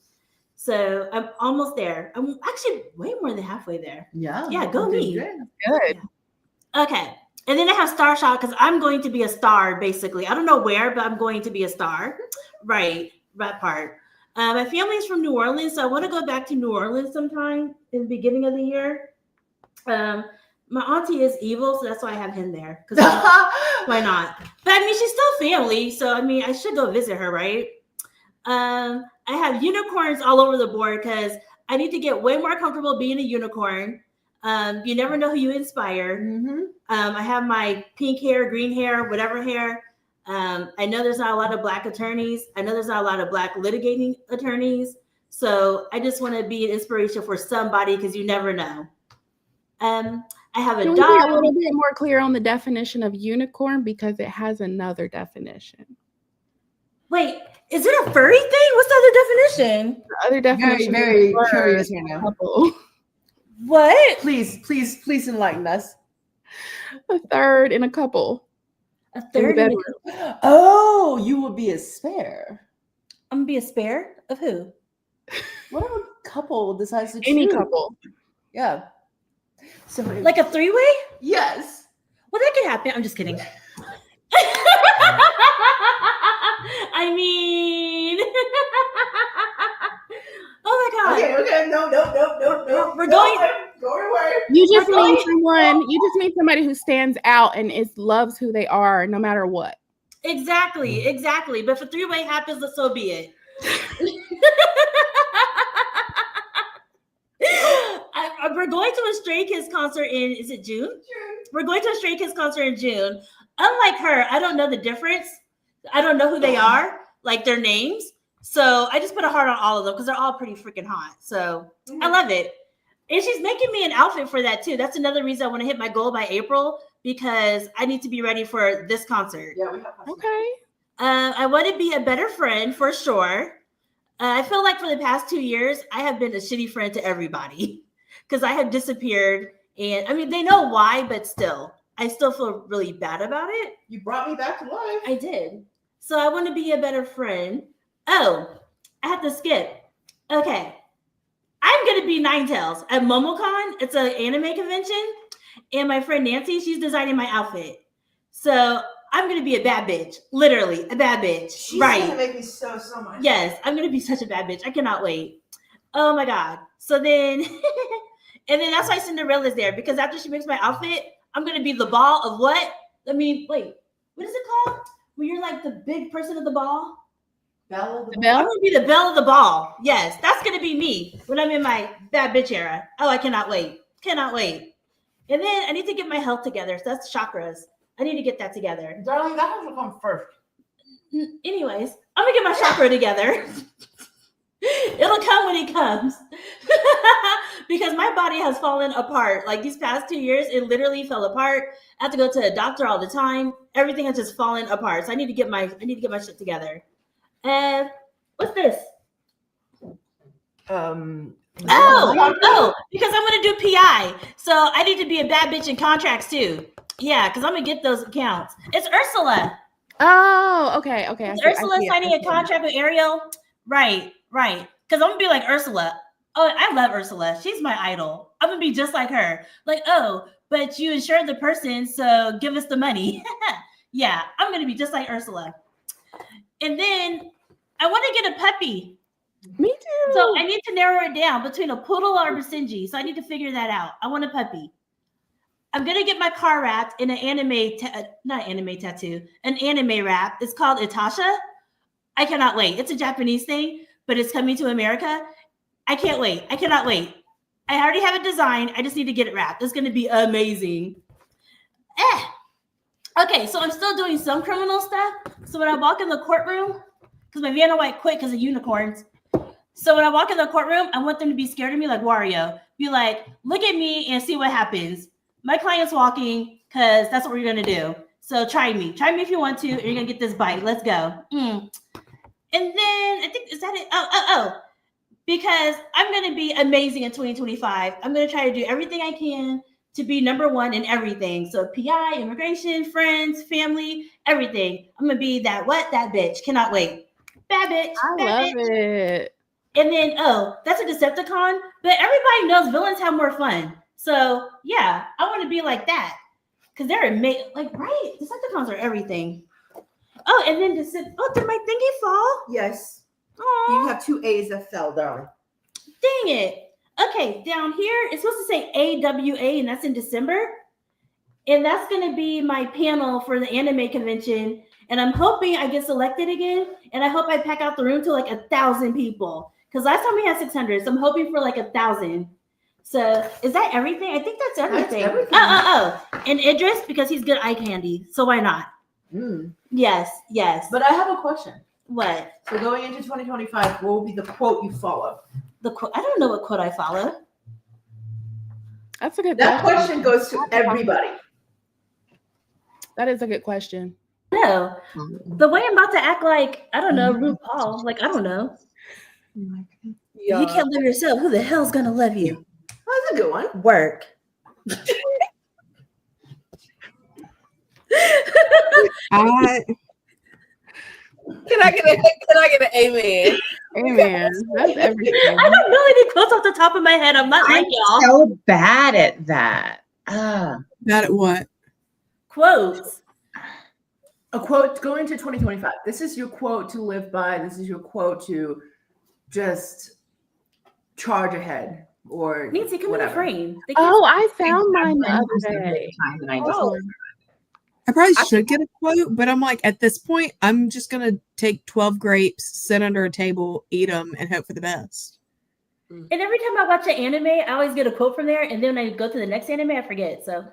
So I'm almost there. I'm actually way more than halfway there. Yeah. Yeah, go me. Good. Okay. And then I have Star Shot because I'm going to be a star, basically. I don't know where, but I'm going to be a star. Right. That part. My family's from New Orleans, so I want to go back to New Orleans sometime in the beginning of the year. My auntie is evil, so that's why I have him there. Because why not? But I mean, she's still family, so I mean, I should go visit her, right? I have unicorns all over the board because I need to get way more comfortable being a unicorn. You never know who you inspire. I have my pink hair, green hair, whatever hair. I know there's not a lot of Black attorneys. I know there's not a lot of Black litigating attorneys. So I just want to be an inspiration for somebody because you never know. I have a Can we dog. be a little bit more clear on the definition of unicorn because it has another definition? Wait, is it a furry thing? What's the other definition? The other definition Very is curious right now. couple. What? Please enlighten us. A third in a couple. A third? In Oh, you will be a spare. I'm gonna be a spare of who? Whatever couple decides to Any choose. couple. Yeah. So Like a three-way? yes. Well, that could happen. I'm just kidding. I mean, oh my God. Okay. No. We're going. Go away. You just mean someone. You just mean somebody who stands out and loves who they are, no matter what. Exactly. But if a three-way happens, so be it. We're going to a Stray Kids concert is it June? We're going to a Stray Kids concert in June. Unlike her, I don't know the difference. I don't know who they are, like their names. So I just put a heart on all of them because they're all pretty freaking hot. So I love it. And she's making me an outfit for that too. That's another reason I want to hit my goal by April because I need to be ready for this concert. Yeah, we have. Okay. I want to be a better friend for sure. I feel like for the past 2 years, I have been a shitty friend to everybody because I have disappeared. And I mean, they know why, but still, I still feel really bad about it. You brought me back to life. I did. So I want to be a better friend. Oh, I have to skip. Okay. I'm going to be Ninetales at MomoCon. It's an anime convention. And my friend Nancy, she's designing my outfit. So I'm gonna be a bad bitch, literally a bad bitch. She's right? gonna make me so much. Yes, I'm gonna be such a bad bitch. I cannot wait. Oh my god. So then, and then that's why Cinderella's there, because after she makes my outfit, I'm gonna be the ball of what? I mean, wait, what is it called? When you're like the big person of the ball. Belle of the I'm Belle? gonna be the belle of the ball. Yes, that's gonna be me when I'm in my bad bitch era. Oh, I cannot wait. Cannot wait. And then I need to get my health together. So that's chakras. I need to get that together. Darling, that has to come first. Anyways, I'm gonna get my chakra together. It'll come when it comes. Because my body has fallen apart. Like these past 2 years, it literally fell apart. I have to go to a doctor all the time. Everything has just fallen apart. So I need to get my shit together. And what's this? Oh, Because I'm gonna do PI. So I need to be a bad bitch in contracts too. Yeah, because I'm gonna get those accounts. It's Ursula. Oh, okay. Is Ursula signing a contract with Ariel? Right. Because I'm gonna be like Ursula. Oh, I love Ursula. She's my idol. I'm gonna be just like her. Like, oh, but you insured the person, so give us the money. Yeah, I'm gonna be just like Ursula. And then I want to get a puppy. Me too. So I need to narrow it down between a poodle or a Basenji. So I need to figure that out. I want a puppy. I'm gonna get my car wrapped in an an anime wrap. It's called Itasha. I cannot wait. It's a Japanese thing, but it's coming to America. I can't wait. I cannot wait. I already have a design. I just need to get it wrapped. It's gonna be amazing. Okay, so I'm still doing some criminal stuff. So when I walk in the courtroom, because my Vanna White quit because of unicorns. So when I walk in the courtroom, I want them to be scared of me like Wario. Be like, look at me and see what happens. My client's walking because that's what we're going to do. So try me. Try me if you want to, and you're going to get this bite. Let's go. And then I think, is that it? Oh. Because I'm going to be amazing in 2025. I'm going to try to do everything I can to be number one in everything. So PI, immigration, friends, family, everything. I'm going to be that bitch. Cannot wait. Bad bitch. I love it. And then, that's a Decepticon. But everybody knows villains have more fun. So, yeah, I want to be like that. Because they're amazing. Like, right? Decepticons are everything. Oh, and then did my thingy fall? yes. Aww. You have 2 A's that fell down. Dang it. Okay, down here, it's supposed to say AWA, and that's in December. And that's going to be my panel for the anime convention. And I'm hoping I get selected again. And I hope I pack out the room to like 1,000 people. Because last time we had 600. So I'm hoping for like 1,000. So is that everything? I think that's everything. That's everything. Oh. And Idris, because he's good eye candy. So why not? Yes. But I have a question. What? So going into 2025, what will be the quote you follow? The quote? I don't know what quote I follow. That's a good That question. question goes to everybody. That is a good question. No. The way I'm about to act like, I don't know, RuPaul. Like, I don't know. Yeah. You can't love yourself. Who the hell's gonna love you? That's a good one. Work. Can I get an amen? Amen. That's everything. I don't know any quotes off the top of my head. I'm not like y'all. So bad at that. Bad at what? Quotes. A quote going into 2025. This is your quote to live by. This is your quote to just charge ahead or Nancy, come in the whatever. frame. Oh, I found mine the other day. I probably should get a quote, but I'm like, at this point, I'm just going to take 12 grapes, sit under a table, eat them, and hope for the best. And every time I watch an anime, I always get a quote from there. And then when I go to the next anime, I forget. So,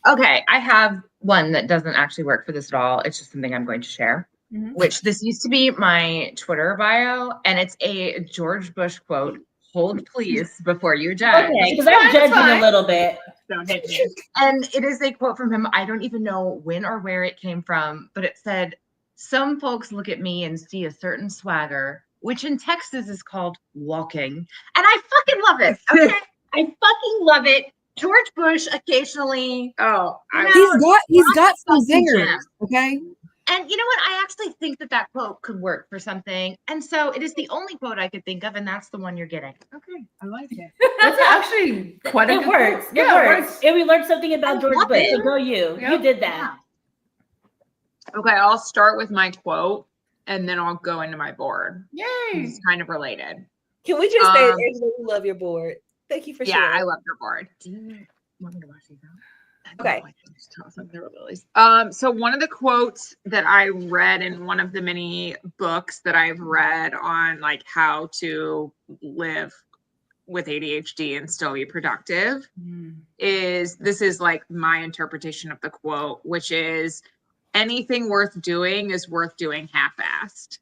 Okay, I have one that doesn't actually work for this at all. It's just something I'm going to share, which this used to be my Twitter bio, and it's a George Bush quote. Hold please before you judge. okay, because I'm judging a little bit. Don't hit me. And it is a quote from him. I don't even know when or where it came from, but it said, "Some folks look at me and see a certain swagger, which in Texas is called walking." And I fucking love it. Okay. I fucking love it. George Bush occasionally. He's got some zingers. Okay. And you know what? I actually think that quote could work for something. And so it is the only quote I could think of, and that's the one you're getting. Okay, I like it. That's actually quite a It good works. quote. It Yeah, works. And we learned something about I George love Bush. it. So go you. Yep. You did that. Okay, I'll start with my quote and then I'll go into my board. Yay. It's kind of related. Can we just say, Angela, we love your board. Thank you for Yeah, sharing. I love your board. Do you want me to watch these out? Okay. So one of the quotes that I read in one of the many books that I've read on like how to live with ADHD and still be productive is like my interpretation of the quote, which is anything worth doing is worth doing half-assed.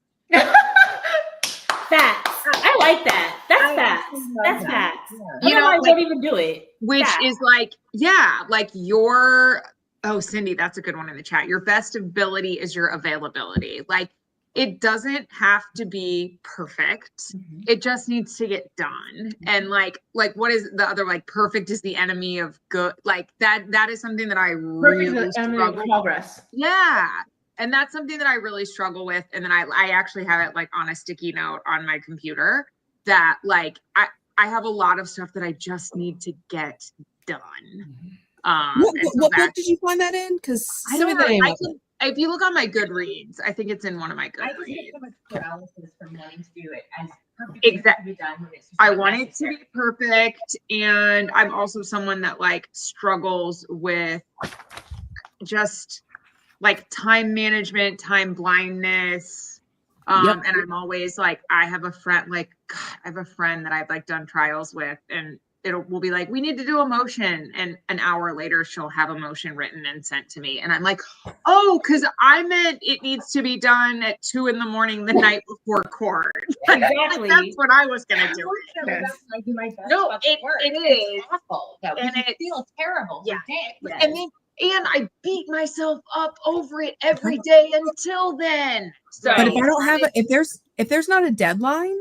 Facts. I like that. That's facts. That's facts. You know, Otherwise, like, don't even do it. which Facts. is like, yeah, like your, oh, Cindy, that's a good one in the chat. Your best ability is your availability. Like, it doesn't have to be perfect. It just needs to get done. And like what is the other, like perfect is the enemy of good. Like that is something that I really struggle with. Progress. Yeah. And that's something that I really struggle with. And then I actually have it like on a sticky note on my computer that like, I have a lot of stuff that I just need to get done. What book did you find that in? Because if you look on my Goodreads, I think it's in one of my I just Goodreads. get so much paralysis from wanting to do it as Exactly. to be done when it's just I not want it to necessary. be perfect. And I'm also someone that like struggles with just like time management, time blindness. And I'm always like, I have a friend that I've like done trials with, and we'll be like, we need to do a motion. And an hour later, she'll have a motion written and sent to me. And I'm like, oh, because I meant it needs to be done at 2 a.m. the night before court. Exactly. That's what I was going to do. I do my best. No, fucking it work. is. It's awful. Though, And you it feel terrible. Yeah. Yeah. And I beat myself up over it every day until then. So, But if I don't have if there's not a deadline,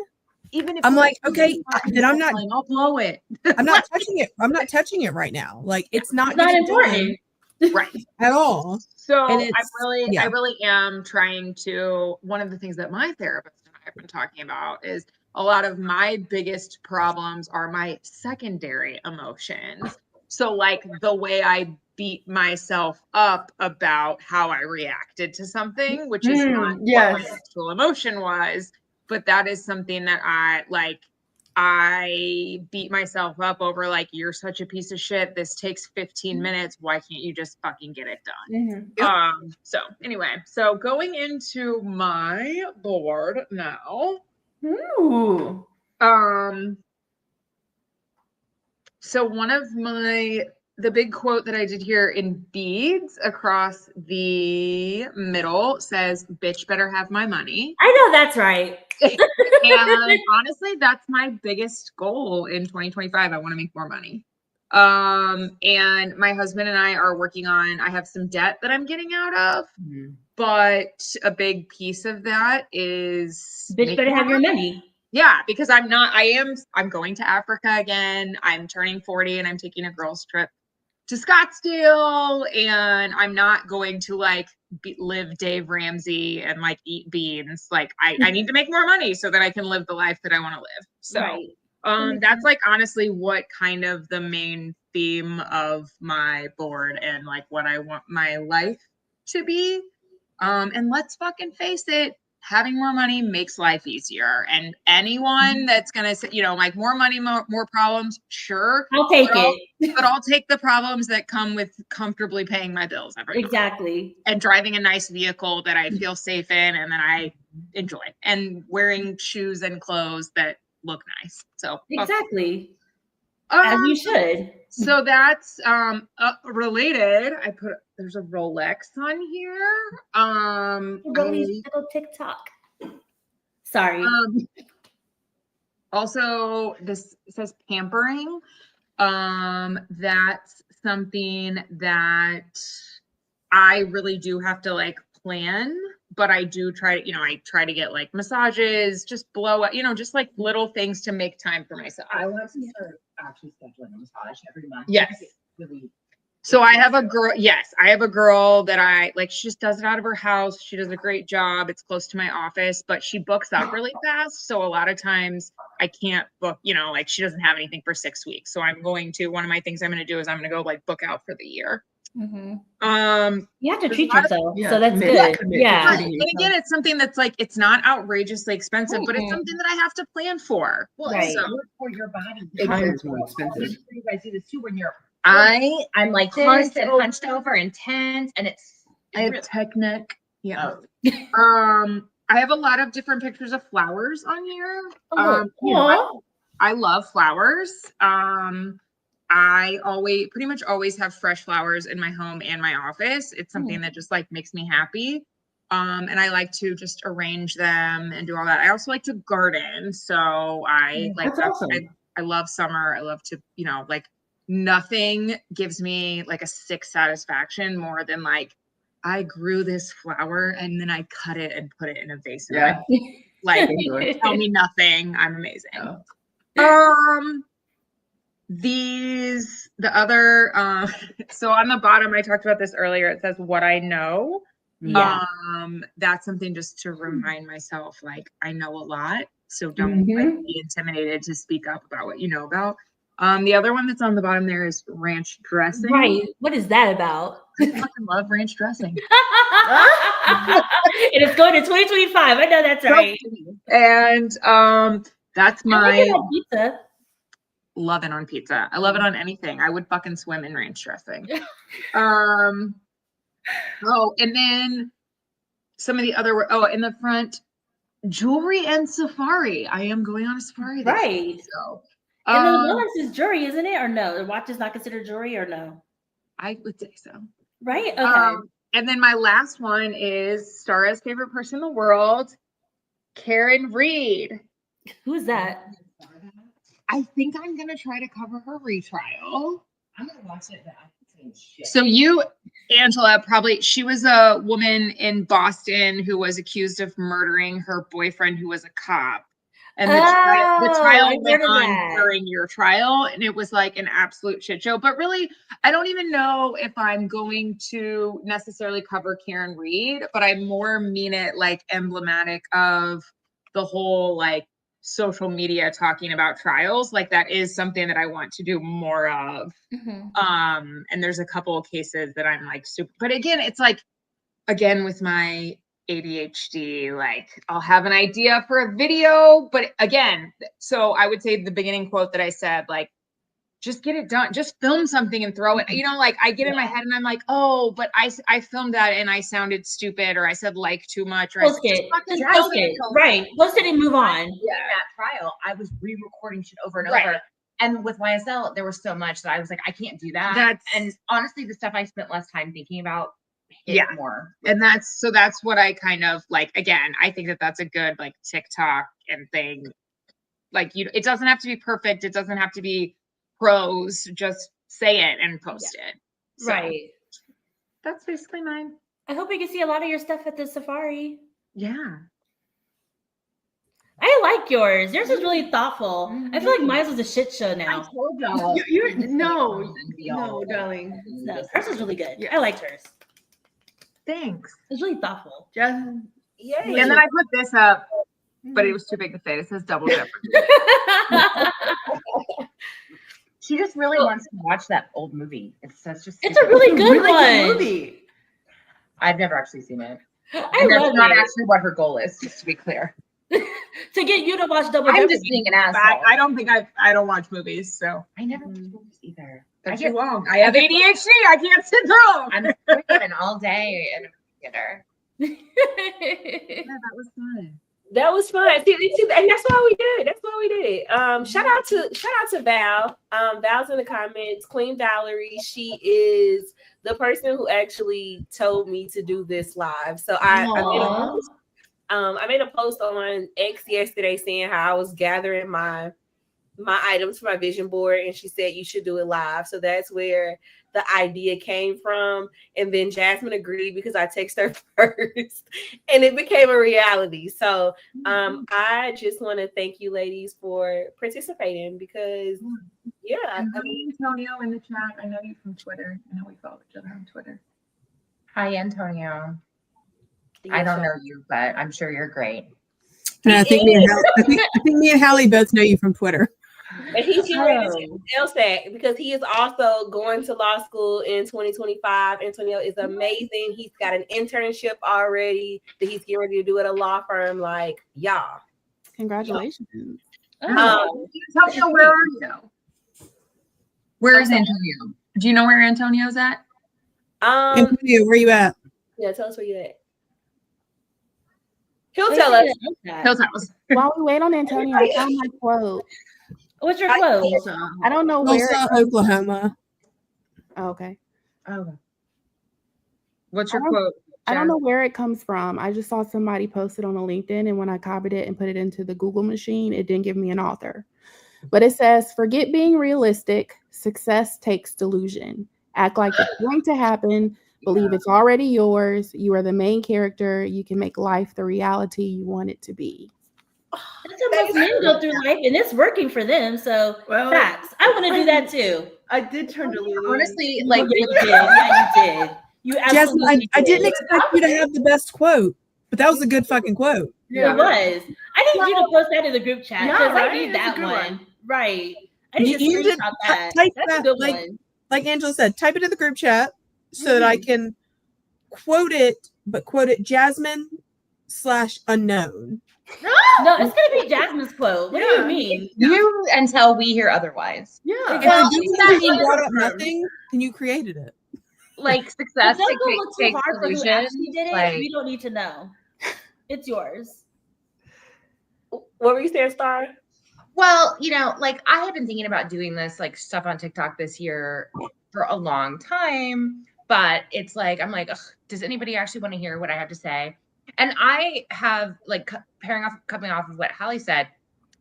even if I'm it's like, okay, then I'm not I'll blow it. I'm not touching it. I'm not touching it right now. Like it's not Not getting important. done Right. at all. So And I really am trying to, one of the things that my therapist and I have been talking about is a lot of my biggest problems are my secondary emotions. So like the way I beat myself up about how I reacted to something, which is not what my actual emotion was, but that is something that I beat myself up over, like, you're such a piece of shit. This takes 15 minutes. Why can't you just fucking get it done? So anyway, so going into my board now. Ooh. So one of the big quote that I did here in beads across the middle says, bitch better have my money. I know that's right. And honestly, that's my biggest goal in 2025. I want to make more money. And my husband and I are working on, I have some debt that I'm getting out of, but a big piece of that is Bitch better have your money. Yeah, because I'm going to Africa again. I'm turning 40 and I'm taking a girls trip to Scottsdale, and I'm not going to like live Dave Ramsey and like eat beans. Like I need to make more money so that I can live the life that I want to live. So Right. that's like honestly what kind of the main theme of my board and like what I want my life to be. And let's fucking face it, having more money makes life easier. And anyone that's gonna say, like more money, more problems, sure, I'll take it. But I'll take the problems that come with comfortably paying my bills every month. Exactly. And driving a nice vehicle that I feel safe in and that I enjoy, and wearing shoes and clothes that look nice. So exactly. As you should. So that's related. There's a Rolex on here. Rolly's little TikTok. Sorry. Also, this says pampering. That's something that I really do have to like plan, but I do try to, I try to get like massages, just blow up, just like little things to make time for myself. I want to start actually scheduling a massage every month. Yes. Really So I have a girl. Yes, I have a girl that I like. She just does it out of her house. She does a great job. It's close to my office, but she books up really fast. So a lot of times I can't book, like she doesn't have anything for 6 weeks. So one of my things I'm going to do is I'm going to go like book out for the year. Mm-hmm. You have to treat yourself. Yeah, So that's commit good. to Yeah. And again, it's something that's like, it's not outrageously expensive, but it's something that I have to plan for. Well, Right. it's good for your body. Time is more expensive. You guys do this too when you're. I'm like this and hunched over and tense, and I have tech neck. Yeah. I have a lot of different pictures of flowers on here. I love flowers. I pretty much always have fresh flowers in my home and my office. It's something that just like makes me happy. And I like to just arrange them and do all that. I also like to garden. So I like that. Awesome. I love summer. I love to, like nothing gives me like a sick satisfaction more than like I grew this flower and then I cut it and put it in a vase. Yeah. Like tell me nothing. I'm amazing. Oh. The other so on the bottom, I talked about this earlier, it says what I know. That's something just to remind myself, like I know a lot, so don't like, be intimidated to speak up about what you know about. The other one that's on the bottom there is ranch dressing. Right. What is that about? I fucking love ranch dressing. And it's going to 2025. I know that's right. And that's my I like it on pizza. Love it on pizza. I love it on anything. I would fucking swim in ranch dressing. And then some of the other in the front, jewelry and safari. I am going on a safari this right. week, so and the watch is jewelry, isn't it? Or no? The watch is not considered jewelry, or no? I would say so. Right. Okay. And then my last one is Stara's favorite person in the world, Karen Reed. Who's that? I think I'm gonna try to cover her retrial. I'm gonna watch it, but I'm saying shit. So you, Angela, she was a woman in Boston who was accused of murdering her boyfriend who was a cop. And the trial went on during your trial, and it was like an absolute shit show. But really, I don't even know if I'm going to necessarily cover Karen Reed, but I more mean it like emblematic of the whole like social media talking about trials. Like that is something that I want to do more of. And there's a couple of cases that I'm like super, but again, it's like, again, with my ADHD, like I'll have an idea for a video, but again, so I would say the beginning quote that I said, like, just get it done, just film something and throw it, like I get in my head and I'm like, oh, but I filmed that and I sounded stupid, or I said like too much, or post it. Right, post it and move on. In that trial, I was re-recording shit over and over. And with YSL, there was so much that I was like, I can't do that. And honestly, the stuff I spent less time thinking about more. And that's what I kind of like. Again, I think that that's a good like TikTok and thing. Like it doesn't have to be perfect. It doesn't have to be pros. Just say it and post it. So, right. That's basically mine. I hope we can see a lot of your stuff at the safari. Yeah. I like yours. Yours is really thoughtful. I feel like mine was a shit show now. I told y'all. No, darling. No, hers is really good. I liked hers. Thanks. It's really thoughtful. Yeah. And then I put this up, but it was too big to fit. It says Double Jeopardy. She just really wants to watch that old movie. It's a really good one. Movie. I've never actually seen it. I love that's not actually what her goal is, just to be clear. To get you to watch Double Jeopardy. I'm just being an asshole. I don't think I don't watch movies, so I never watch movies either. That's too long. I have ADHD. I can't sit through. I'm screaming all day in a computer. Yeah, that was fun. That was fun. And that's why we did it. That's why we did it. Shout out to Val. Val's in the comments. Queen Valerie. She is the person who actually told me to do this live. So I made a post on X yesterday saying how I was gathering my my items for my vision board, and she said you should do it live. So that's where the idea came from. And then Jasmine agreed because I texted her first, and it became a reality. So I just want to thank you ladies for participating because Antonio in the chat. I know you from Twitter. I know we follow each other on Twitter. Hi, Antonio. I don't know you, but I'm sure you're great. And I think me and Hallie both know you from Twitter. And he's getting ready to LSAT because he is also going to law school in 2025. Antonio is amazing. He's got an internship already that he's getting ready to do at a law firm. Like, y'all. Congratulations. Antonio, where are you? Where is Antonio? Do you know where Antonio's at? Antonio, where you at? Yeah, tell us where you at. He'll tell us. He'll tell us. While we wait on Antonio, I found my quote. What's your quote? I don't know where. Tulsa, Oklahoma. Oh, okay. Oh. What's your quote? I don't know where it comes from. I just saw somebody post it on a LinkedIn, and when I copied it and put it into the Google machine, it didn't give me an author. But it says, "Forget being realistic. Success takes delusion. Act like it's going to happen. Believe it's already yours. You are the main character. You can make life the reality you want it to be." That's how most men go through life, and it's working for them. So, facts. I want to do that too. I did turn to Lulu. Honestly, like you did. Yeah, you did. You absolutely Jasmine, I didn't expect you to have the best quote, but that was a good fucking quote. Yeah. It was. I need you to post that in the group chat because I need that one. Right. I need to screenshot that. That's a good one. Like Angela said, type it in the group chat so that I can quote it, but quote it Jasmine/unknown. No, it's gonna be Jasmine's quote. What do you mean? You until we hear otherwise. Yeah. Well, you brought up nothing, and you created it. Like success Don't go look too takes hard for who delusion. actually did it. Like, We don't need to know. It's yours. What were you saying, Star? well, like I have been thinking about doing this like stuff on TikTok this year for a long time, but it's like I'm like, ugh, does anybody actually want to hear what I have to say? And I have like coming off of what Hallie said.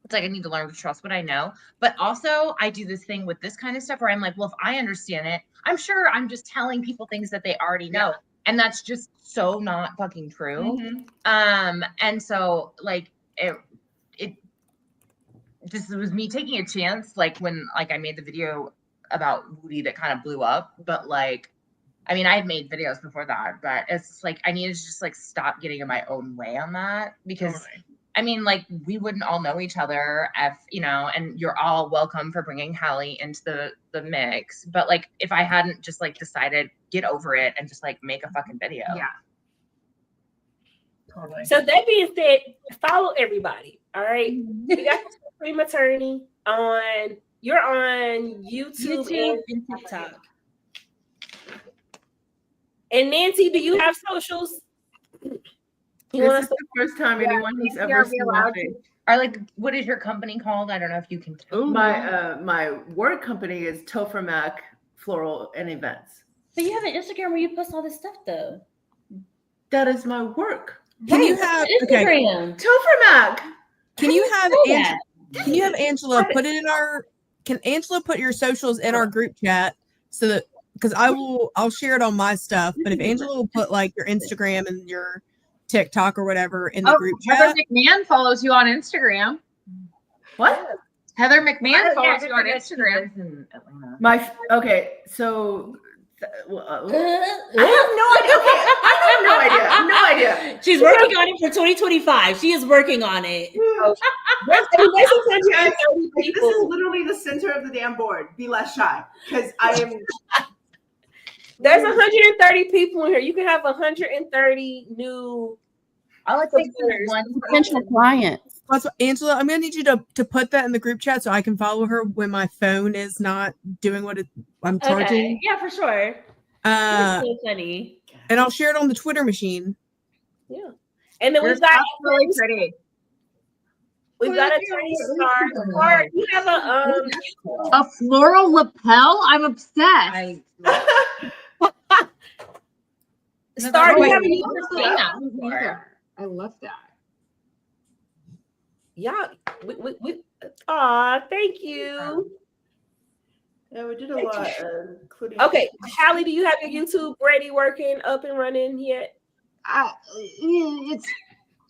It's like I need to learn to trust what I know, but also I do this thing with this kind of stuff where I'm like, well, if I understand it, I'm sure I'm just telling people things that they already know, and that's just so not fucking true. And so like this was me taking a chance, like when like I made the video about Woody that kind of blew up, but like. I mean, I had made videos before that, but it's like I needed to just like stop getting in my own way on that because I mean, like we wouldn't all know each other if and you're all welcome for bringing Hallie into the mix. But like if I hadn't just like decided get over it and just like make a fucking video. Yeah. Totally. So that being said, follow everybody. All right. We got the Supreme Attorney on. You're on YouTube and TikTok. And Nancy, do you have socials? This is the first time anyone has ever seen my face. Or like, what is your company called? I don't know if you can tell. My work company is Topher Mac Floral and Events. But you have an Instagram where you post all this stuff, though. That is my work. Can you have Instagram? Topher Mac. Can you have Angela put it in our? Can Angela put your socials in our group chat so that because I'll share it on my stuff, but if Angela will put like your Instagram and your TikTok or whatever in the group chat. Heather McMahon follows you on Instagram. What? Heather McMahon follows you on Instagram. So I have no idea. I have no idea. She's working on it for 2025. She is working on it. This is literally the center of the damn board. Be less shy, because I am. There's 130 people in here. You can have 130 new. I like one potential clients. Also, Angela, I'm gonna need you to put that in the group chat so I can follow her when my phone is not doing what I'm charging. Okay. Yeah, for sure. That's so funny. And I'll share it on the Twitter machine. Yeah, and then we've got really pretty. We've got Attorney Star. You have a floral lapel. I'm obsessed. Star, you have I love that. y'all, thank you. Yeah, we did a lot, including. Okay, Hallie, do you have your YouTube ready, working, up and running yet? It's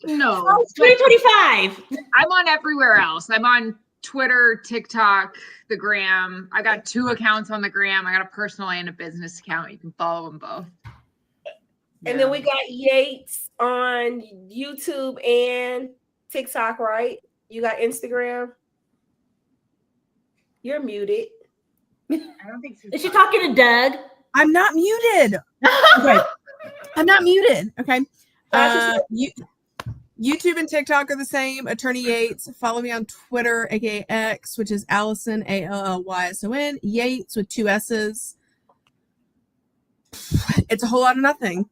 no. Oh, it's 2025. I'm on everywhere else. I'm on Twitter, TikTok, the Gram. I got 2 accounts on the Gram. I got a personal and a business account. You can follow them both. And then we got Yates on YouTube and TikTok, right? You got Instagram. You're muted. I don't think so. Is she talking to Doug? I'm not muted. Okay. I'm not muted. Okay. YouTube and TikTok are the same. Attorney Yates. Follow me on Twitter, aka X, which is Allison, ALLYSON. Yates with 2 S's. It's a whole lot of nothing.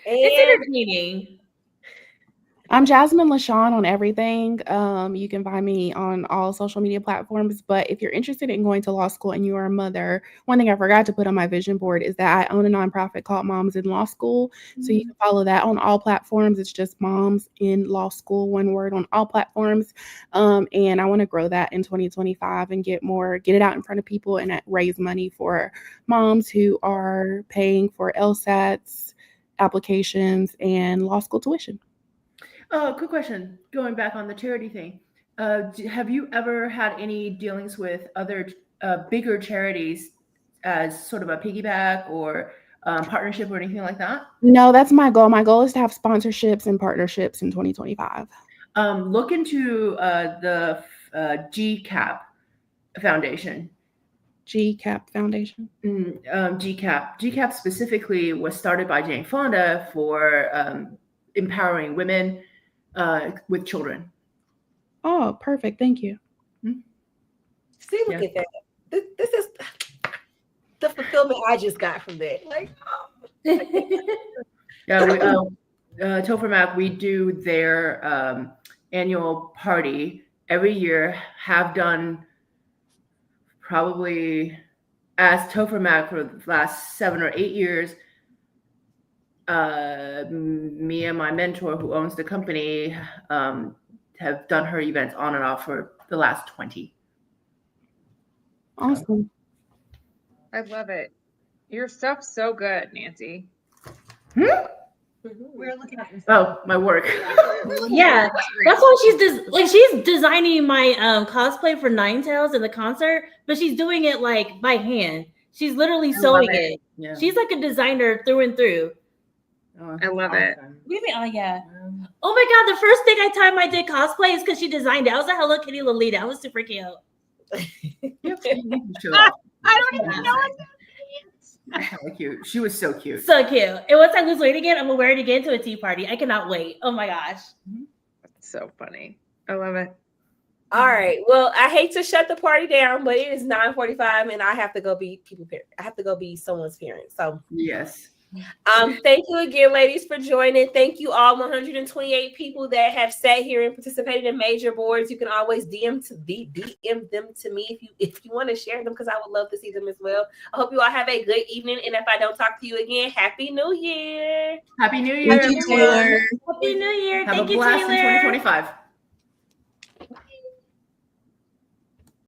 It's entertaining. I'm Jasmine LaShawn on everything. You can find me on all social media platforms. But if you're interested in going to law school and you are a mother, one thing I forgot to put on my vision board is that I own a nonprofit called Moms in Law School. So you can follow that on all platforms. It's just Moms in Law School, one word, on all platforms. And I want to grow that in 2025 and get it out in front of people and raise money for moms who are paying for LSATs, applications, and law school tuition. Quick question. Going back on the charity thing, have you ever had any dealings with other bigger charities as sort of a piggyback or partnership or anything like that? No, that's my goal. My goal is to have sponsorships and partnerships in 2025. Look into the GCAP Foundation. GCAP Foundation? GCAP. GCAP specifically was started by Jane Fonda for empowering women with children. Oh, perfect. Thank you. See, look at that. This is the fulfillment I just got from that. Like, Topher Mac, we do their annual party every year, have done probably as Topher Mac for the last 7 or 8 years. Me and my mentor who owns the company have done her events on and off for the last 20. Awesome. I love it. Your stuff's so good, Nancy. We're looking at this. Oh, my work. Yeah, that's why she's designing my cosplay for Ninetales in the concert, but she's doing it like by hand. She's literally sewing it. Yeah. She's like a designer through and through. I love it. What do you mean? Oh yeah. Oh my god, the first time I did cosplay is because she designed it. I was a Hello Kitty Lolita. I was super cute. I don't even know what that is. Cute. She was so cute. So cute. And once I lose weight again, I'm gonna wear it again to a tea party. I cannot wait. Oh my gosh. That's so funny. I love it. all right. Well, I hate to shut the party down, but it is 9:45 and I have to go be I have to go be someone's parent. So yes. Thank you again, ladies, for joining. Thank you all 128 people that have sat here and participated in major boards. You can always DM them to me if you want to share them, because I would love to see them as well. I hope you all have a good evening, and if I don't talk to you again, Happy New Year. Happy New Year. Happy New Year. Have Thank a you, blast Taylor. in 2025.